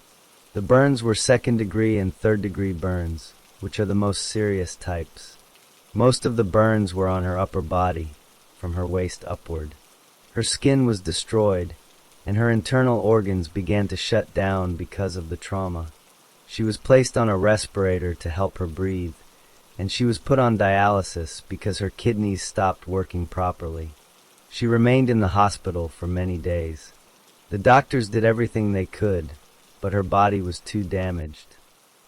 The burns were second-degree and third-degree burns, which are the most serious types. Most of the burns were on her upper body, from her waist upward. Her skin was destroyed, and her internal organs began to shut down because of the trauma. She was placed on a respirator to help her breathe, and she was put on dialysis because her kidneys stopped working properly. She remained in the hospital for many days. The doctors did everything they could, but her body was too damaged.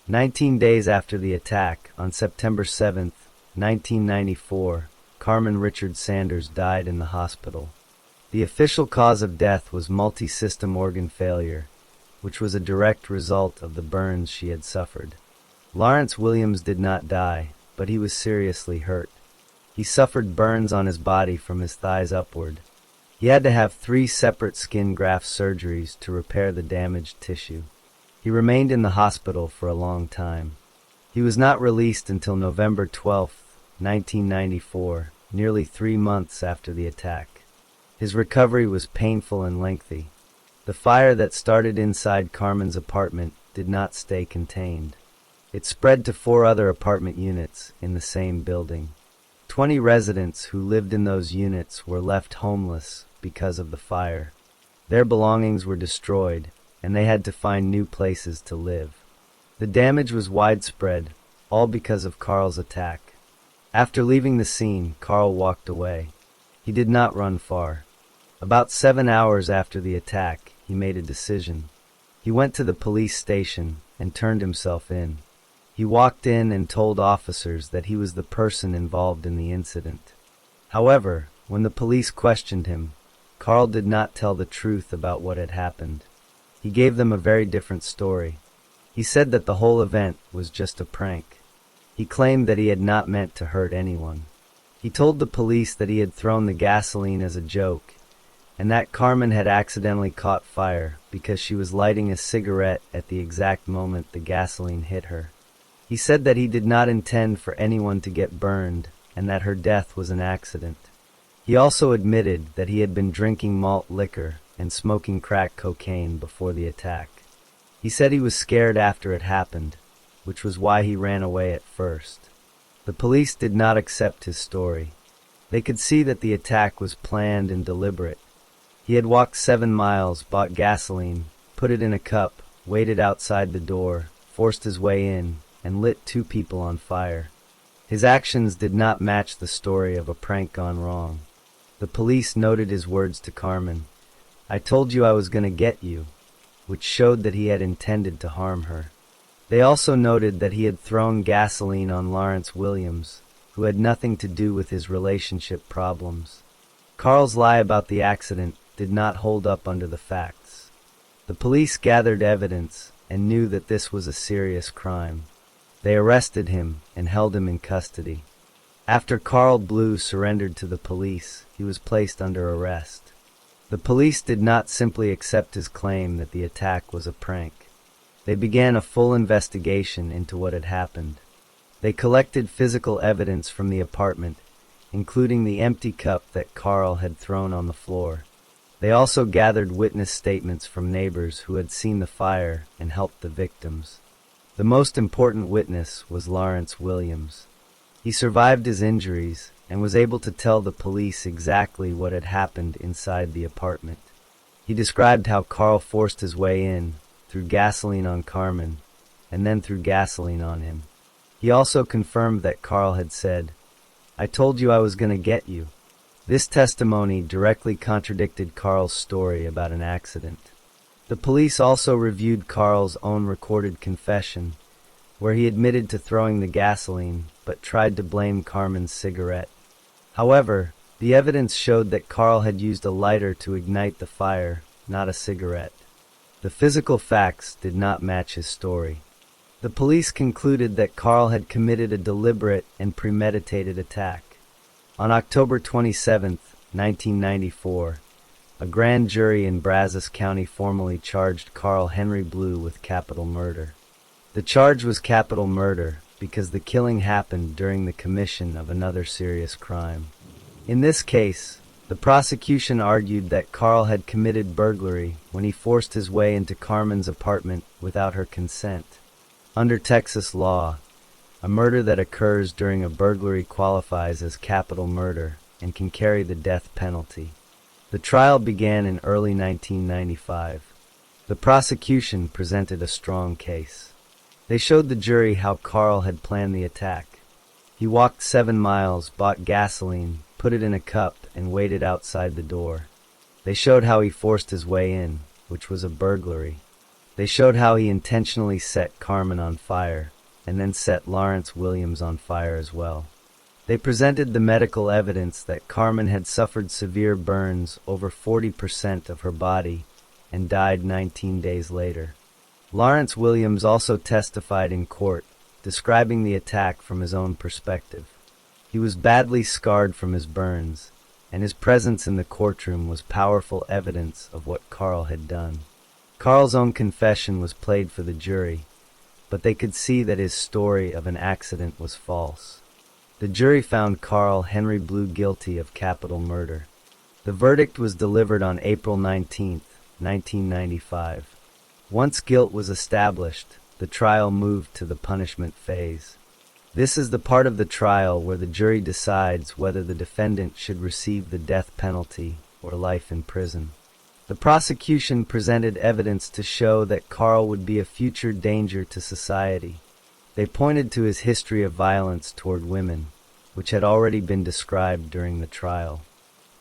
19 days after the attack, on September 7, 1994, Carmen Richard Sanders died in the hospital. The official cause of death was multi-system organ failure, which was a direct result of the burns she had suffered. Lawrence Williams did not die, but he was seriously hurt. He suffered burns on his body from his thighs upward. He had to have 3 separate skin graft surgeries to repair the damaged tissue. He remained in the hospital for a long time. He was not released until November 12, 1994, nearly 3 months after the attack. His recovery was painful and lengthy. The fire that started inside Carmen's apartment did not stay contained. It spread to 4 other apartment units in the same building. 20 residents who lived in those units were left homeless because of the fire. Their belongings were destroyed, and they had to find new places to live. The damage was widespread, all because of Carl's attack. After leaving the scene, Carl walked away. He did not run far. About 7 hours after the attack, he made a decision. He went to the police station and turned himself in. He walked in and told officers that he was the person involved in the incident. However, when the police questioned him, Carl did not tell the truth about what had happened. He gave them a very different story. He said that the whole event was just a prank. He claimed that he had not meant to hurt anyone. He told the police that he had thrown the gasoline as a joke, and that Carmen had accidentally caught fire because she was lighting a cigarette at the exact moment the gasoline hit her. He said that he did not intend for anyone to get burned and that her death was an accident. He also admitted that he had been drinking malt liquor and smoking crack cocaine before the attack. He said he was scared after it happened, which was why he ran away at first. The police did not accept his story. They could see that the attack was planned and deliberate. He had walked 7 miles, bought gasoline, put it in a cup, waited outside the door, forced his way in, and lit 2 people on fire. His actions did not match the story of a prank gone wrong. The police noted his words to Carmen, "I told you I was going to get you," which showed that he had intended to harm her. They also noted that he had thrown gasoline on Lawrence Williams, who had nothing to do with his relationship problems. Carl's lie about the accident did not hold up under the facts. The police gathered evidence and knew that this was a serious crime. They arrested him and held him in custody. After Carl Blue surrendered to the police, he was placed under arrest. The police did not simply accept his claim that the attack was a prank. They began a full investigation into what had happened. They collected physical evidence from the apartment, including the empty cup that Carl had thrown on the floor. They also gathered witness statements from neighbors who had seen the fire and helped the victims. The most important witness was Lawrence Williams. He survived his injuries and was able to tell the police exactly what had happened inside the apartment. He described how Carl forced his way in, threw gasoline on Carmen, and then threw gasoline on him. He also confirmed that Carl had said, "I told you I was going to get you." This testimony directly contradicted Carl's story about an accident. The police also reviewed Carl's own recorded confession, where he admitted to throwing the gasoline, but tried to blame Carmen's cigarette. However, the evidence showed that Carl had used a lighter to ignite the fire, not a cigarette. The physical facts did not match his story. The police concluded that Carl had committed a deliberate and premeditated attack. On October 27, 1994, a grand jury in Brazos County formally charged Carl Henry Blue with capital murder. The charge was capital murder because the killing happened during the commission of another serious crime. In this case, the prosecution argued that Carl had committed burglary when he forced his way into Carmen's apartment without her consent. Under Texas law, a murder that occurs during a burglary qualifies as capital murder and can carry the death penalty. The trial began in early 1995. The prosecution presented a strong case. They showed the jury how Carl had planned the attack. He walked 7 miles, bought gasoline, put it in a cup, and waited outside the door. They showed how he forced his way in, which was a burglary. They showed how he intentionally set Carmen on fire, and then set Lawrence Williams on fire as well. They presented the medical evidence that Carmen had suffered severe burns over 40% of her body and died 19 days later. Lawrence Williams also testified in court, describing the attack from his own perspective. He was badly scarred from his burns, and his presence in the courtroom was powerful evidence of what Carl had done. Carl's own confession was played for the jury, but they could see that his story of an accident was false. The jury found Carl Henry Blue guilty of capital murder. The verdict was delivered on April 19, 1995. Once guilt was established, the trial moved to the punishment phase. This is the part of the trial where the jury decides whether the defendant should receive the death penalty or life in prison. The prosecution presented evidence to show that Carl would be a future danger to society. They pointed to his history of violence toward women, which had already been described during the trial.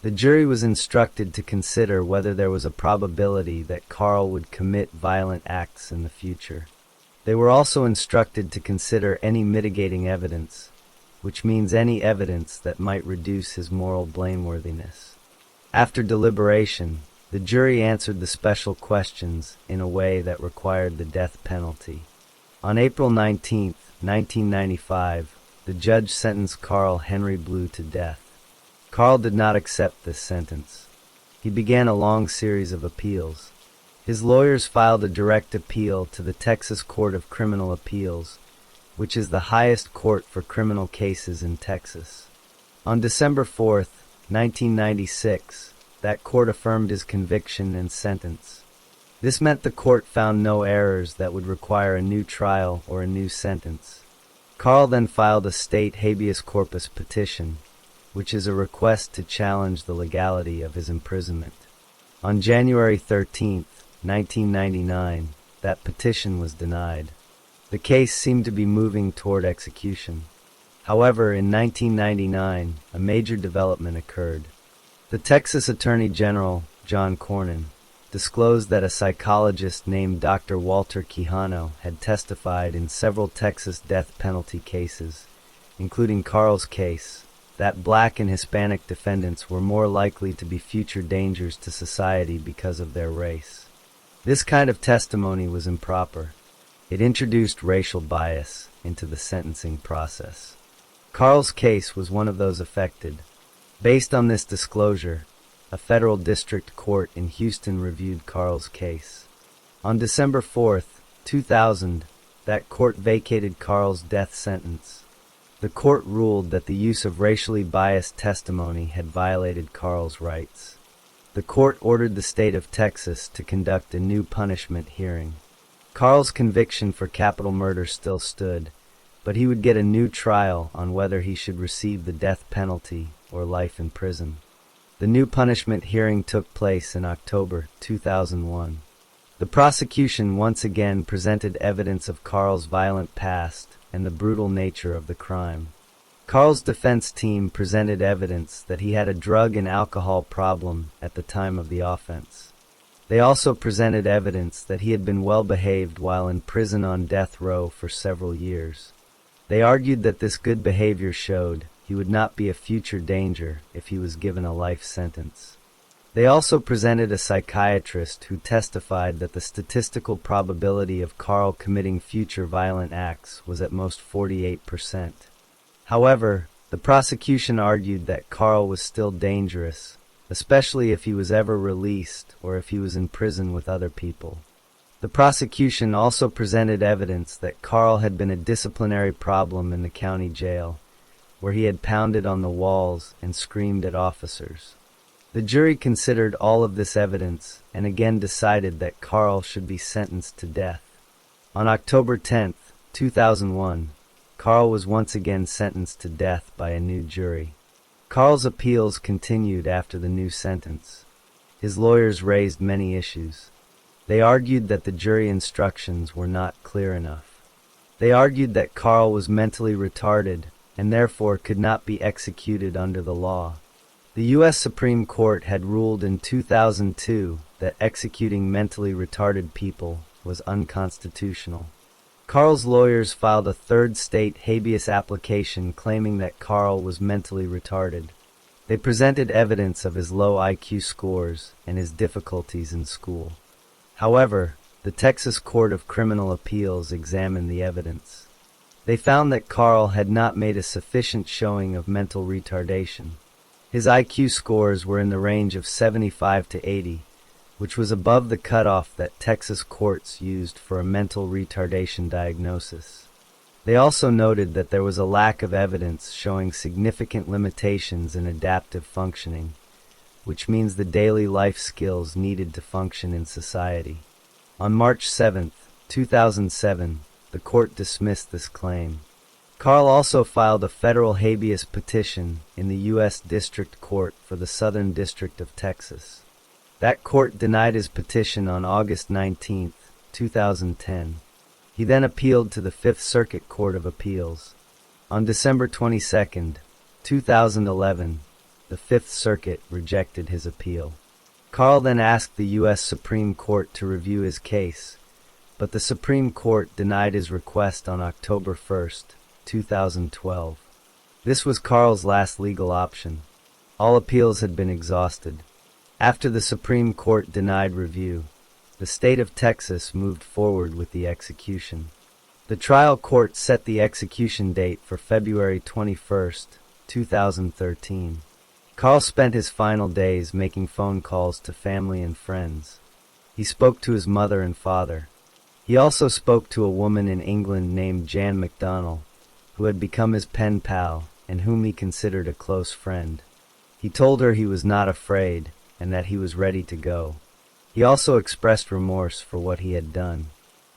The jury was instructed to consider whether there was a probability that Carl would commit violent acts in the future. They were also instructed to consider any mitigating evidence, which means any evidence that might reduce his moral blameworthiness. After deliberation, the jury answered the special questions in a way that required the death penalty. On April 19, 1995, the judge sentenced Carl Henry Blue to death. Carl did not accept this sentence. He began a long series of appeals. His lawyers filed a direct appeal to the Texas Court of Criminal Appeals, which is the highest court for criminal cases in Texas. On December 4, 1996, that court affirmed his conviction and sentence. This meant the court found no errors that would require a new trial or a new sentence. Carl then filed a state habeas corpus petition, which is a request to challenge the legality of his imprisonment. On January 13, 1999, that petition was denied. The case seemed to be moving toward execution. However, in 1999, a major development occurred. The Texas Attorney General, John Cornyn, disclosed that a psychologist named Dr. Walter Quijano had testified in several Texas death penalty cases, including Carl's case, that black and Hispanic defendants were more likely to be future dangers to society because of their race. This kind of testimony was improper. It introduced racial bias into the sentencing process. Carl's case was one of those affected. Based on this disclosure, a federal district court in Houston reviewed Carl's case. On December 4, 2000, that court vacated Carl's death sentence. The court ruled that the use of racially biased testimony had violated Carl's rights. The court ordered the state of Texas to conduct a new punishment hearing. Carl's conviction for capital murder still stood, but he would get a new trial on whether he should receive the death penalty or life in prison. The new punishment hearing took place in October 2001. The prosecution once again presented evidence of Carl's violent past and the brutal nature of the crime. Carl's defense team presented evidence that he had a drug and alcohol problem at the time of the offense. They also presented evidence that he had been well behaved while in prison on death row for several years. They argued that this good behavior showed he would not be a future danger if he was given a life sentence. They also presented a psychiatrist who testified that the statistical probability of Carl committing future violent acts was at most 48%. However, the prosecution argued that Carl was still dangerous, especially if he was ever released or if he was in prison with other people. The prosecution also presented evidence that Carl had been a disciplinary problem in the county jail, where he had pounded on the walls and screamed at officers. The jury considered all of this evidence and again decided that Carl should be sentenced to death. On October 10, 2001, Carl was once again sentenced to death by a new jury. Carl's appeals continued after the new sentence. His lawyers raised many issues. They argued that the jury instructions were not clear enough. They argued that Carl was mentally retarded and therefore could not be executed under the law. The U.S. Supreme Court had ruled in 2002 that executing mentally retarded people was unconstitutional. Carl's lawyers filed a third state habeas application claiming that Carl was mentally retarded. They presented evidence of his low IQ scores and his difficulties in school. However, the Texas Court of Criminal Appeals examined the evidence. They found that Carl had not made a sufficient showing of mental retardation. His IQ scores were in the range of 75 to 80, which was above the cutoff that Texas courts used for a mental retardation diagnosis. They also noted that there was a lack of evidence showing significant limitations in adaptive functioning, which means the daily life skills needed to function in society. On March 7, 2007, the court dismissed this claim. Carl also filed a federal habeas petition in the U.S. District Court for the Southern District of Texas. That court denied his petition on August 19, 2010. He then appealed to the Fifth Circuit Court of Appeals. On December 22, 2011, the Fifth Circuit rejected his appeal. Carl then asked the U.S. Supreme Court to review his case, but the Supreme Court denied his request on October 1, 2012. This was Carl's last legal option. All appeals had been exhausted. After the Supreme Court denied review, the state of Texas moved forward with the execution. The trial court set the execution date for February 21, 2013. Carl spent his final days making phone calls to family and friends. He spoke to his mother and father. He also spoke to a woman in England named Jan McDonnell, who had become his pen pal and whom he considered a close friend. He told her he was not afraid and that he was ready to go. He also expressed remorse for what he had done.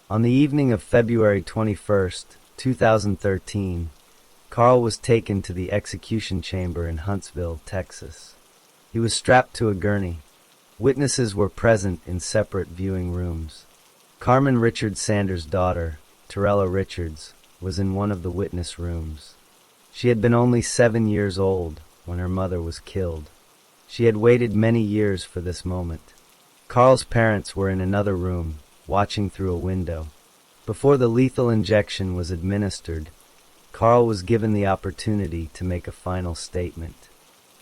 On the evening of February 21, 2013, Carl was taken to the execution chamber in Huntsville, Texas. He was strapped to a gurney. Witnesses were present in separate viewing rooms. Carmen Richards Sanders' daughter, Torella Richards, was in one of the witness rooms. She had been only 7 years old when her mother was killed. She had waited many years for this moment. Carl's parents were in another room, watching through a window. Before the lethal injection was administered, Carl was given the opportunity to make a final statement.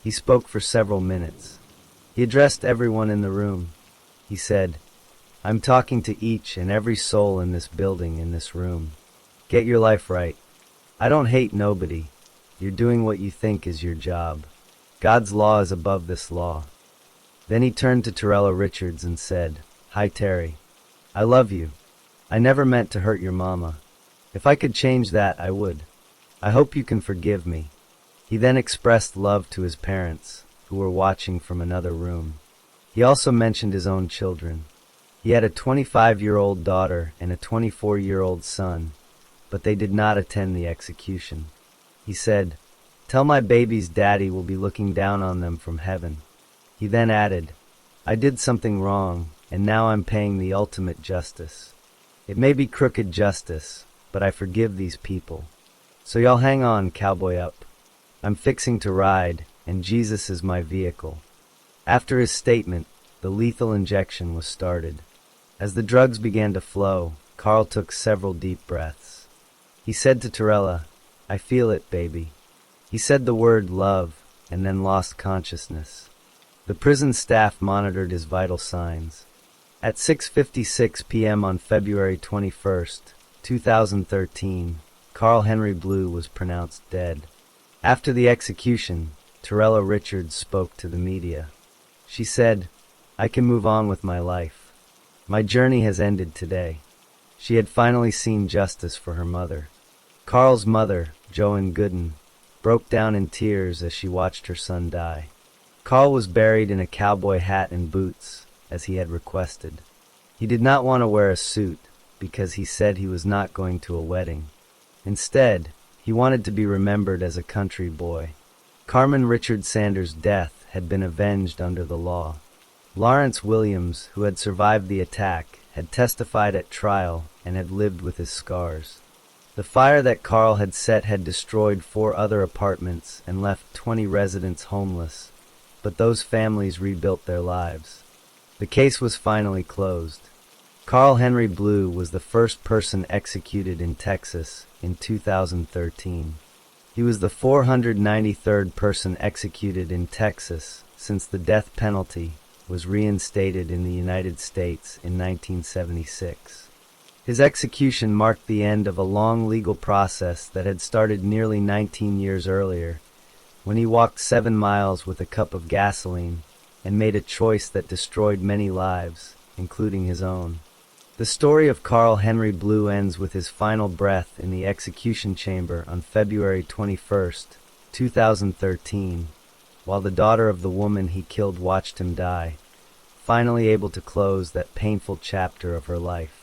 He spoke for several minutes. He addressed everyone in the room. He said, "I'm talking to each and every soul in this building, in this room. Get your life right. I don't hate nobody. You're doing what you think is your job. God's law is above this law." Then he turned to Torella Richards and said, "Hi, Terry. I love you. I never meant to hurt your mama. If I could change that, I would. I hope you can forgive me." He then expressed love to his parents, who were watching from another room. He also mentioned his own children. He had a 25-year-old daughter and a 24-year-old son, but they did not attend the execution. He said, "Tell my baby's daddy will be looking down on them from heaven." He then added, "I did something wrong, and now I'm paying the ultimate justice. It may be crooked justice, but I forgive these people. So y'all hang on, cowboy up. I'm fixing to ride, and Jesus is my vehicle." After his statement, the lethal injection was started. As the drugs began to flow, Carl took several deep breaths. He said to Torella, "I feel it, baby." He said the word love, and then lost consciousness. The prison staff monitored his vital signs. At 6:56 p.m. on February 21, 2013, Carl Henry Blue was pronounced dead. After the execution, Torella Richards spoke to the media. She said, "I can move on with my life. My journey has ended today." She had finally seen justice for her mother. Carl's mother, Joan Gooden, broke down in tears as she watched her son die. Carl was buried in a cowboy hat and boots, as he had requested. He did not want to wear a suit, because he said he was not going to a wedding. Instead, he wanted to be remembered as a country boy. Carmen Richards Sanders' death had been avenged under the law. Lawrence Williams, who had survived the attack, had testified at trial and had lived with his scars. The fire that Carl had set had destroyed 4 other apartments and left 20 residents homeless, but those families rebuilt their lives. The case was finally closed. Carl Henry Blue was the first person executed in Texas in 2013. He was the 493rd person executed in Texas since the death penalty was reinstated in the United States in 1976. His execution marked the end of a long legal process that had started nearly 19 years earlier, when he walked 7 miles with a cup of gasoline and made a choice that destroyed many lives, including his own. The story of Carl Henry Blue ends with his final breath in the execution chamber on February 21, 2013, while the daughter of the woman he killed watched him die, finally able to close that painful chapter of her life.